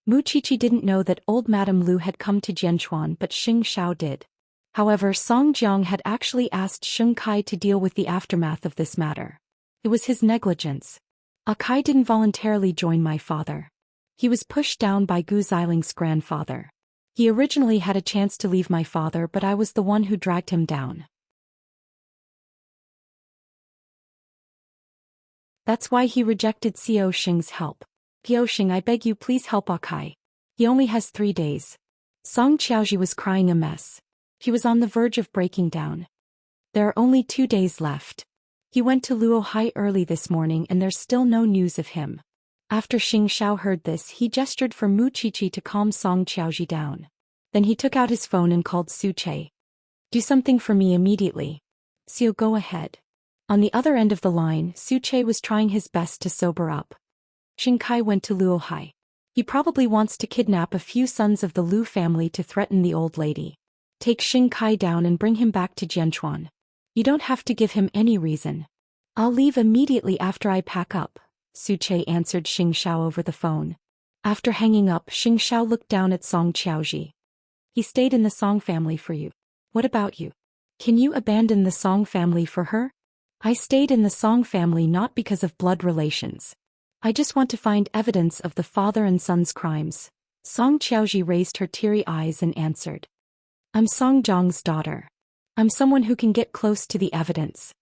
Mu Qiqi didn't know that old Madame Lu had come to Jianchuan, but Xiao did. However, Song Jiang had actually asked Xianxia to deal with the aftermath of this matter. It was his negligence. Kai didn't voluntarily join my father. He was pushed down by Gu Ziling's grandfather. He originally had a chance to leave my father, but I was the one who dragged him down. That's why he rejected Xiao Xing's help. "Xiao Xing, I beg you, please help Kai. He only has 3 days." Song Qiaoji was crying a mess. He was on the verge of breaking down. There are only 2 days left. He went to Luohai early this morning and there's still no news of him. After Xiao heard this, he gestured for Mu Qiqi to calm Song Qiaoji down. Then he took out his phone and called Su Che. "Do something for me immediately." "Xiao, go ahead." On the other end of the line, Su Che was trying his best to sober up. Xianxia went to Luohai. He probably wants to kidnap a few sons of the Lu family to threaten the old lady. Take Xianxia down and bring him back to Jianchuan. You don't have to give him any reason. "I'll leave immediately after I pack up," Su Che answered Xiao over the phone. After hanging up, Xiao looked down at Song Qiaoji. "He stayed in the Song family for you. What about you? Can you abandon the Song family for her?" "I stayed in the Song family not because of blood relations. I just want to find evidence of the father and son's crimes." Song Qiaoji raised her teary eyes and answered. "I'm Song Zhang's daughter. I'm someone who can get close to the evidence."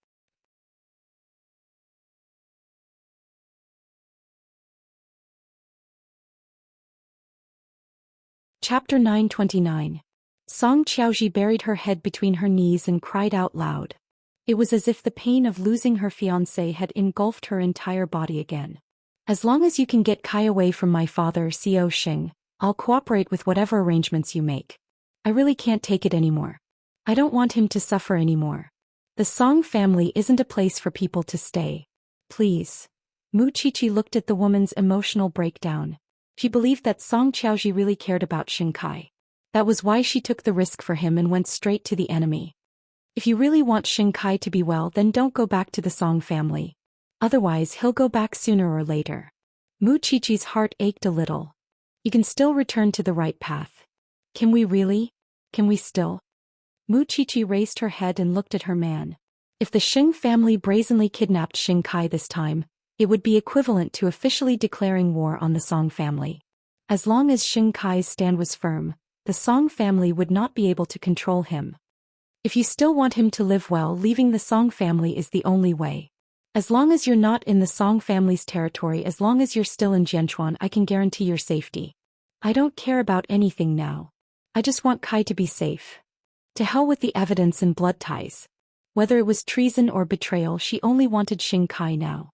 Chapter 929. Song Qiaoji buried her head between her knees and cried out loud. It was as if the pain of losing her fiancé had engulfed her entire body again. "As long as you can get Kai away from my father, Xiao Xing, I'll cooperate with whatever arrangements you make. I really can't take it anymore. I don't want him to suffer anymore. The Song family isn't a place for people to stay. Please." Mu Qiqi looked at the woman's emotional breakdown. She believed that Song Qiaoji really cared about Xingkai. That was why she took the risk for him and went straight to the enemy. If you really want Xingkai to be well, then don't go back to the Song family. Otherwise he'll go back sooner or later. Mu Qiqi's heart ached a little. You can still return to the right path. Can we really? Can we still? Mu Qiqi raised her head and looked at her man. If the Xing family brazenly kidnapped Xingkai this time, it would be equivalent to officially declaring war on the Song family. As long as Xingkai's stand was firm, the Song family would not be able to control him. If you still want him to live well, leaving the Song family is the only way. As long as you're not in the Song family's territory, as long as you're still in Jianchuan, I can guarantee your safety. I don't care about anything now. I just want Kai to be safe. To hell with the evidence and blood ties. Whether it was treason or betrayal, she only wanted Xingkai now.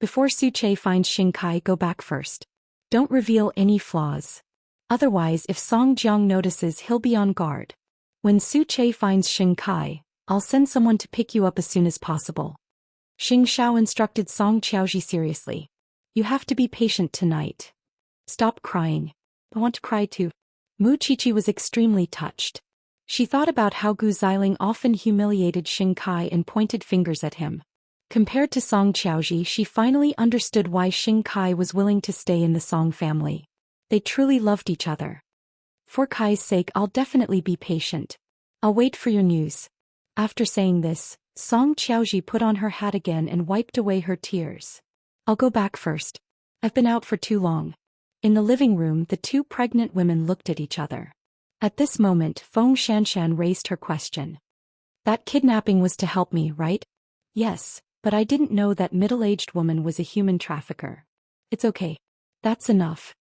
Before Su Che finds Xingkai, go back first. Don't reveal any flaws. Otherwise, if Song Jiang notices, he'll be on guard. When Su Che finds Xingkai, I'll send someone to pick you up as soon as possible. Xing Shao instructed Song Qiaoji seriously. You have to be patient tonight. Stop crying. I want to cry too. Mu Qiqi was extremely touched. She thought about how Gu Xiling often humiliated Xingkai and pointed fingers at him. Compared to Song Qiaoji, she finally understood why Xingkai was willing to stay in the Song family. They truly loved each other. For Kai's sake, I'll definitely be patient. I'll wait for your news. After saying this, Song Qiaoji put on her hat again and wiped away her tears. I'll go back first. I've been out for too long. In the living room, the two pregnant women looked at each other. At this moment, Feng Shanshan raised her question. That kidnapping was to help me, right? Yes, but I didn't know that middle-aged woman was a human trafficker. It's okay. That's enough.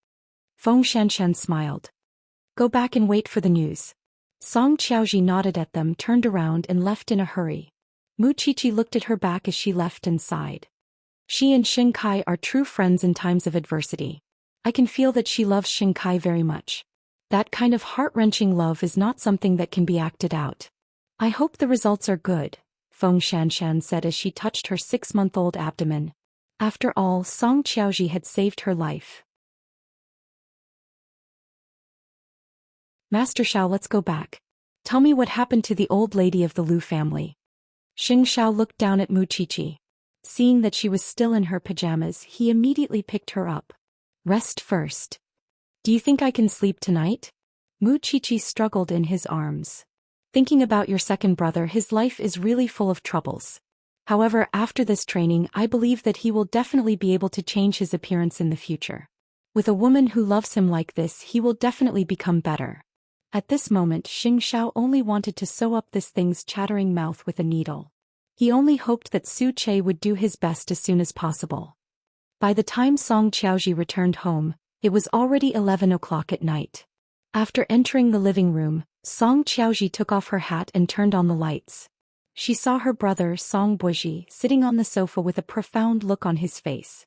Feng Shanshan smiled. Go back and wait for the news. Song Qiaoji nodded at them, turned around and left in a hurry. Mu Qiqi looked at her back as she left and sighed. She and Xingkai are true friends in times of adversity. I can feel that she loves Xingkai very much. That kind of heart-wrenching love is not something that can be acted out. I hope the results are good, Feng Shanshan said as she touched her 6-month-old abdomen. After all, Song Qiaoji had saved her life. Master Shao, let's go back. Tell me what happened to the old lady of the Lu family. Xing Shao looked down at Mu Qiqi. Seeing that she was still in her pajamas, he immediately picked her up. Rest first. Do you think I can sleep tonight? Mu Qiqi struggled in his arms. Thinking about your second brother, his life is really full of troubles. However, after this training, I believe that he will definitely be able to change his appearance in the future. With a woman who loves him like this, he will definitely become better. At this moment, Xing Shao only wanted to sew up this thing's chattering mouth with a needle. He only hoped that Su Che would do his best as soon as possible. By the time Song Qiaoji returned home, it was already 11 o'clock at night. After entering the living room, Song Qiaoji took off her hat and turned on the lights. She saw her brother, Song Buji, sitting on the sofa with a profound look on his face.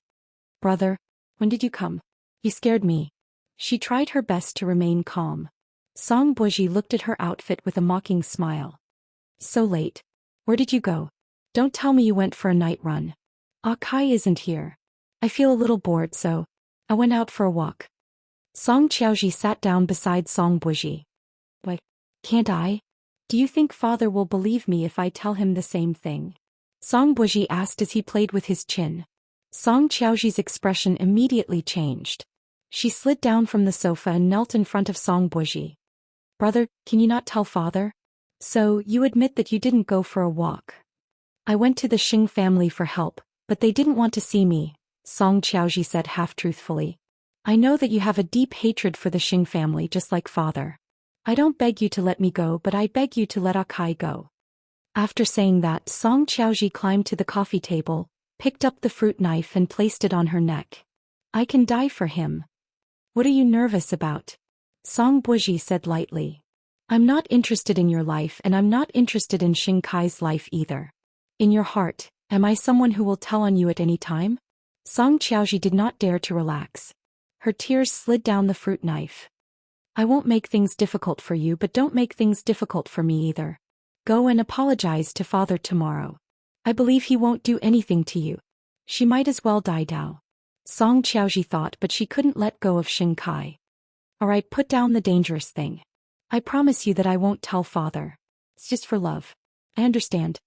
Brother, when did you come? You scared me. She tried her best to remain calm. Song Buji looked at her outfit with a mocking smile. So late. Where did you go? Don't tell me you went for a night run. Kai isn't here. I feel a little bored, so I went out for a walk. Song Qiaoji sat down beside Song Buji. Why, can't I? Do you think father will believe me if I tell him the same thing? Song Buji asked as he played with his chin. Song Qiaoji's expression immediately changed. She slid down from the sofa and knelt in front of Song Buji. Brother, can you not tell father? So, you admit that you didn't go for a walk. I went to the Xing family for help, but they didn't want to see me, Song Qiaoji said half-truthfully. I know that you have a deep hatred for the Xing family just like father. I don't beg you to let me go, but I beg you to let Kai go. After saying that, Song Qiaoji climbed to the coffee table, picked up the fruit knife and placed it on her neck. I can die for him. What are you nervous about? Song Buji said lightly. I'm not interested in your life and I'm not interested in Xingkai's life either. In your heart, am I someone who will tell on you at any time? Song Qiaoji did not dare to relax. Her tears slid down the fruit knife. I won't make things difficult for you, but don't make things difficult for me either. Go and apologize to father tomorrow. I believe he won't do anything to you. She might as well die now. Song Xiaoji thought, but she couldn't let go of Xing Kai. Alright, put down the dangerous thing. I promise you that I won't tell father. It's just for love. I understand.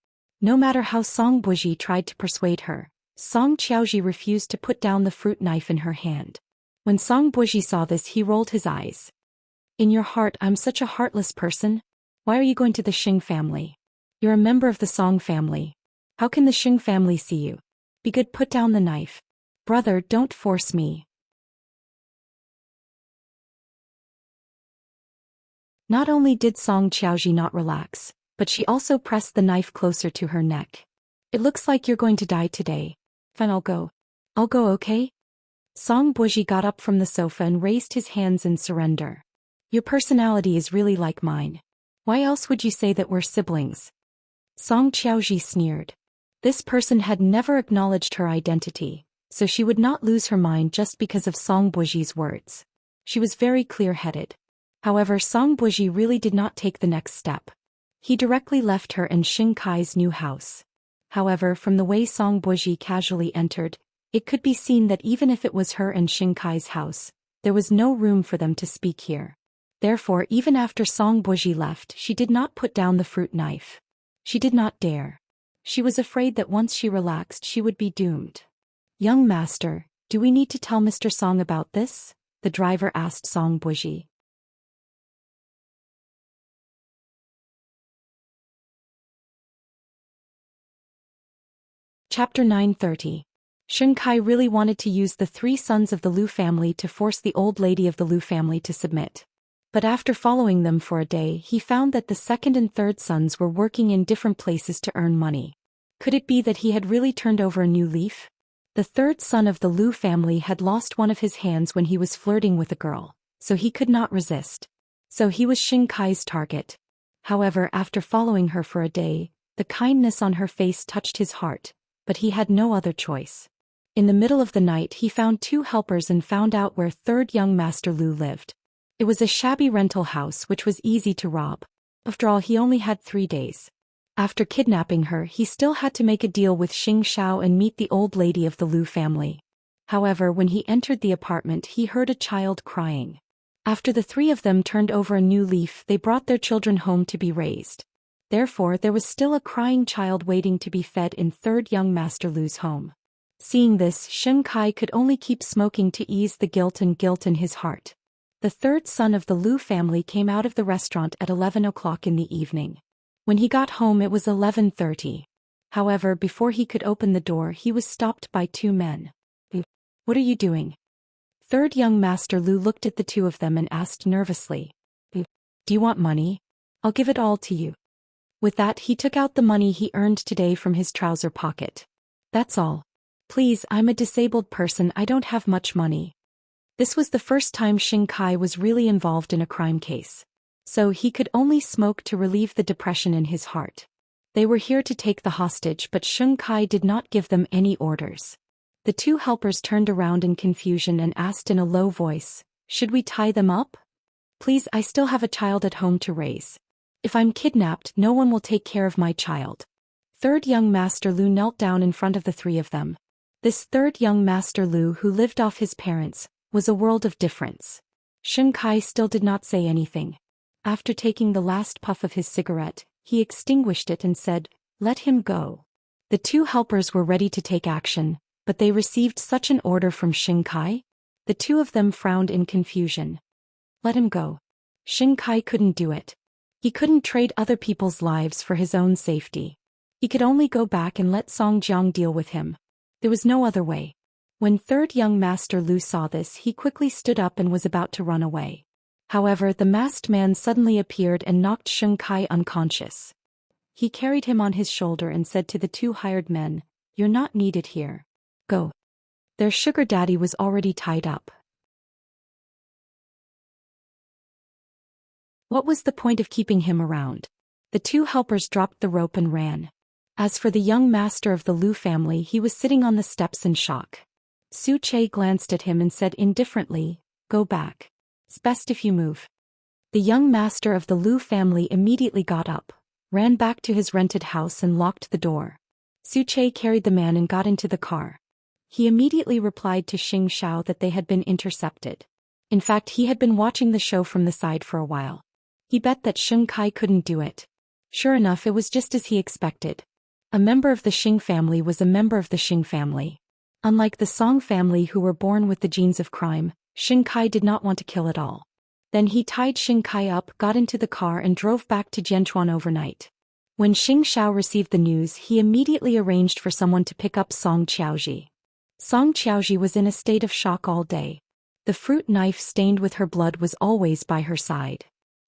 No matter how Song Buji tried to persuade her, Song Xiaoji refused to put down the fruit knife in her hand. When Song Buji saw this, he rolled his eyes. In your heart, I'm such a heartless person. Why are you going to the Xing family? You're a member of the Song family. How can the Xing family see you? Be good, put down the knife. Brother, don't force me. Not only did Song Xiaoji not relax, but she also pressed the knife closer to her neck. It looks like you're going to die today. Fine, I'll go. I'll go, okay? Song Buji got up from the sofa and raised his hands in surrender. Your personality is really like mine. Why else would you say that we're siblings? Song Xiaoji sneered. This person had never acknowledged her identity, so she would not lose her mind just because of Song Buji's words. She was very clear-headed. However, Song Buji really did not take the next step. He directly left her and Xing Kai's new house. However, from the way Song Buji casually entered, it could be seen that even if it was her and Xing Kai's house, there was no room for them to speak here. Therefore, even after Song Buji left, she did not put down the fruit knife. She did not dare. She was afraid that once she relaxed, she would be doomed. Young master, do we need to tell Mr. Song about this? The driver asked Song Buji. Chapter 930. Xing Kai really wanted to use the 3 sons of the Lu family to force the old lady of the Lu family to submit. But after following them for a day, he found that the second and third sons were working in different places to earn money. Could it be that he had really turned over a new leaf? The third son of the Lu family had lost one of his hands when he was flirting with a girl, so he could not resist. So he was Xing Kai's target. However, after following her for a day, the kindness on her face touched his heart, but he had no other choice. In the middle of the night, he found 2 helpers and found out where third young Master Lu lived. It was a shabby rental house which was easy to rob. After all, he only had 3 days. After kidnapping her, he still had to make a deal with Xing Xiao and meet the old lady of the Lu family. However, when he entered the apartment, he heard a child crying. After the 3 of them turned over a new leaf, they brought their children home to be raised. Therefore, there was still a crying child waiting to be fed in third young Master Lu's home. Seeing this, Xing Kai could only keep smoking to ease the guilt in his heart. The third son of the Lu family came out of the restaurant at 11 o'clock in the evening. When he got home, it was 11:30. However, before he could open the door, he was stopped by 2 men. What are you doing? Third young Master Lu looked at the 2 of them and asked nervously. Do you want money? I'll give it all to you. With that, he took out the money he earned today from his trouser pocket. That's all. Please, I'm a disabled person, I don't have much money. This was the first time Xing Kai was really involved in a crime case. So he could only smoke to relieve the depression in his heart. They were here to take the hostage, but Xing Kai did not give them any orders. The 2 helpers turned around in confusion and asked in a low voice, should we tie them up? Please, I still have a child at home to raise. If I'm kidnapped, no one will take care of my child. Third young Master Lu knelt down in front of the 3 of them. This third young Master Lu, who lived off his parents, was a world of difference. Xing Kai still did not say anything. After taking the last puff of his cigarette, he extinguished it and said, let him go. The 2 helpers were ready to take action, but they received such an order from Xing Kai? The 2 of them frowned in confusion. Let him go. Xing Kai couldn't do it. He couldn't trade other people's lives for his own safety. He could only go back and let Song Jiang deal with him. There was no other way. When third young Master Lu saw this, he quickly stood up and was about to run away. However, the masked man suddenly appeared and knocked Xing Kai unconscious. He carried him on his shoulder and said to the 2 hired men, you're not needed here. Go. Their sugar daddy was already tied up. What was the point of keeping him around? The 2 helpers dropped the rope and ran. As for the young master of the Lu family, he was sitting on the steps in shock. Su Che glanced at him and said indifferently, go back. It's best if you move. The young master of the Lu family immediately got up, ran back to his rented house and locked the door. Su Che carried the man and got into the car. He immediately replied to Xianxia that they had been intercepted. In fact, he had been watching the show from the side for a while. He bet that Xianxia couldn't do it. Sure enough, it was just as he expected. A member of the Xing family was a member of the Xing family. Unlike the Song family who were born with the genes of crime, Xianxia did not want to kill at all. Then he tied Xianxia up, got into the car and drove back to Jianchuan overnight. When Xianxia received the news, he immediately arranged for someone to pick up Song Xiaoji. Song Xiaoji was in a state of shock all day. The fruit knife stained with her blood was always by her side.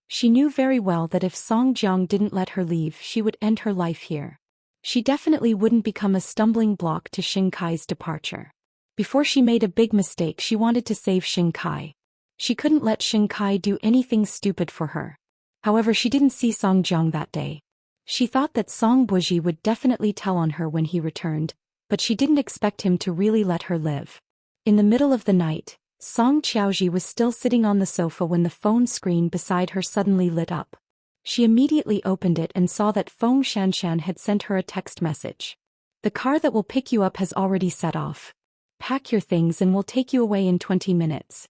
She knew very well that if Song Jiang didn't let her leave, she would end her life here. She definitely wouldn't become a stumbling block to Xianxia's departure. Before she made a big mistake, she wanted to save Xianxia. She couldn't let Xianxia do anything stupid for her. However, she didn't see Song Jiang that day. She thought that Song Buji would definitely tell on her when he returned, but she didn't expect him to really let her live. In the middle of the night, Song Xiaoji was still sitting on the sofa when the phone screen beside her suddenly lit up. She immediately opened it and saw that Feng Xianxian had sent her a text message. The car that will pick you up has already set off. Pack your things and we'll take you away in 20 minutes.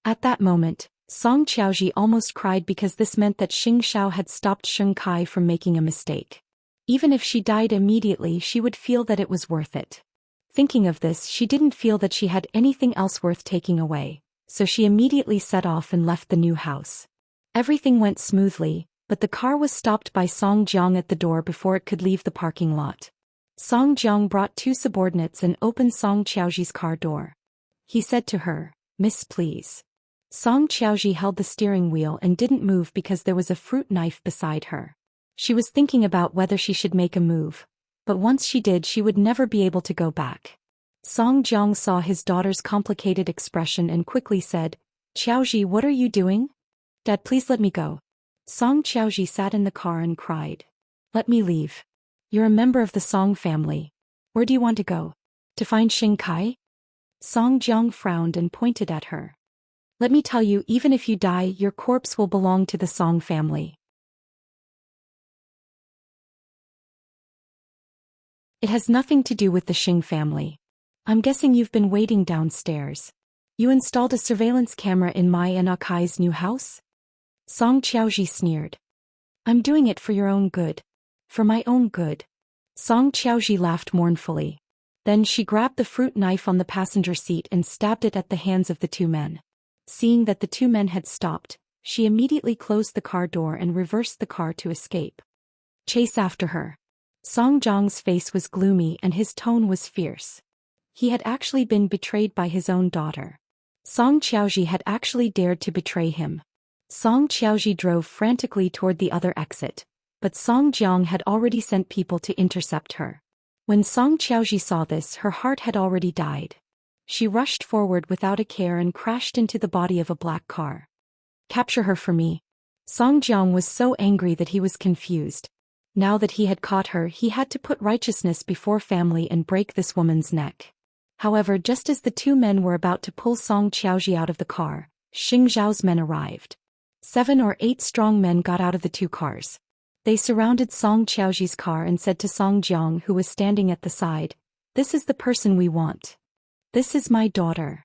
At that moment, Song Xiaoji almost cried because this meant that Xianxia had stopped Xianxia from making a mistake. Even if she died immediately, she would feel that it was worth it. Thinking of this, she didn't feel that she had anything else worth taking away, so she immediately set off and left the new house. Everything went smoothly, but the car was stopped by Song Jiang at the door before it could leave the parking lot. Song Jiang brought two subordinates and opened Song Xiaoji's car door. He said to her, "Miss, please." Song Xiaoji held the steering wheel and didn't move because there was a fruit knife beside her. She was thinking about whether she should make a move, but once she did, she would never be able to go back. Song Jiang saw his daughter's complicated expression and quickly said, "Xiaoji, what are you doing? Dad, please let me go." Song Xiaoji sat in the car and cried. "Let me leave. You're a member of the Song family. Where do you want to go? To find Xianxia?" Song Jiang frowned and pointed at her. "Let me tell you, even if you die, your corpse will belong to the Song family. It has nothing to do with the Xing family. I'm guessing you've been waiting downstairs. You installed a surveillance camera in Mai and Akai's new house?" Song Xiaoji sneered. "I'm doing it for your own good. For my own good." Song Xiaoji laughed mournfully. Then she grabbed the fruit knife on the passenger seat and stabbed it at the hands of the two men. Seeing that the two men had stopped, she immediately closed the car door and reversed the car to escape. "Chase after her." Song Jiang's face was gloomy and his tone was fierce. He had actually been betrayed by his own daughter. Song Xiaoji had actually dared to betray him. Song Xiaoji drove frantically toward the other exit, but Song Jiang had already sent people to intercept her. When Song Xiaoji saw this, her heart had already died. She rushed forward without a care and crashed into the body of a black car. "Capture her for me." Song Jiang was so angry that he was confused. Now that he had caught her, he had to put righteousness before family and break this woman's neck. However, just as the two men were about to pull Song Xiaoji out of the car, Xing Zhao's men arrived. 7 or 8 strong men got out of the two cars. They surrounded Song Xiaoji's car and said to Song Jiang, who was standing at the side, "This is the person we want. This is my daughter.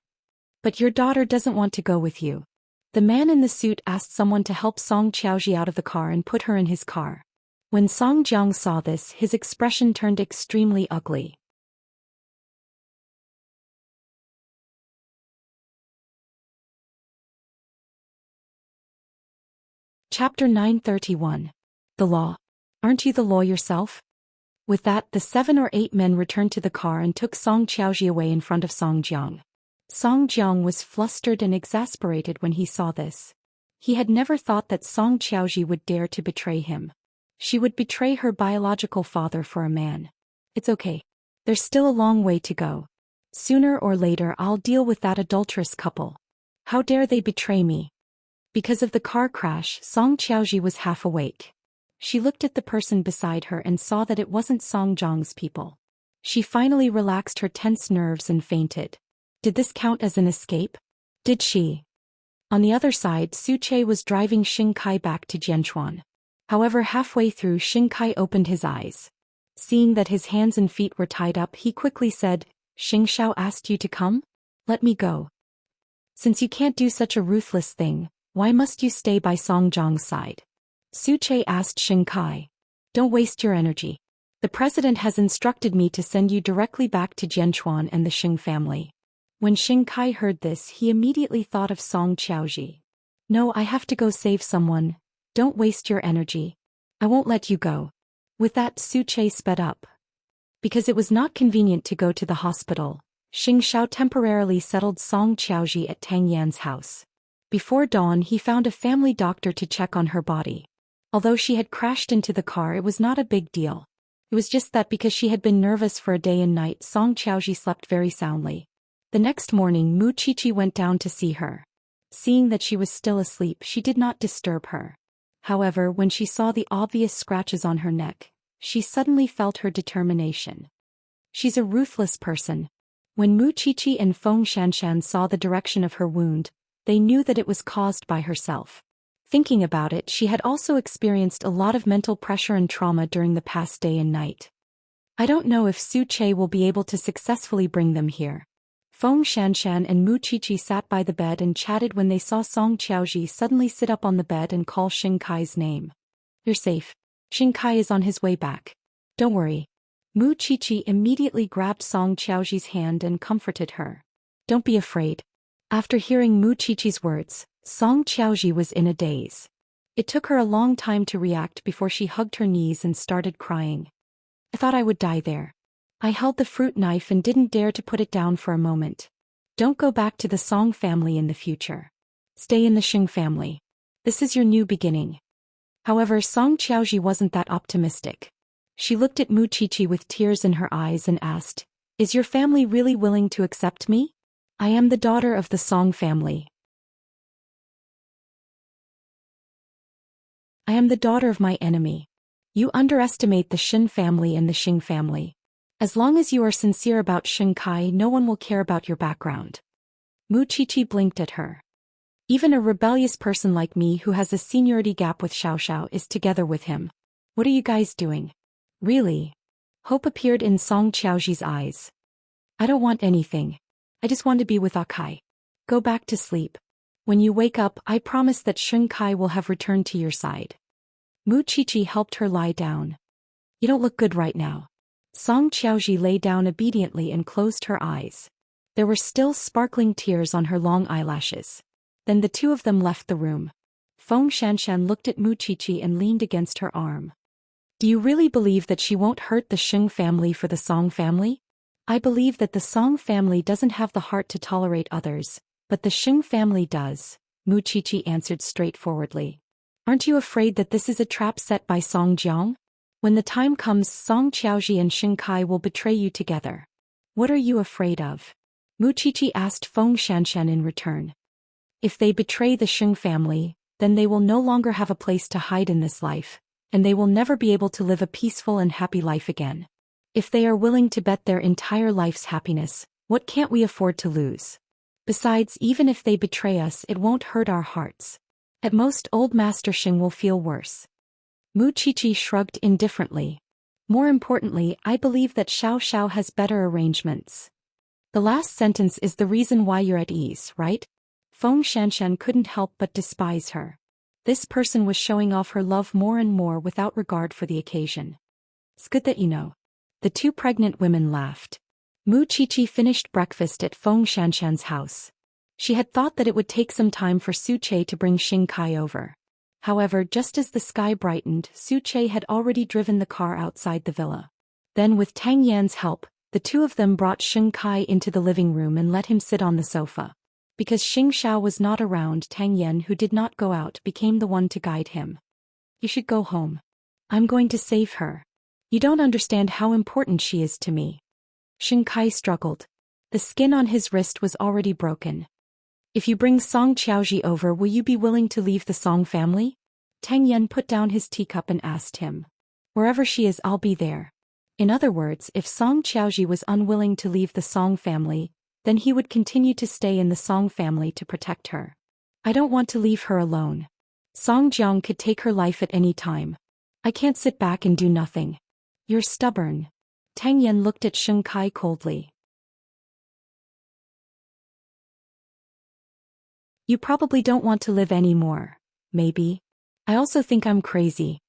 But your daughter doesn't want to go with you." The man in the suit asked someone to help Song Xiaoji out of the car and put her in his car. When Song Jiang saw this, his expression turned extremely ugly. Chapter 931. The Law. Aren't you the law yourself? With that, the 7 or 8 men returned to the car and took Song Xiaoji away in front of Song Jiang. Song Jiang was flustered and exasperated when he saw this. He had never thought that Song Xiaoji would dare to betray him. She would betray her biological father for a man. It's okay. There's still a long way to go. Sooner or later I'll deal with that adulterous couple. How dare they betray me? Because of the car crash, Song Xiaoji was half awake. She looked at the person beside her and saw that it wasn't Song Jiang's people. She finally relaxed her tense nerves and fainted. Did this count as an escape? Did she? On the other side, Su Che was driving Xianxia back to Jianchuan. However, halfway through, Xianxia opened his eyes. Seeing that his hands and feet were tied up, he quickly said, Xianxia asked you to come? Let me go. Since you can't do such a ruthless thing, why must you stay by Song Jiang's side? Su Che asked Kai. Don't waste your energy. The president has instructed me to send you directly back to Jianchuan and the Xing family. When Kai heard this, he immediately thought of Song Xiaoji. No, I have to go save someone. Don't waste your energy. I won't let you go. With that, Su Che sped up. Because it was not convenient to go to the hospital, Xing Xiao temporarily settled Song Xiaoji at Tang Yan's house. Before dawn, he found a family doctor to check on her body. Although she had crashed into the car, it was not a big deal. It was just that because she had been nervous for a day and night, Song Xiaoji slept very soundly. The next morning, Mu Qiqi went down to see her. Seeing that she was still asleep, she did not disturb her. However, when she saw the obvious scratches on her neck, she suddenly felt her determination. She's a ruthless person. When Mu Qiqi and Feng Shanshan saw the direction of her wound, they knew that it was caused by herself. Thinking about it, she had also experienced a lot of mental pressure and trauma during the past day and night. I don't know if Su Che will be able to successfully bring them here. Feng Shanshan and Mu Qiqi sat by the bed and chatted when they saw Song Xiaoji suddenly sit up on the bed and call Kai's name. You're safe. Kai is on his way back. Don't worry. Mu Qiqi immediately grabbed Song Xiaoji's hand and comforted her. Don't be afraid. After hearing Mu Qiqi's words, Song Xiaoji was in a daze. It took her a long time to react before she hugged her knees and started crying. I thought I would die there. I held the fruit knife and didn't dare to put it down for a moment. Don't go back to the Song family in the future. Stay in the Xing family. This is your new beginning. However, Song Xiaoji wasn't that optimistic. She looked at Mu Qiqi with tears in her eyes and asked, Is your family really willing to accept me? I am the daughter of the Song family. I am the daughter of my enemy. You underestimate the Shin family and the Xing family. As long as you are sincere about Kai, no one will care about your background. Mu Qiqi blinked at her. Even a rebellious person like me who has a seniority gap with Xiao is together with him. What are you guys doing? Really? Hope appeared in Song Xiaoji's eyes. I don't want anything. I just want to be with Akai. Go back to sleep. When you wake up, I promise that Kai will have returned to your side. Mu Qiqi helped her lie down. You don't look good right now. Song Xiaoji lay down obediently and closed her eyes. There were still sparkling tears on her long eyelashes. Then the two of them left the room. Feng Shanshan looked at Mu Qiqi and leaned against her arm. Do you really believe that she won't hurt the Xing family for the Song family? I believe that the Song family doesn't have the heart to tolerate others, but the Xing family does, Mu Qiqi answered straightforwardly. Aren't you afraid that this is a trap set by Song Jiang? When the time comes, Song Xiaoji and Kai will betray you together. What are you afraid of? Mu Qiqi asked Feng Shanshan in return. If they betray the Xing family, then they will no longer have a place to hide in this life, and they will never be able to live a peaceful and happy life again. If they are willing to bet their entire life's happiness, what can't we afford to lose? Besides, even if they betray us, it won't hurt our hearts. At most, old Master Xing will feel worse. Mu Qiqi shrugged indifferently. More importantly, I believe that Xiao has better arrangements. The last sentence is the reason why you're at ease, right? Feng Shanshan couldn't help but despise her. This person was showing off her love more and more without regard for the occasion. It's good that you know. The two pregnant women laughed. Mu Qiqi finished breakfast at Feng Shanshan's house. She had thought that it would take some time for Su Che to bring Kai over. However, just as the sky brightened, Su Che had already driven the car outside the villa. Then with Tang Yan's help, the two of them brought Kai into the living room and let him sit on the sofa. Because Xiao was not around, Tang Yan, who did not go out, became the one to guide him. You should go home. I'm going to save her. You don't understand how important she is to me. Kai struggled. The skin on his wrist was already broken. If you bring Song Xiaoji over, will you be willing to leave the Song family? Tang Yan put down his teacup and asked him. Wherever she is, I'll be there. In other words, if Song Xiaoji was unwilling to leave the Song family, then he would continue to stay in the Song family to protect her. I don't want to leave her alone. Song Jiang could take her life at any time. I can't sit back and do nothing. You're stubborn. Tang Yan looked at Kai coldly. You probably don't want to live anymore. Maybe. I also think I'm crazy.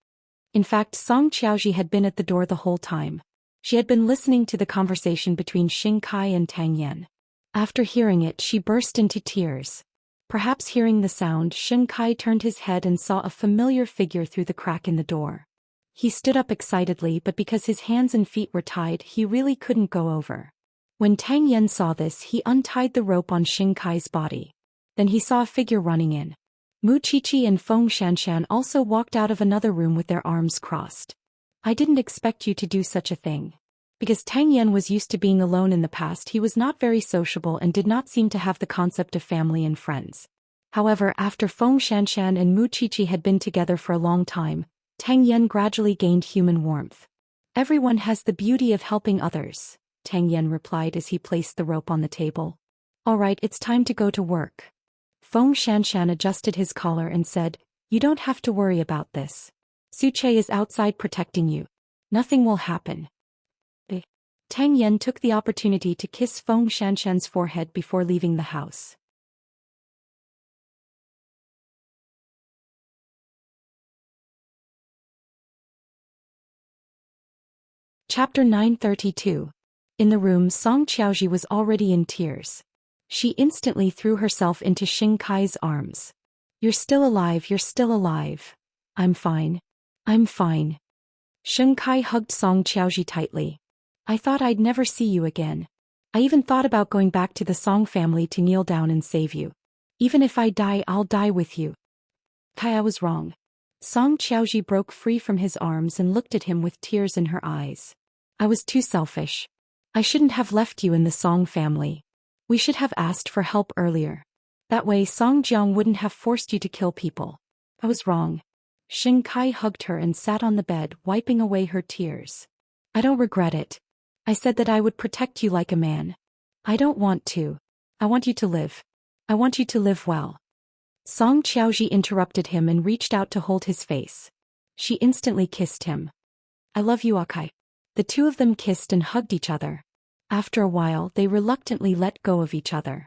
In fact, Song Qiaoji had been at the door the whole time. She had been listening to the conversation between Xing Kai and Tang Yan. After hearing it, she burst into tears. Perhaps hearing the sound, Xing Kai turned his head and saw a familiar figure through the crack in the door. He stood up excitedly, but because his hands and feet were tied, he really couldn't go over. When Tang Yan saw this, he untied the rope on Xing Kai's body. Then he saw a figure running in. Mu Qiqi and Feng Xianxian also walked out of another room with their arms crossed. I didn't expect you to do such a thing. Because Tang Yan was used to being alone in the past, he was not very sociable and did not seem to have the concept of family and friends. However, after Feng Xianxian and Mu Qiqi had been together for a long time, Tang Yan gradually gained human warmth. Everyone has the beauty of helping others, Tang Yan replied as he placed the rope on the table. All right, it's time to go to work. Feng Xianxian adjusted his collar and said, you don't have to worry about this. Su Che is outside protecting you. Nothing will happen. Tang Yan took the opportunity to kiss Feng Xianxian's forehead before leaving the house. Chapter 932. In the room, Song Qiaoji was already in tears. She instantly threw herself into Xing Kai's arms. You're still alive, you're still alive. I'm fine. I'm fine. Xing Kai hugged Song Qiaoji tightly. I thought I'd never see you again. I even thought about going back to the Song family to kneel down and save you. Even if I die, I'll die with you. Kai, I was wrong. Song Qiaoji broke free from his arms and looked at him with tears in her eyes. I was too selfish. I shouldn't have left you in the Song family. We should have asked for help earlier. That way Song Jiang wouldn't have forced you to kill people. I was wrong. Xing Kai hugged her and sat on the bed, wiping away her tears. I don't regret it. I said that I would protect you like a man. I don't want to. I want you to live. I want you to live well. Song Qiaoji interrupted him and reached out to hold his face. She instantly kissed him. I love you, Akai. The two of them kissed and hugged each other. After a while, they reluctantly let go of each other.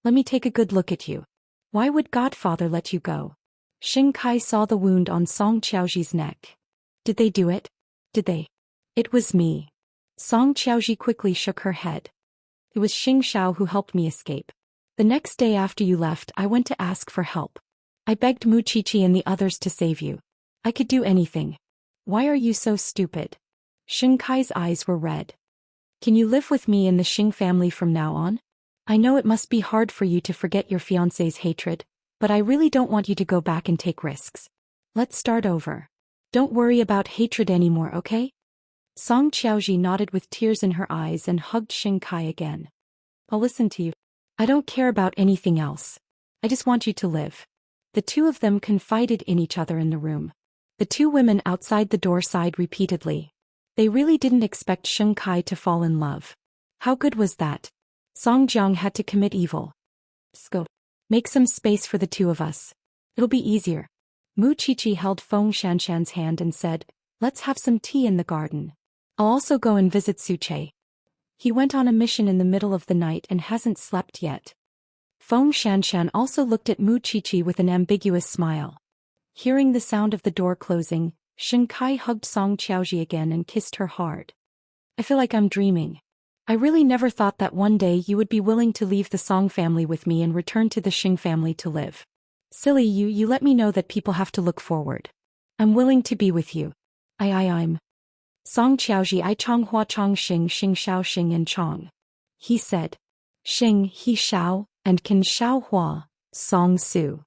Let me take a good look at you. Why would Godfather let you go? Xing Kai saw the wound on Song Qiaoji's neck. Did they do it? Did they? It was me. Song Qiaoji quickly shook her head. It was Xing Xiao who helped me escape. The next day after you left, I went to ask for help. I begged Mu Qiqi and the others to save you. I could do anything. Why are you so stupid? Xing Kai's eyes were red. Can you live with me in the Xing family from now on? I know it must be hard for you to forget your fiancé's hatred, but I really don't want you to go back and take risks. Let's start over. Don't worry about hatred anymore, okay? Song Qiaoji nodded with tears in her eyes and hugged Xing Kai again. I'll listen to you. I don't care about anything else. I just want you to live. The two of them confided in each other in the room. The two women outside the door sighed repeatedly. They really didn't expect Xing Kai to fall in love. How good was that? Song Jiang had to commit evil. Go. Make some space for the two of us. It'll be easier. Mu Qiqi held Feng Xianxian's hand and said, let's have some tea in the garden. I'll also go and visit Su Che. He went on a mission in the middle of the night and hasn't slept yet. Feng Xianxian also looked at Mu Qiqi with an ambiguous smile. Hearing the sound of the door closing, Xing Kai hugged Song Qiaoji again and kissed her hard. I feel like I'm dreaming. I really never thought that one day you would be willing to leave the Song family with me and return to the Xing family to live. Silly you let me know that people have to look forward. I'm willing to be with you. I'm. Song Qiaoji I Chong Hua Chong Xing Xing Xiao Xing and Chong. He said. Xing He Xiao, and Can Xiao Hua, Song Su.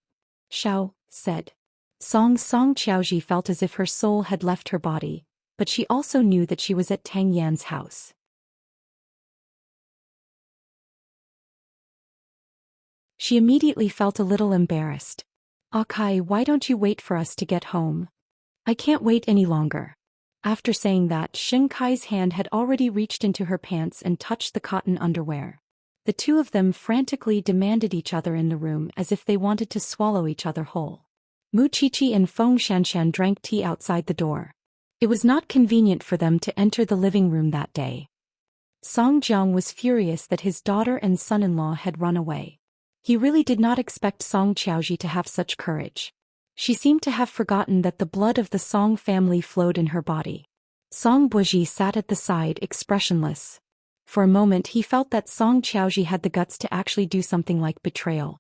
Xiao said. Song Qiaoji felt as if her soul had left her body, but she also knew that she was at Tang Yan's house. She immediately felt a little embarrassed. Akai, why don't you wait for us to get home? I can't wait any longer. After saying that, Xing Kai's hand had already reached into her pants and touched the cotton underwear. The two of them frantically demanded each other in the room as if they wanted to swallow each other whole. Mu Qiqi and Feng Xianxian drank tea outside the door. It was not convenient for them to enter the living room that day. Song Jiang was furious that his daughter and son-in-law had run away. He really did not expect Song Xiaoji to have such courage. She seemed to have forgotten that the blood of the Song family flowed in her body. Song Buji sat at the side expressionless. For a moment he felt that Song Xiaoji had the guts to actually do something like betrayal.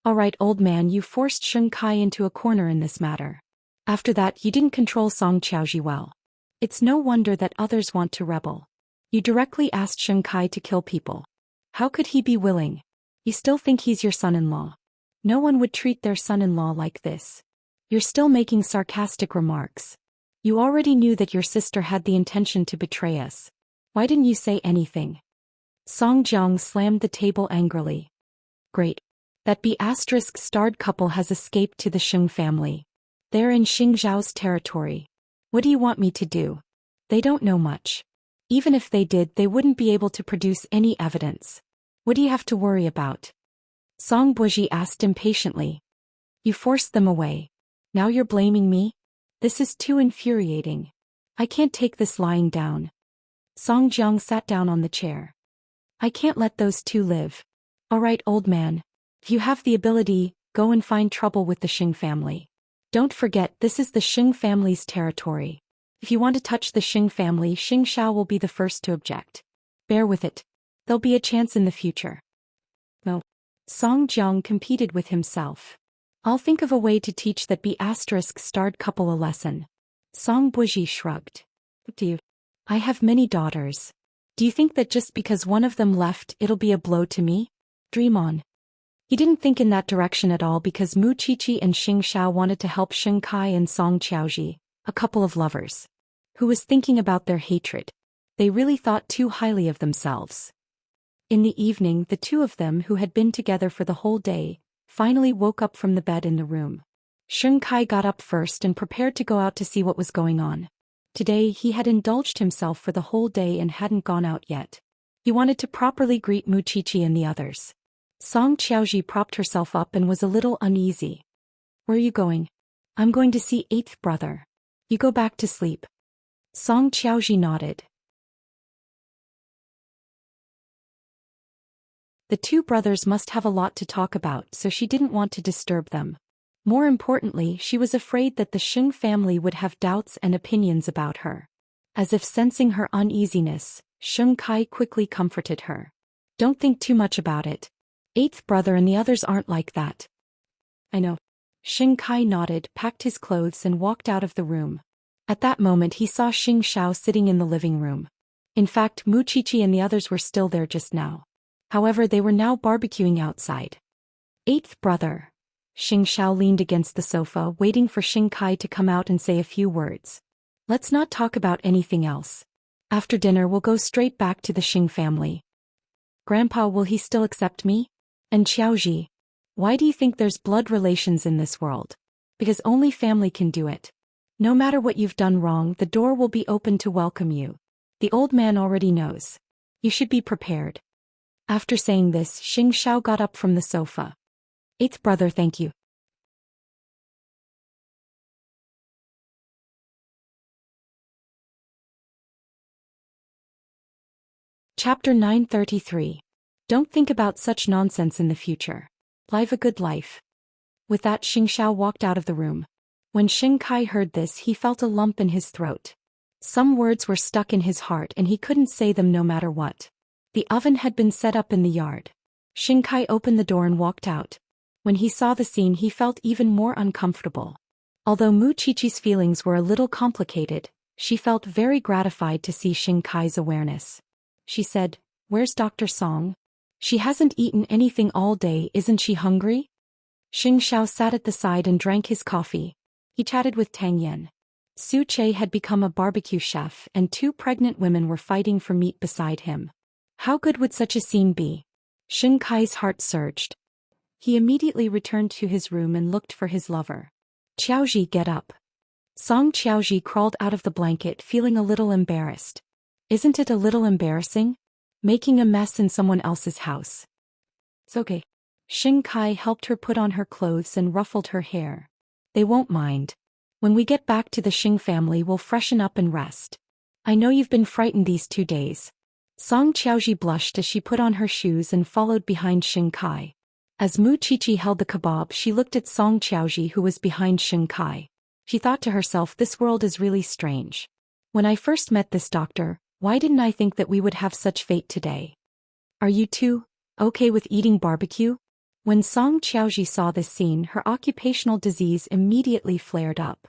Alright, old man, you forced Xianxia into a corner in this matter. After that you didn't control Song Xiaoji well. It's no wonder that others want to rebel. You directly asked Xianxia to kill people. How could he be willing? You still think he's your son-in-law. No one would treat their son-in-law like this. You're still making sarcastic remarks. You already knew that your sister had the intention to betray us. Why didn't you say anything? Song Jiang slammed the table angrily. Great. That B***starred couple has escaped to the Sheng family. They're in Xing Zhao's territory. What do you want me to do? They don't know much. Even if they did, they wouldn't be able to produce any evidence. What do you have to worry about? Song Buji asked impatiently. You forced them away. Now you're blaming me? This is too infuriating. I can't take this lying down. Song Jiang sat down on the chair. I can't let those two live. Alright, old man. If you have the ability, go and find trouble with the Xing family. Don't forget, this is the Xing family's territory. If you want to touch the Xing family, Xianxia will be the first to object. Bear with it. There'll be a chance in the future. No. Song Jiang competed with himself. I'll think of a way to teach that B***starred couple a lesson. Song Buji shrugged. What do you? I have many daughters. Do you think that just because one of them left it'll be a blow to me? Dream on. He didn't think in that direction at all because Mu Qiqi and Xianxia wanted to help Xianxia and Song Xiaoji, a couple of lovers, who was thinking about their hatred. They really thought too highly of themselves. In the evening, the two of them, who had been together for the whole day, finally woke up from the bed in the room. Xianxia got up first and prepared to go out to see what was going on. Today he had indulged himself for the whole day and hadn't gone out yet. He wanted to properly greet Mu Qiqi and the others. Song Xiaoji propped herself up and was a little uneasy. Where are you going? I'm going to see eighth brother. You go back to sleep. Song Xiaoji nodded. The two brothers must have a lot to talk about, so she didn't want to disturb them. More importantly, she was afraid that the Xing family would have doubts and opinions about her. As if sensing her uneasiness, Xianxia quickly comforted her. Don't think too much about it. Eighth brother and the others aren't like that. I know. Xianxia nodded, packed his clothes and walked out of the room. At that moment he saw Xianxia sitting in the living room. In fact, Mu Qiqi and the others were still there just now. However, they were now barbecuing outside. Eighth brother. Xianxia leaned against the sofa, waiting for Xianxia to come out and say a few words. Let's not talk about anything else. After dinner we'll go straight back to the Xing family. Grandpa, will he still accept me? And Xiaoji. Why do you think there's blood relations in this world? Because only family can do it. No matter what you've done wrong, the door will be open to welcome you. The old man already knows. You should be prepared. After saying this, Xianxia got up from the sofa. Eighth brother, thank you. Chapter 933. Don't think about such nonsense in the future. Live a good life. With that, Xianxia walked out of the room. When Xianxia heard this, he felt a lump in his throat. Some words were stuck in his heart and he couldn't say them no matter what. The oven had been set up in the yard. Xianxia opened the door and walked out. When he saw the scene, he felt even more uncomfortable. Although Mu Qiqi's feelings were a little complicated, she felt very gratified to see Xianxia's awareness. She said, "Where's Dr. Song? She hasn't eaten anything all day, isn't she hungry?" Xianxia sat at the side and drank his coffee. He chatted with Tang Yan. Su Che had become a barbecue chef and two pregnant women were fighting for meat beside him. How good would such a scene be? Xianxia's heart surged. He immediately returned to his room and looked for his lover. Xiaoji, get up. Song Xiaoji crawled out of the blanket feeling a little embarrassed. Isn't it a little embarrassing? Making a mess in someone else's house. It's okay. Xianxia helped her put on her clothes and ruffled her hair. They won't mind. When we get back to the Xing family we'll freshen up and rest. I know you've been frightened these 2 days. Song Xiaoji blushed as she put on her shoes and followed behind Xianxia. As Mu Qiqi held the kebab, she looked at Song Qiaoji, who was behind Xingkai. She thought to herself, this world is really strange. When I first met this doctor, why didn't I think that we would have such fate today? Are you two okay with eating barbecue? When Song Qiaoji saw this scene, her occupational disease immediately flared up.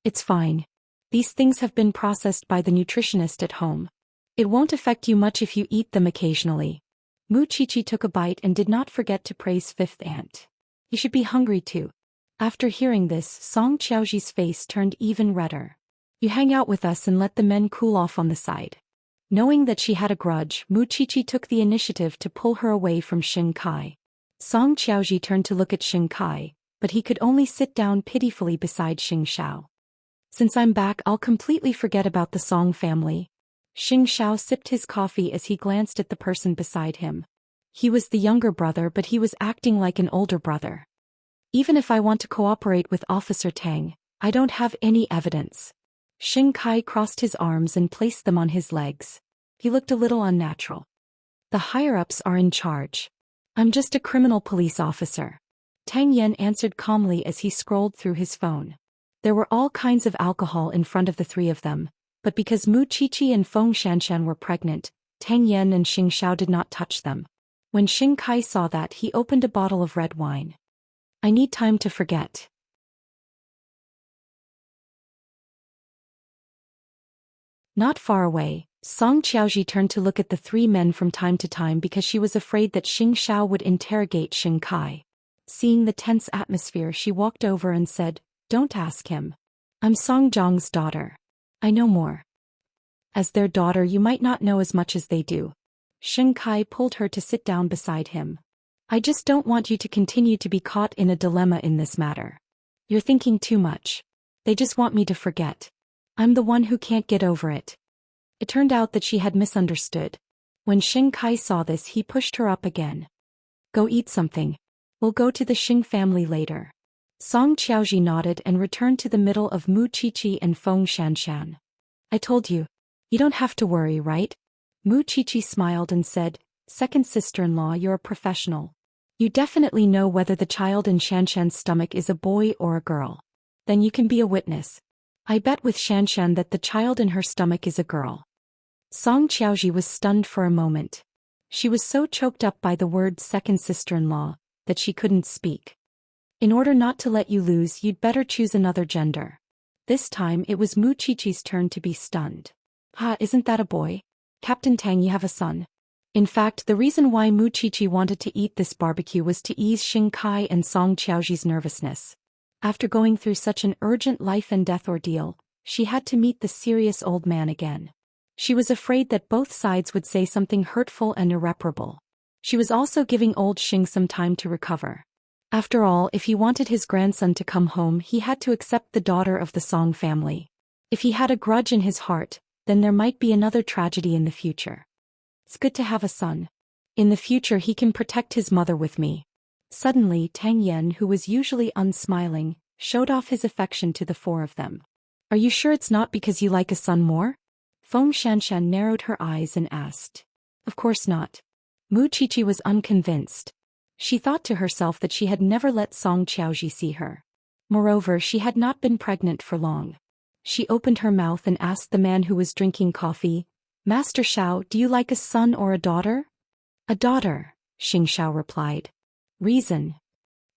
It's fine. These things have been processed by the nutritionist at home. It won't affect you much if you eat them occasionally. Mu Qiqi took a bite and did not forget to praise fifth aunt. You should be hungry too. After hearing this, Song Qiaoji's face turned even redder. You hang out with us and let the men cool off on the side. Knowing that she had a grudge, Mu Qiqi took the initiative to pull her away from Xingkai. Song Qiaoji turned to look at Xingkai, but he could only sit down pitifully beside Xingxiao. Since I'm back, I'll completely forget about the Song family. Xingxiao sipped his coffee as he glanced at the person beside him. He was the younger brother, but he was acting like an older brother. Even if I want to cooperate with Officer Tang, I don't have any evidence. Xingkai crossed his arms and placed them on his legs. He looked a little unnatural. The higher-ups are in charge. I'm just a criminal police officer. Tang Yan answered calmly as he scrolled through his phone. There were all kinds of alcohol in front of the three of them, but because Mu Qiqi and Feng Xianxian were pregnant, Tang Yan and Xingxiao did not touch them. When Xingkai saw that, he opened a bottle of red wine. I need time to forget. Not far away, Song Qiaoji turned to look at the three men from time to time because she was afraid that Xingxiao would interrogate Xingkai. Seeing the tense atmosphere, she walked over and said, "Don't ask him. I'm Song Zhang's daughter. I know more. As their daughter, you might not know as much as they do." Xingkai pulled her to sit down beside him. "I just don't want you to continue to be caught in a dilemma in this matter. You're thinking too much. They just want me to forget. I'm the one who can't get over it." It turned out that she had misunderstood. When Xingkai saw this, he pushed her up again. "Go eat something. We'll go to the Xing family later." Song Qiaoji nodded and returned to the middle of Mu Qiqi and Feng Xianxian. "I told you. You don't have to worry, right?" Mu Qiqi smiled and said, "Second sister-in-law, you're a professional. You definitely know whether the child in Xianxian's stomach is a boy or a girl. Then you can be a witness. I bet with Xianxian that the child in her stomach is a girl." Song Qiaoji was stunned for a moment. She was so choked up by the word second sister-in-law that she couldn't speak. "In order not to let you lose, you'd better choose another gender." This time it was Mu Qiqi's turn to be stunned. Isn't that a boy? Captain Tang, you have a son. In fact, the reason why Mu Qiqi wanted to eat this barbecue was to ease Xingkai and Song Qiaoji's nervousness. After going through such an urgent life-and-death ordeal, she had to meet the serious old man again. She was afraid that both sides would say something hurtful and irreparable. She was also giving old Xing some time to recover. After all, if he wanted his grandson to come home, he had to accept the daughter of the Song family. If he had a grudge in his heart, then there might be another tragedy in the future. It's good to have a son. In the future he can protect his mother with me. Suddenly Tang Yan, who was usually unsmiling, showed off his affection to the four of them. "Are you sure it's not because you like a son more?" Feng Xianxian narrowed her eyes and asked. "Of course not." Mu Qiqi was unconvinced. She thought to herself that she had never let Song Qiaoji see her. Moreover, she had not been pregnant for long. She opened her mouth and asked the man who was drinking coffee, "Master Xiao, do you like a son or a daughter?" "A daughter," Xingxiao replied. "Reason?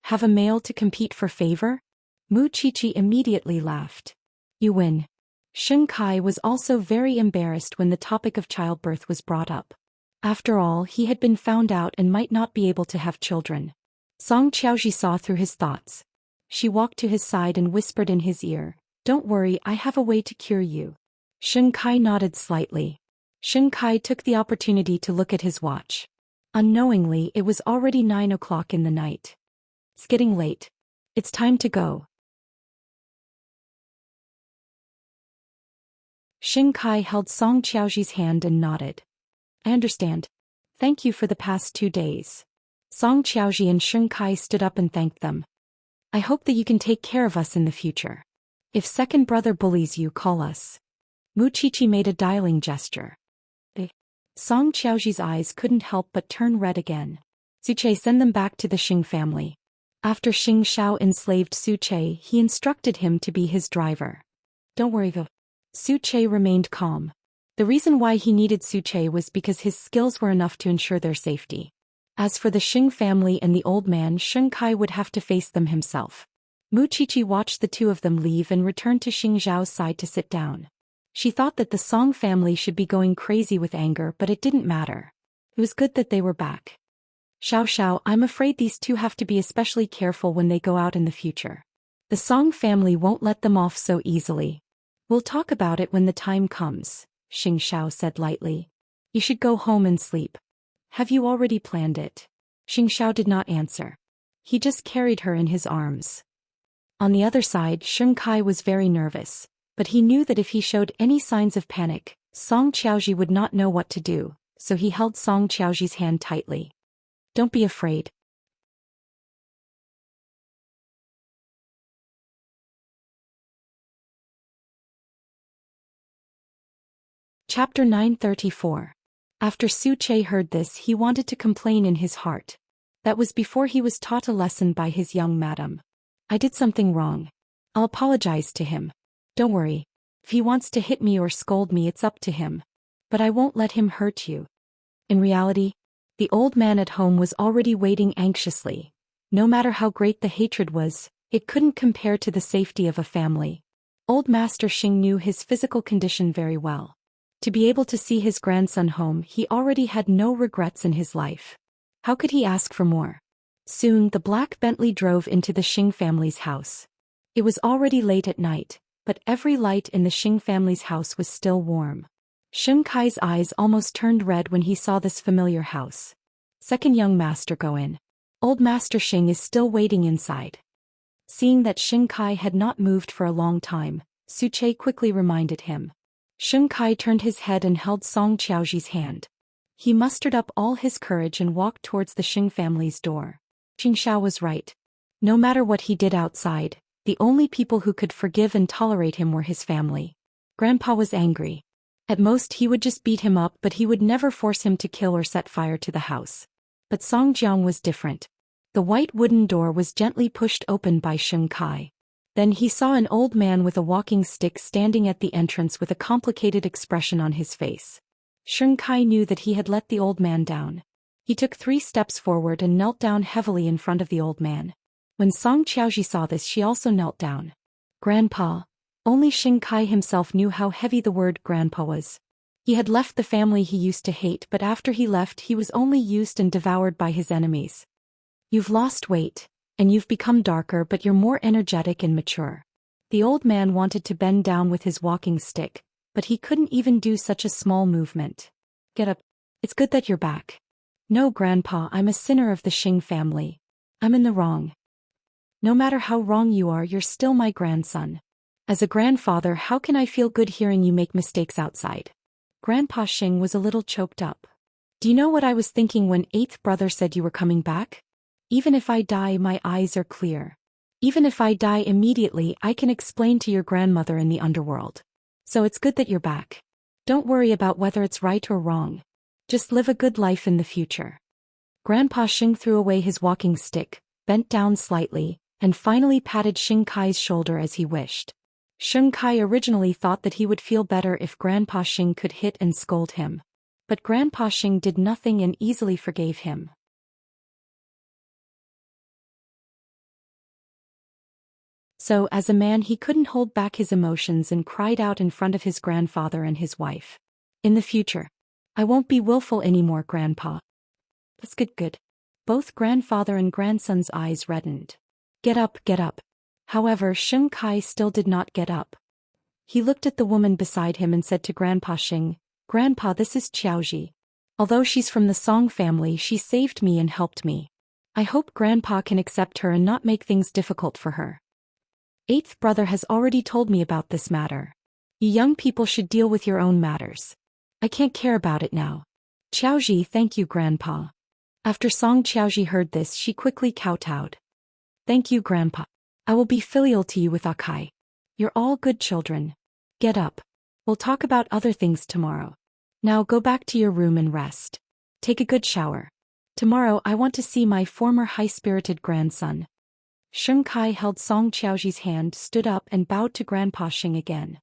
Have a male to compete for favor?" Mu Qiqi immediately laughed. "You win." Xingkai was also very embarrassed when the topic of childbirth was brought up. After all, he had been found out and might not be able to have children. Song Qiaoji saw through his thoughts. She walked to his side and whispered in his ear, "Don't worry, I have a way to cure you." Xingkai nodded slightly. Xingkai took the opportunity to look at his watch. Unknowingly, it was already 9 o'clock in the night. "It's getting late. It's time to go." Xingkai held Song Qiaoji's hand and nodded. "I understand. Thank you for the past 2 days." Song Qiaoji and Xingkai stood up and thanked them. "I hope that you can take care of us in the future. If second brother bullies you, call us." Mu Qiqi made a dialing gesture. Song Qiaoji's eyes couldn't help but turn red again. Suche, send them back to the Xing family. After Xianxia enslaved Suche, he instructed him to be his driver. Don't worry, Suche remained calm. The reason why he needed Suche was because his skills were enough to ensure their safety. As for the Xing family and the old man, Kai would have to face them himself. Mu Qiqi watched the two of them leave and returned to Xing Zhao's side to sit down. She thought that the Song family should be going crazy with anger, but it didn't matter. It was good that they were back. Xiao, I'm afraid these two have to be especially careful when they go out in the future. The Song family won't let them off so easily. We'll talk about it when the time comes, Xianxia said lightly. You should go home and sleep. Have you already planned it? Xianxia did not answer. He just carried her in his arms. On the other side, Kai was very nervous, but he knew that if he showed any signs of panic, Song Qiaoji would not know what to do, so he held Song Qiaoji's hand tightly. Don't be afraid. Chapter 934. After Suche heard this, he wanted to complain in his heart. That was before he was taught a lesson by his young madam. I did something wrong. I'll apologize to him. Don't worry. If he wants to hit me or scold me, it's up to him. But I won't let him hurt you. In reality, the old man at home was already waiting anxiously. No matter how great the hatred was, it couldn't compare to the safety of a family. Old Master Xing knew his physical condition very well. To be able to see his grandson home, he already had no regrets in his life. How could he ask for more? Soon the black Bentley drove into the Xing family's house. It was already late at night, but every light in the Xing family's house was still warm. Kai's eyes almost turned red when he saw this familiar house. Second young master, go in. Old Master Xing is still waiting inside. Seeing that Kai had not moved for a long time, Suche quickly reminded him. Kai turned his head and held Song Qiaoji's hand. He mustered up all his courage and walked towards the Xing family's door. Xianxia was right. No matter what he did outside, the only people who could forgive and tolerate him were his family. Grandpa was angry. At most he would just beat him up, but he would never force him to kill or set fire to the house. But Song Jiang was different. The white wooden door was gently pushed open by Kai. Then he saw an old man with a walking stick standing at the entrance with a complicated expression on his face. Kai knew that he had let the old man down. He took 3 steps forward and knelt down heavily in front of the old man. When Song Qiaoji saw this, she also knelt down. Grandpa. Only Kai himself knew how heavy the word grandpa was. He had left the family he used to hate, but after he left he was only used and devoured by his enemies. You've lost weight, and you've become darker, but you're more energetic and mature. The old man wanted to bend down with his walking stick, but he couldn't even do such a small movement. Get up. It's good that you're back. No, Grandpa, I'm a sinner of the Xing family. I'm in the wrong. No matter how wrong you are, you're still my grandson. As a grandfather, how can I feel good hearing you make mistakes outside? Grandpa Xing was a little choked up. Do you know what I was thinking when 8th brother said you were coming back? Even if I die, my eyes are clear. Even if I die immediately, I can explain to your grandmother in the underworld. So it's good that you're back. Don't worry about whether it's right or wrong. Just live a good life in the future. Grandpa Xing threw away his walking stick, bent down slightly, and finally patted Kai's shoulder as he wished. Kai originally thought that he would feel better if Grandpa Xing could hit and scold him. But Grandpa Xing did nothing and easily forgave him. So as a man, he couldn't hold back his emotions and cried out in front of his grandfather and his wife. In the future, I won't be willful anymore, Grandpa. That's good. Both grandfather and grandson's eyes reddened. Get up. However, Kai still did not get up. He looked at the woman beside him and said to Grandpa Xing, Grandpa, this is Qiaoji. Although she's from the Song family, she saved me and helped me. I hope Grandpa can accept her and not make things difficult for her. 8th brother has already told me about this matter. You young people should deal with your own matters. I can't care about it now. Qiaoji, thank you, Grandpa. After Song Qiaoji heard this, she quickly kowtowed. Thank you, Grandpa. I will be filial to you with Akai. You're all good children. Get up. We'll talk about other things tomorrow. Now go back to your room and rest. Take a good shower. Tomorrow I want to see my former high-spirited grandson. Xianxia held Song Qiaoji's hand, stood up and bowed to Grandpa Xing again.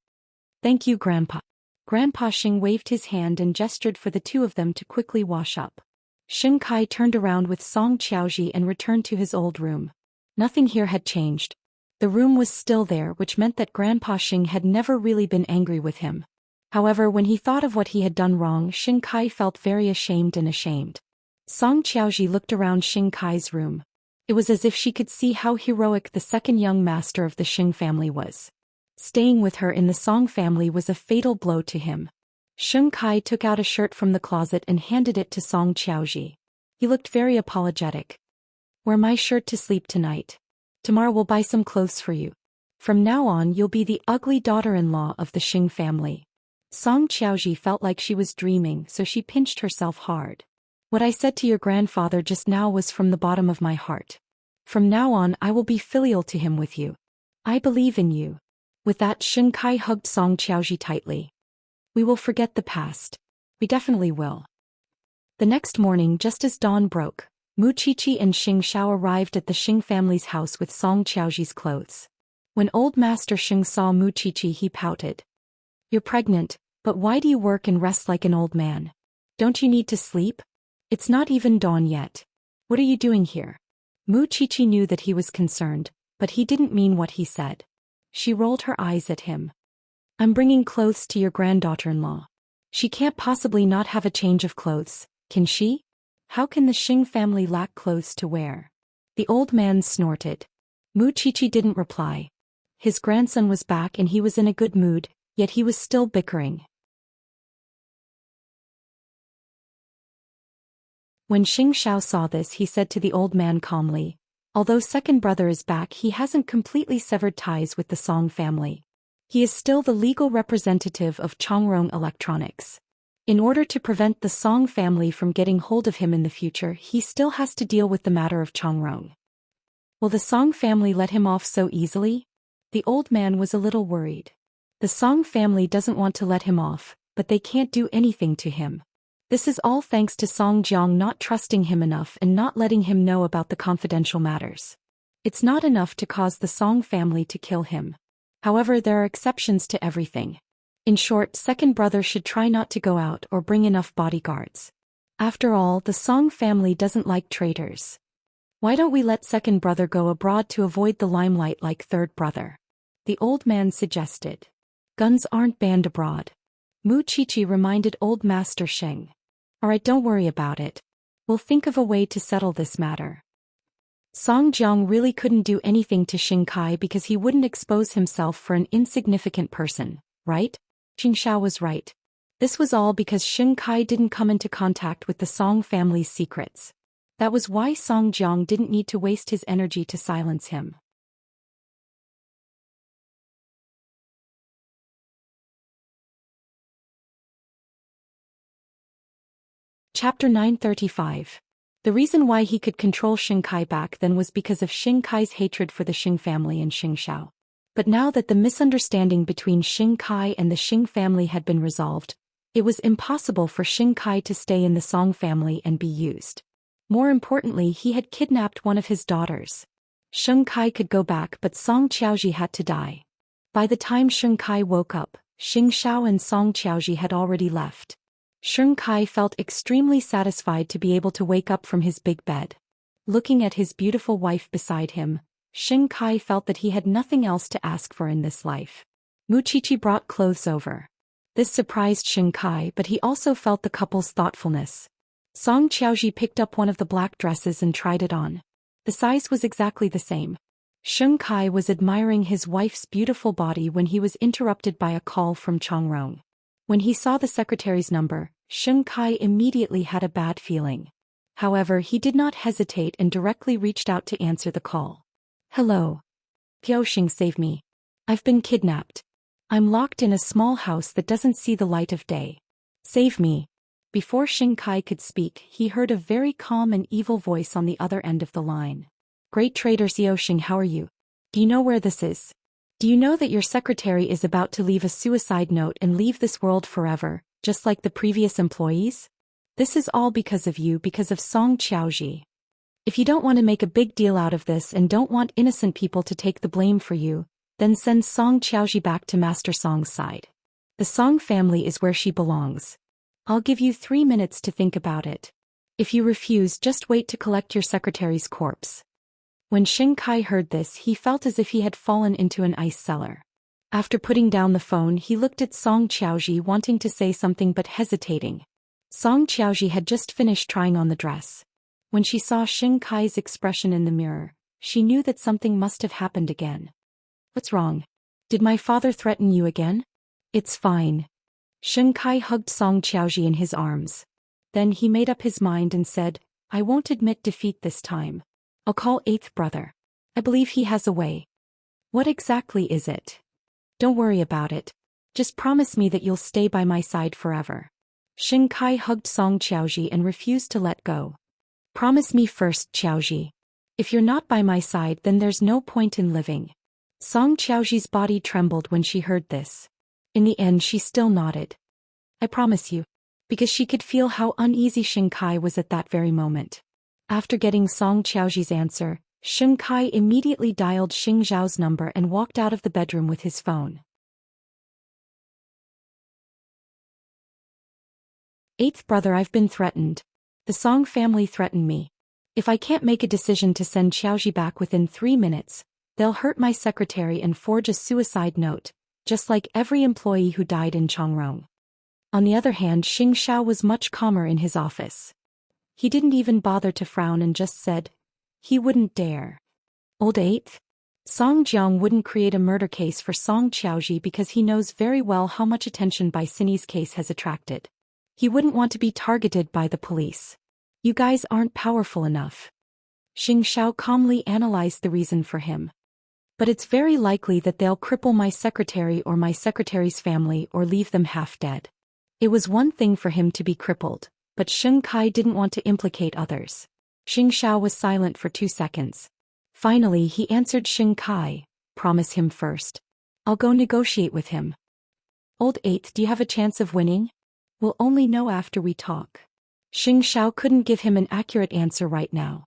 Thank you, Grandpa. Grandpa Xing waved his hand and gestured for the two of them to quickly wash up. Xianxia turned around with Song Qiaoji and returned to his old room. Nothing here had changed. The room was still there, which meant that Grandpa Xing had never really been angry with him. However, when he thought of what he had done wrong, Xianxia felt very ashamed. Song Qiaoji looked around Xianxia's room. It was as if she could see how heroic the second young master of the Xing family was. Staying with her in the Song family was a fatal blow to him. Xianxia took out a shirt from the closet and handed it to Song Qiaoji. He looked very apologetic. Wear my shirt to sleep tonight. Tomorrow we'll buy some clothes for you. From now on you'll be the ugly daughter-in-law of the Xing family. Song Qiaoji felt like she was dreaming, so she pinched herself hard. What I said to your grandfather just now was from the bottom of my heart. From now on I will be filial to him with you. I believe in you. With that, Xianxia hugged Song Qiaoji tightly. We will forget the past. We definitely will. The next morning, just as dawn broke, Mu Qiqi and Xing Xiao arrived at the Xing family's house with Song Qiaoji's clothes. When old Master Xing saw Mu Qiqi, he pouted. You're pregnant, but why do you work and rest like an old man? Don't you need to sleep? It's not even dawn yet. What are you doing here? Mu Qiqi knew that he was concerned, but he didn't mean what he said. She rolled her eyes at him. I'm bringing clothes to your granddaughter-in-law. She can't possibly not have a change of clothes, can she? How can the Xing family lack clothes to wear? The old man snorted. Mu Qiqi didn't reply. His grandson was back and he was in a good mood, yet he was still bickering. When Xing Xiao saw this, he said to the old man calmly, although second brother is back, he hasn't completely severed ties with the Song family. He is still the legal representative of Chongrong Electronics. In order to prevent the Song family from getting hold of him in the future, he still has to deal with the matter of Chongrong. Will the Song family let him off so easily? The old man was a little worried. The Song family doesn't want to let him off, but they can't do anything to him. This is all thanks to Song Jiang not trusting him enough and not letting him know about the confidential matters. It's not enough to cause the Song family to kill him. However, there are exceptions to everything. In short, second brother should try not to go out or bring enough bodyguards. After all, the Song family doesn't like traitors. Why don't we let second brother go abroad to avoid the limelight like third brother? The old man suggested. Guns aren't banned abroad. Mu Qiqi reminded old Master Xing. Alright, don't worry about it. We'll think of a way to settle this matter. Song Jiang really couldn't do anything to Xianxia because he wouldn't expose himself for an insignificant person, right? Xing Xiao was right. This was all because Xianxia didn't come into contact with the Song family's secrets. That was why Song Jiang didn't need to waste his energy to silence him. Chapter 935. The reason why he could control Xianxia back then was because of Xianxia's hatred for the Xing family and Xing Xiao. But now that the misunderstanding between Xianxia and the Xing family had been resolved, it was impossible for Xianxia to stay in the Song family and be used. More importantly, he had kidnapped one of his daughters. Xianxia could go back, but Song Qiaoji had to die. By the time Xianxia woke up, Xing Xiao and Song Qiaoji had already left. Xianxia felt extremely satisfied to be able to wake up from his big bed. Looking at his beautiful wife beside him, Xianxia felt that he had nothing else to ask for in this life. Mu Qiqi brought clothes over. This surprised Xianxia, but he also felt the couple's thoughtfulness. Song Qiaoji picked up one of the black dresses and tried it on. The size was exactly the same. Xianxia was admiring his wife's beautiful body when he was interrupted by a call from Chongrong. When he saw the secretary's number, Xianxia immediately had a bad feeling. However, he did not hesitate and directly reached out to answer the call. Hello. Piaoxing, save me. I've been kidnapped. I'm locked in a small house that doesn't see the light of day. Save me. Before Xianxia could speak, he heard a very calm and evil voice on the other end of the line. Great trader Piaoxing, how are you? Do you know where this is? Do you know that your secretary is about to leave a suicide note and leave this world forever, just like the previous employees? This is all because of you, because of Song Xiaoji. If you don't want to make a big deal out of this and don't want innocent people to take the blame for you, then send Song Xiaoji back to Master Song's side. The Song family is where she belongs. I'll give you 3 minutes to think about it. If you refuse, just wait to collect your secretary's corpse. When Xianxia heard this, he felt as if he had fallen into an ice cellar. After putting down the phone, he looked at Song Xiaoji, wanting to say something but hesitating. Song Xiaoji had just finished trying on the dress. When she saw Xianxia's expression in the mirror, she knew that something must have happened again. What's wrong? Did my father threaten you again? It's fine. Xianxia hugged Song Xiaoji in his arms. Then he made up his mind and said, I won't admit defeat this time. I'll call eighth brother. I believe he has a way. What exactly is it? Don't worry about it. Just promise me that you'll stay by my side forever. Xianxia hugged Song Xiaoji and refused to let go. Promise me first, Xiaoji. If you're not by my side, then there's no point in living. Song Xiaoji's body trembled when she heard this. In the end, she still nodded. I promise you. Because she could feel how uneasy Xianxia was at that very moment. After getting Song Xiaoji's answer, Xianxia immediately dialed Xing Zhao's number and walked out of the bedroom with his phone. Eighth brother, I've been threatened. The Song family threatened me. If I can't make a decision to send Xiaoji back within 3 minutes, they'll hurt my secretary and forge a suicide note, just like every employee who died in Chongrong. On the other hand, Xianxia was much calmer in his office. He didn't even bother to frown and just said, he wouldn't dare. Old eighth? Song Jiang wouldn't create a murder case for Song Xiaoji because he knows very well how much attention Bai Sini's case has attracted. He wouldn't want to be targeted by the police. You guys aren't powerful enough. Xianxia calmly analyzed the reason for him. But it's very likely that they'll cripple my secretary or my secretary's family or leave them half dead. It was one thing for him to be crippled, but Xianxia didn't want to implicate others. Xianxia was silent for 2 seconds. Finally, he answered Xianxia, promise him first. I'll go negotiate with him. Old eighth, do you have a chance of winning? We'll only know after we talk. Xianxia couldn't give him an accurate answer right now.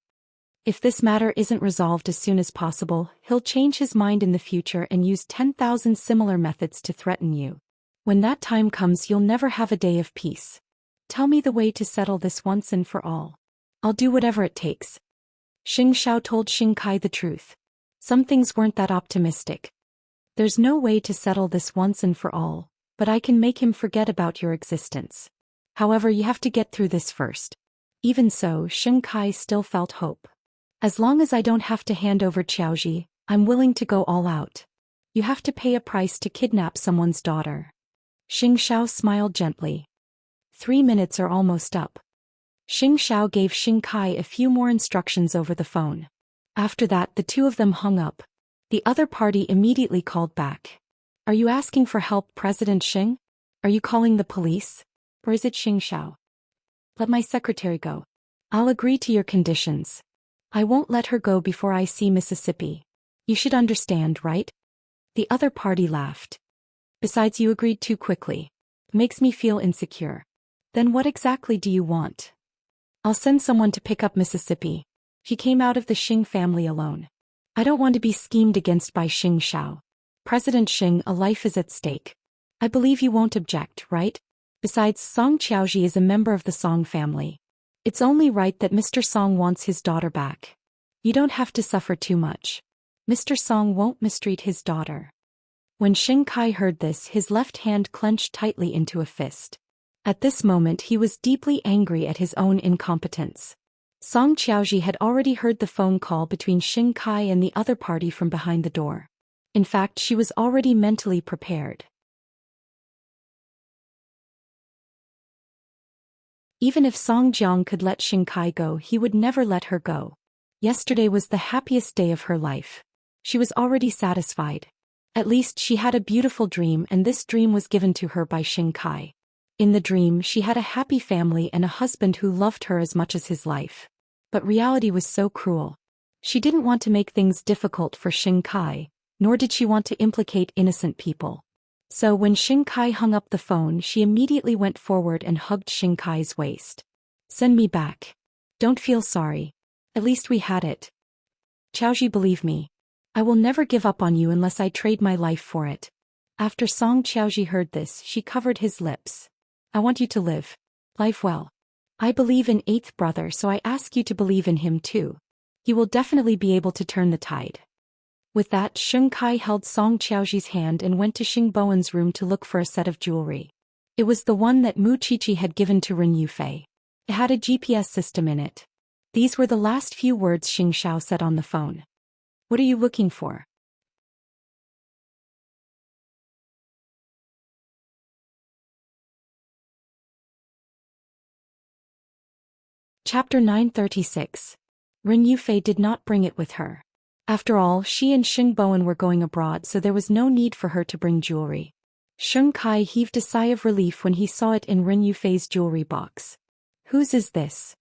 If this matter isn't resolved as soon as possible, he'll change his mind in the future and use 10,000 similar methods to threaten you. When that time comes, you'll never have a day of peace. Tell me the way to settle this once and for all. I'll do whatever it takes. Xianxia told Xianxia the truth. Some things weren't that optimistic. There's no way to settle this once and for all, but I can make him forget about your existence. However, you have to get through this first. Even so, Xianxia still felt hope. As long as I don't have to hand over Xiaoji, I'm willing to go all out. You have to pay a price to kidnap someone's daughter. Xianxia smiled gently. 3 minutes are almost up. Xianxia gave Xianxia a few more instructions over the phone. After that, the two of them hung up. The other party immediately called back. Are you asking for help, President Xing? Are you calling the police? Or is it Xianxia? Let my secretary go. I'll agree to your conditions. I won't let her go before I see Mississippi. You should understand, right? The other party laughed. Besides, you agreed too quickly. Makes me feel insecure. Then what exactly do you want? I'll send someone to pick up Mississippi. She came out of the Xing family alone. I don't want to be schemed against by Xianxia. President Xing, a life is at stake. I believe you won't object, right? Besides, Song Xiaoji is a member of the Song family. It's only right that Mr. Song wants his daughter back. You don't have to suffer too much. Mr. Song won't mistreat his daughter. When Xianxia heard this, his left hand clenched tightly into a fist. At this moment, he was deeply angry at his own incompetence. Song Xiaoji had already heard the phone call between Xianxia and the other party from behind the door. In fact, she was already mentally prepared. Even if Song Jiang could let Xianxia go, he would never let her go. Yesterday was the happiest day of her life. She was already satisfied. At least she had a beautiful dream, and this dream was given to her by Xianxia. In the dream, she had a happy family and a husband who loved her as much as his life. But reality was so cruel. She didn't want to make things difficult for Xianxia, nor did she want to implicate innocent people. So when Xianxia hung up the phone, she immediately went forward and hugged Xianxia's waist. Send me back. Don't feel sorry. At least we had it. Xiaoji, believe me. I will never give up on you unless I trade my life for it. After Song Xiaoji heard this, she covered his lips. I want you to live life well. I believe in eighth brother, so I ask you to believe in him too. He will definitely be able to turn the tide. With that, Sheng Kai held Song Xiaoji's hand and went to Xing Bowen's room to look for a set of jewelry. It was the one that Mu Qiqi had given to Ren Yufei. It had a GPS system in it. These were the last few words Xing Xiao said on the phone. What are you looking for? Chapter 936. Ren Yufei did not bring it with her. After all, she and Xing Bowen were going abroad, so there was no need for her to bring jewelry. Sheng Kai heaved a sigh of relief when he saw it in Ren Yufei's jewelry box. Whose is this?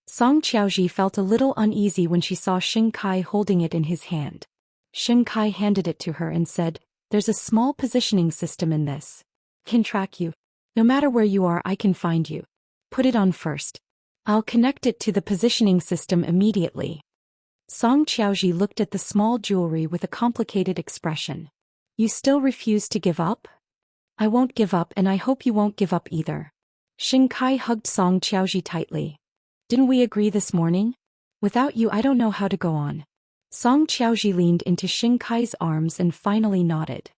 Song Xiaoji felt a little uneasy when she saw Sheng Kai holding it in his hand. Sheng Kai handed it to her and said, "There's a small positioning system in this. Can track you. No matter where you are, I can find you. Put it on first. I'll connect it to the positioning system immediately." Song Xiaoji looked at the small jewelry with a complicated expression. You still refuse to give up? I won't give up, and I hope you won't give up either. Sheng Kai hugged Song Xiaoji tightly. Didn't we agree this morning? Without you, I don't know how to go on. Song Xiaoji leaned into Sheng Kai's arms and finally nodded.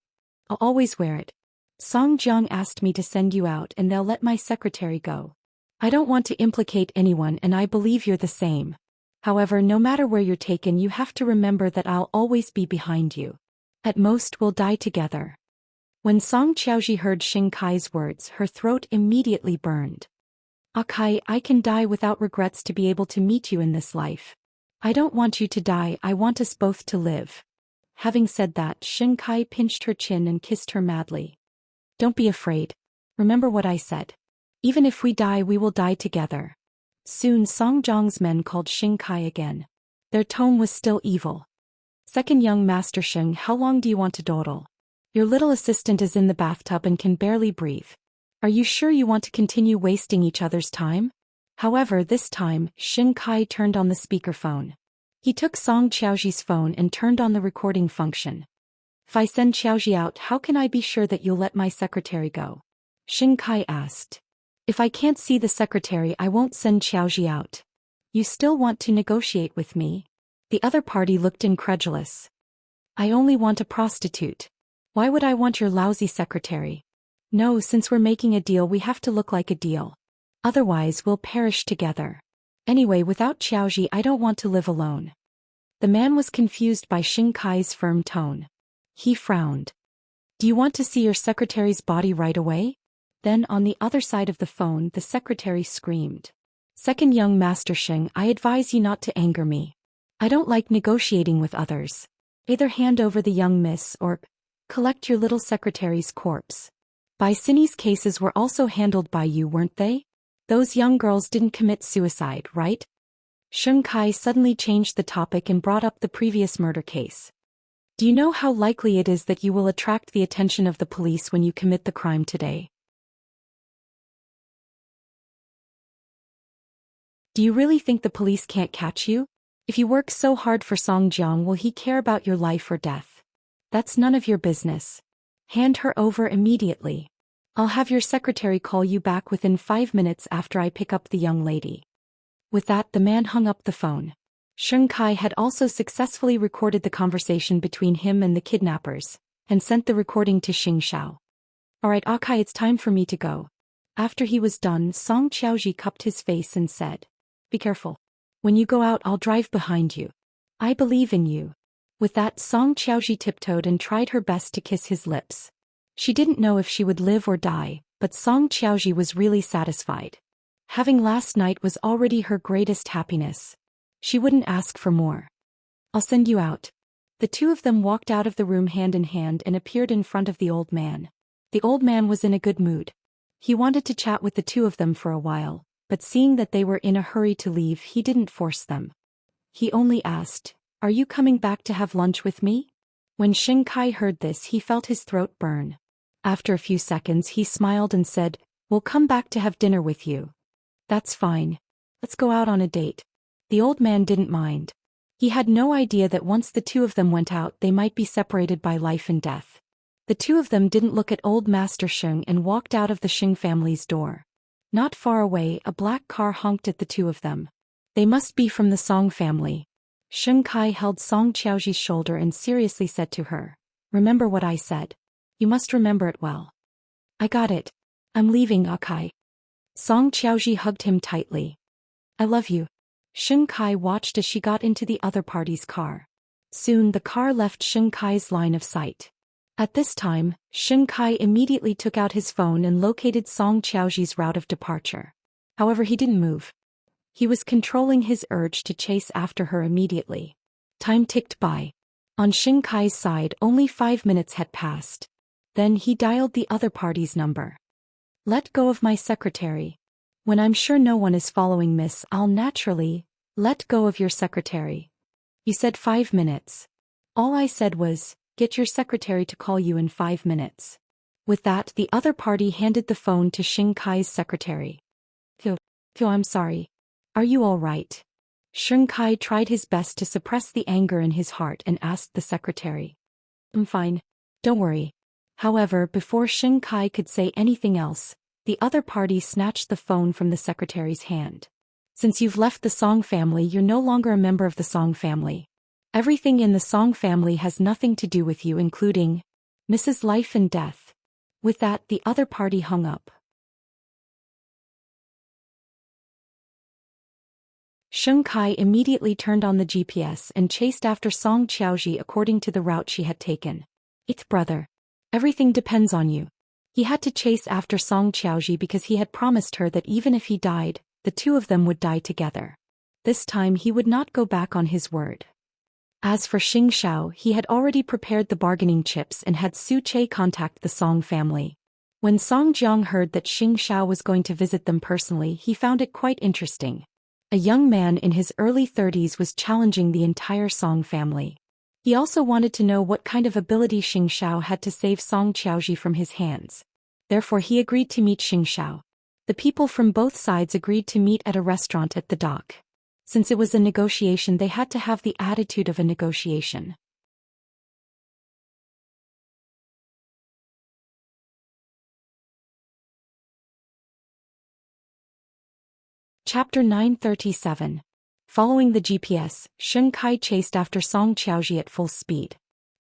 I'll always wear it. Song Jiang asked me to send you out and they'll let my secretary go. I don't want to implicate anyone, and I believe you're the same. However, no matter where you're taken, you have to remember that I'll always be behind you. At most, we'll die together. When Song Xiaoji heard Sheng Kai's words, her throat immediately burned. Kai, I can die without regrets to be able to meet you in this life. I don't want you to die, I want us both to live. Having said that, Sheng Kai pinched her chin and kissed her madly. Don't be afraid. Remember what I said. Even if we die, we will die together. Soon Song Jiang's men called Sheng Kai again. Their tone was still evil. Second young master Sheng, how long do you want to dawdle? Your little assistant is in the bathtub and can barely breathe. Are you sure you want to continue wasting each other's time? However, this time, Sheng Kai turned on the speakerphone. He took Song Xiaoji's phone and turned on the recording function. If I send Xiaoji out, how can I be sure that you'll let my secretary go? Sheng Kai asked. If I can't see the secretary, I won't send Xiaoji out. You still want to negotiate with me? The other party looked incredulous. I only want a prostitute. Why would I want your lousy secretary? No, since we're making a deal, we have to look like a deal. Otherwise, we'll perish together. Anyway, without Xiaoji, I don't want to live alone. The man was confused by Sheng Kai's firm tone. He frowned. Do you want to see your secretary's body right away? Then on the other side of the phone, the secretary screamed. Second young master Sheng, I advise you not to anger me. I don't like negotiating with others. Either hand over the young miss or collect your little secretary's corpse. Bai Sini's cases were also handled by you, weren't they? Those young girls didn't commit suicide, right? Sheng Kai suddenly changed the topic and brought up the previous murder case. Do you know how likely it is that you will attract the attention of the police when you commit the crime today? Do you really think the police can't catch you? If you work so hard for Song Jiang, will he care about your life or death? That's none of your business. Hand her over immediately. I'll have your secretary call you back within 5 minutes after I pick up the young lady. With that, the man hung up the phone. Sheng Kai had also successfully recorded the conversation between him and the kidnappers, and sent the recording to Xing Xiao. Alright, Akai, it's time for me to go. After he was done, Song Xiaoji cupped his face and said, Be careful. When you go out, I'll drive behind you. I believe in you. With that, Song Xiaoji tiptoed and tried her best to kiss his lips. She didn't know if she would live or die, but Song Xiaoji was really satisfied. Having last night was already her greatest happiness. She wouldn't ask for more. I'll send you out. The two of them walked out of the room hand in hand and appeared in front of the old man. The old man was in a good mood. He wanted to chat with the two of them for a while, but seeing that they were in a hurry to leave, he didn't force them. He only asked, Are you coming back to have lunch with me? When Sheng Kai heard this, he felt his throat burn. After a few seconds, he smiled and said, We'll come back to have dinner with you. That's fine. Let's go out on a date. The old man didn't mind. He had no idea that once the two of them went out they might be separated by life and death. The two of them didn't look at old Master Sheng and walked out of the Sheng family's door. Not far away, a black car honked at the two of them. They must be from the Song family. Sheng Kai held Song Qiaoji's shoulder and seriously said to her, "Remember what I said. You must remember it well." "I got it. I'm leaving, Akai." Song Qiaoji hugged him tightly. "I love you." Sheng Kai watched as she got into the other party's car. Soon the car left Sheng Kai's line of sight. At this time, Sheng Kai immediately took out his phone and located Song Qiaoji's route of departure. However, he didn't move. He was controlling his urge to chase after her immediately. Time ticked by. On Sheng Kai's side, only 5 minutes had passed. Then he dialed the other party's number. "Let go of my secretary. When I'm sure no one is following, miss, I'll naturally let go of your secretary." "You said 5 minutes. All I said was, get your secretary to call you in 5 minutes. With that, the other party handed the phone to Sheng Kai's secretary. Phil, I'm sorry. Are you all right?" Sheng Kai tried his best to suppress the anger in his heart and asked the secretary. "I'm fine. Don't worry." However, before Sheng Kai could say anything else, the other party snatched the phone from the secretary's hand. "Since you've left the Song family, you're no longer a member of the Song family. Everything in the Song family has nothing to do with you, including Mrs. Life and Death." With that, the other party hung up. Sheng Kai immediately turned on the GPS and chased after Song Qiaoji according to the route she had taken. "It's brother. Everything depends on you." He had to chase after Song Qiaoji because he had promised her that even if he died, the two of them would die together. This time he would not go back on his word. As for Xianxia, he had already prepared the bargaining chips and had Su Che contact the Song family. When Song Jiang heard that Xianxia was going to visit them personally, he found it quite interesting. A young man in his early 30s was challenging the entire Song family. He also wanted to know what kind of ability Xianxia had to save Song Qiaoji from his hands. Therefore he agreed to meet Xianxia. The people from both sides agreed to meet at a restaurant at the dock. Since it was a negotiation, they had to have the attitude of a negotiation. Chapter 937. Following the GPS, Sheng Kai chased after Song Qiaoji at full speed.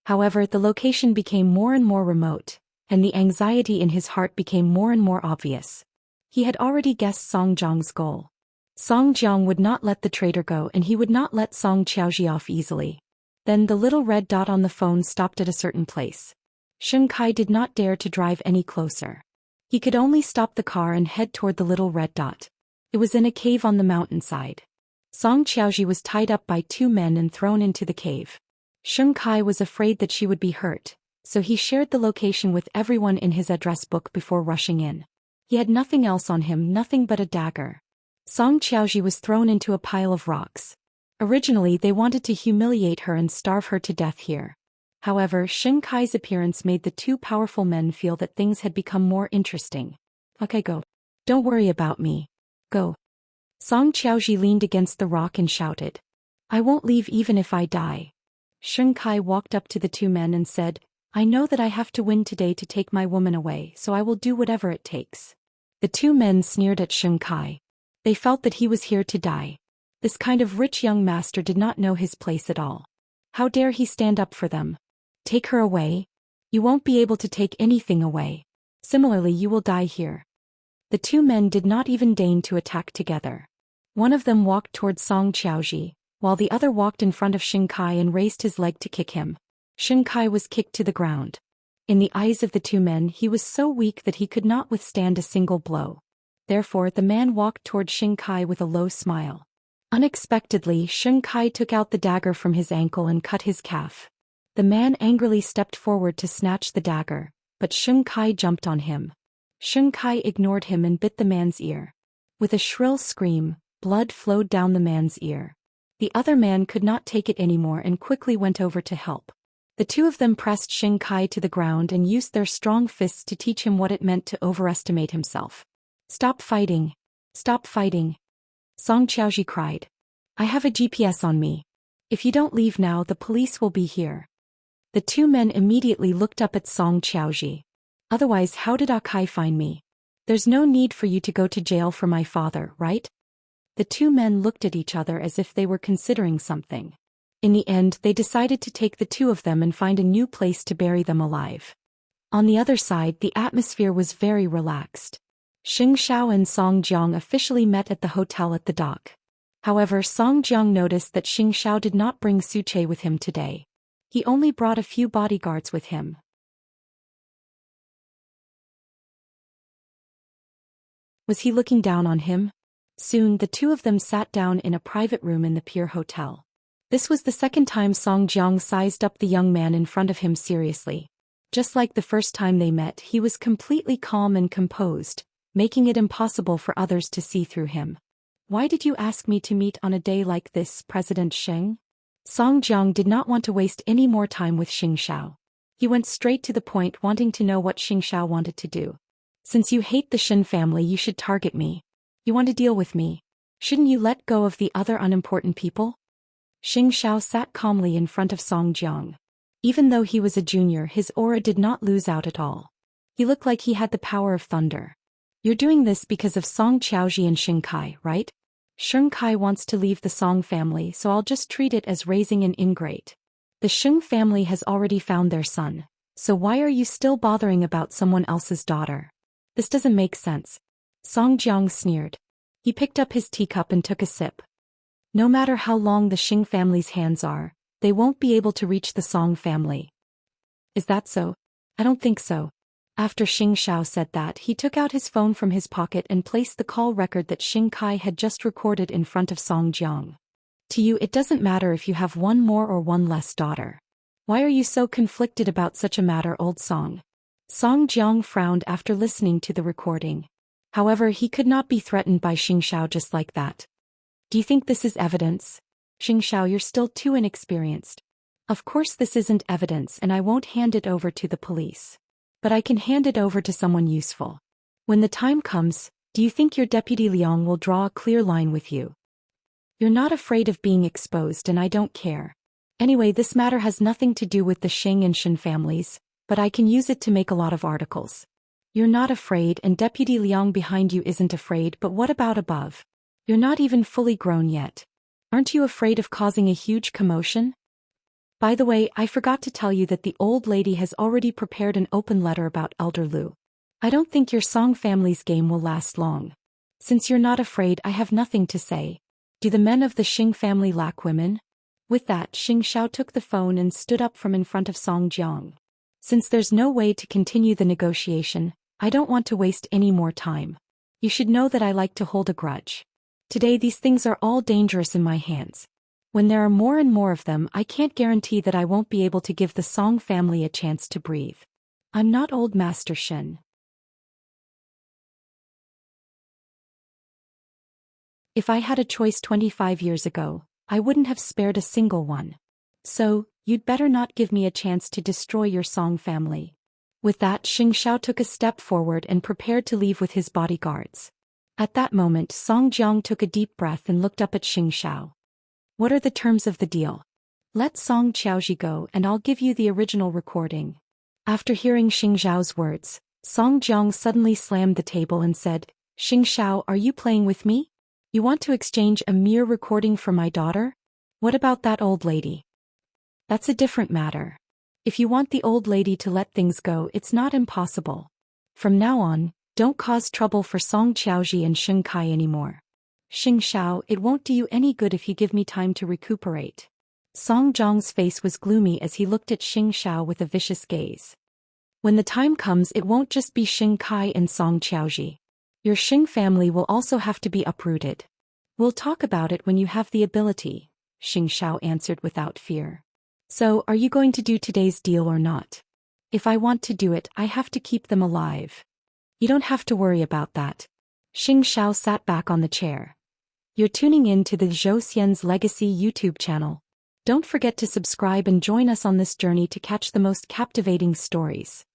However, the location became more and more remote, and the anxiety in his heart became more and more obvious. He had already guessed Song Jiang's goal. Song Jiang would not let the traitor go, and he would not let Song Qiaoji off easily. Then the little red dot on the phone stopped at a certain place. Sheng Kai did not dare to drive any closer. He could only stop the car and head toward the little red dot. It was in a cave on the mountainside. Song Qiaoji was tied up by 2 men and thrown into the cave. Sheng Kai was afraid that she would be hurt, so he shared the location with everyone in his address book before rushing in. He had nothing else on him, nothing but a dagger. Song Qiaoji was thrown into a pile of rocks. Originally they wanted to humiliate her and starve her to death here. However, Sheng Kai's appearance made the 2 powerful men feel that things had become more interesting. "Okay, go. Don't worry about me. Go." Song Qiaoji leaned against the rock and shouted, "I won't leave even if I die." Sheng Kai walked up to the 2 men and said, "I know that I have to win today to take my woman away, so I will do whatever it takes." The 2 men sneered at Sheng Kai. They felt that he was here to die. This kind of rich young master did not know his place at all. How dare he stand up for them? "Take her away? You won't be able to take anything away. Similarly, you will die here." The 2 men did not even deign to attack together. One of them walked towards Song Qiaoji, while the other walked in front of Sheng Kai and raised his leg to kick him. Sheng Kai was kicked to the ground. In the eyes of the 2 men, he was so weak that he could not withstand a single blow. Therefore, the man walked toward Sheng Kai with a low smile. Unexpectedly, Sheng Kai took out the dagger from his ankle and cut his calf. The man angrily stepped forward to snatch the dagger, but Sheng Kai jumped on him. Sheng Kai ignored him and bit the man's ear. With a shrill scream, blood flowed down the man's ear. The other man could not take it anymore and quickly went over to help. The 2 of them pressed Sheng Kai to the ground and used their strong fists to teach him what it meant to overestimate himself. "Stop fighting. Stop fighting." Song Xiaoji cried. I have a GPS on me. If you don't leave now, the police will be here. The two men immediately looked up at Song Xiaoji. Otherwise, how did Akai find me? There's no need for you to go to jail for my father, right? The two men looked at each other as if they were considering something. In the end, they decided to take the two of them and find a new place to bury them alive. On the other side, the atmosphere was very relaxed. Xianxia and Song Jiang officially met at the hotel at the dock. However, Song Jiang noticed that Xianxia did not bring Suche with him today. He only brought a few bodyguards with him. Was he looking down on him? Soon, the two of them sat down in a private room in the Pier Hotel. This was the second time Song Jiang sized up the young man in front of him seriously. Just like the first time they met, he was completely calm and composed, making it impossible for others to see through him. Why did you ask me to meet on a day like this, President Sheng? Song Jiang did not want to waste any more time with Xianxia. He went straight to the point, wanting to know what Xianxia wanted to do. Since you hate the Shen family, you should target me. You want to deal with me. Shouldn't you let go of the other unimportant people? Xianxia sat calmly in front of Song Jiang. Even though he was a junior, his aura did not lose out at all. He looked like he had the power of thunder. You're doing this because of Song Xiaoji and Sheng Kai, right? Sheng Kai wants to leave the Song family, so I'll just treat it as raising an ingrate. The Sheng family has already found their son, so why are you still bothering about someone else's daughter? This doesn't make sense. Song Jiang sneered. He picked up his teacup and took a sip. No matter how long the Sheng family's hands are, they won't be able to reach the Song family. Is that so? I don't think so. After Xianxia said that, he took out his phone from his pocket and placed the call record that Sheng Kai had just recorded in front of Song Jiang. To you, it doesn't matter if you have one more or one less daughter. Why are you so conflicted about such a matter, old Song? Song Jiang frowned after listening to the recording. However, he could not be threatened by Xianxia just like that. Do you think this is evidence? Xianxia, you're still too inexperienced. Of course this isn't evidence, and I won't hand it over to the police. But I can hand it over to someone useful. When the time comes, do you think your Deputy Liang will draw a clear line with you? You're not afraid of being exposed, and I don't care. Anyway, this matter has nothing to do with the Sheng and Shen families, but I can use it to make a lot of articles. You're not afraid, and Deputy Liang behind you isn't afraid, but what about above? You're not even fully grown yet. Aren't you afraid of causing a huge commotion? By the way, I forgot to tell you that the old lady has already prepared an open letter about Elder Lu. I don't think your Song family's game will last long. Since you're not afraid, I have nothing to say. Do the men of the Xing family lack women? With that, Xianxia took the phone and stood up from in front of Song Jiang. Since there's no way to continue the negotiation, I don't want to waste any more time. You should know that I like to hold a grudge. Today these things are all dangerous in my hands. When there are more and more of them, I can't guarantee that I won't be able to give the Song family a chance to breathe. I'm not old Master Shen. If I had a choice 25 years ago, I wouldn't have spared a single one. So, you'd better not give me a chance to destroy your Song family. With that, Xianxia took a step forward and prepared to leave with his bodyguards. At that moment, Song Jiang took a deep breath and looked up at Xianxia. What are the terms of the deal? Let Song Xiaoji go and I'll give you the original recording. After hearing Xianxiao's words, Song Jiang suddenly slammed the table and said, Xianxia, are you playing with me? You want to exchange a mere recording for my daughter? What about that old lady? That's a different matter. If you want the old lady to let things go, it's not impossible. From now on, don't cause trouble for Song Xiaoji and Sheng Kai anymore. Xianxia, it won't do you any good if you give me time to recuperate. Song Jiang's face was gloomy as he looked at Xianxia with a vicious gaze. When the time comes, it won't just be Sheng Kai and Song Xiaoji. Your Sheng family will also have to be uprooted. We'll talk about it when you have the ability, Xianxia answered without fear. So, are you going to do today's deal or not? If I want to do it, I have to keep them alive. You don't have to worry about that. Xianxia sat back on the chair. You're tuning in to the Zhou Xian's Legacy YouTube channel. Don't forget to subscribe and join us on this journey to catch the most captivating stories.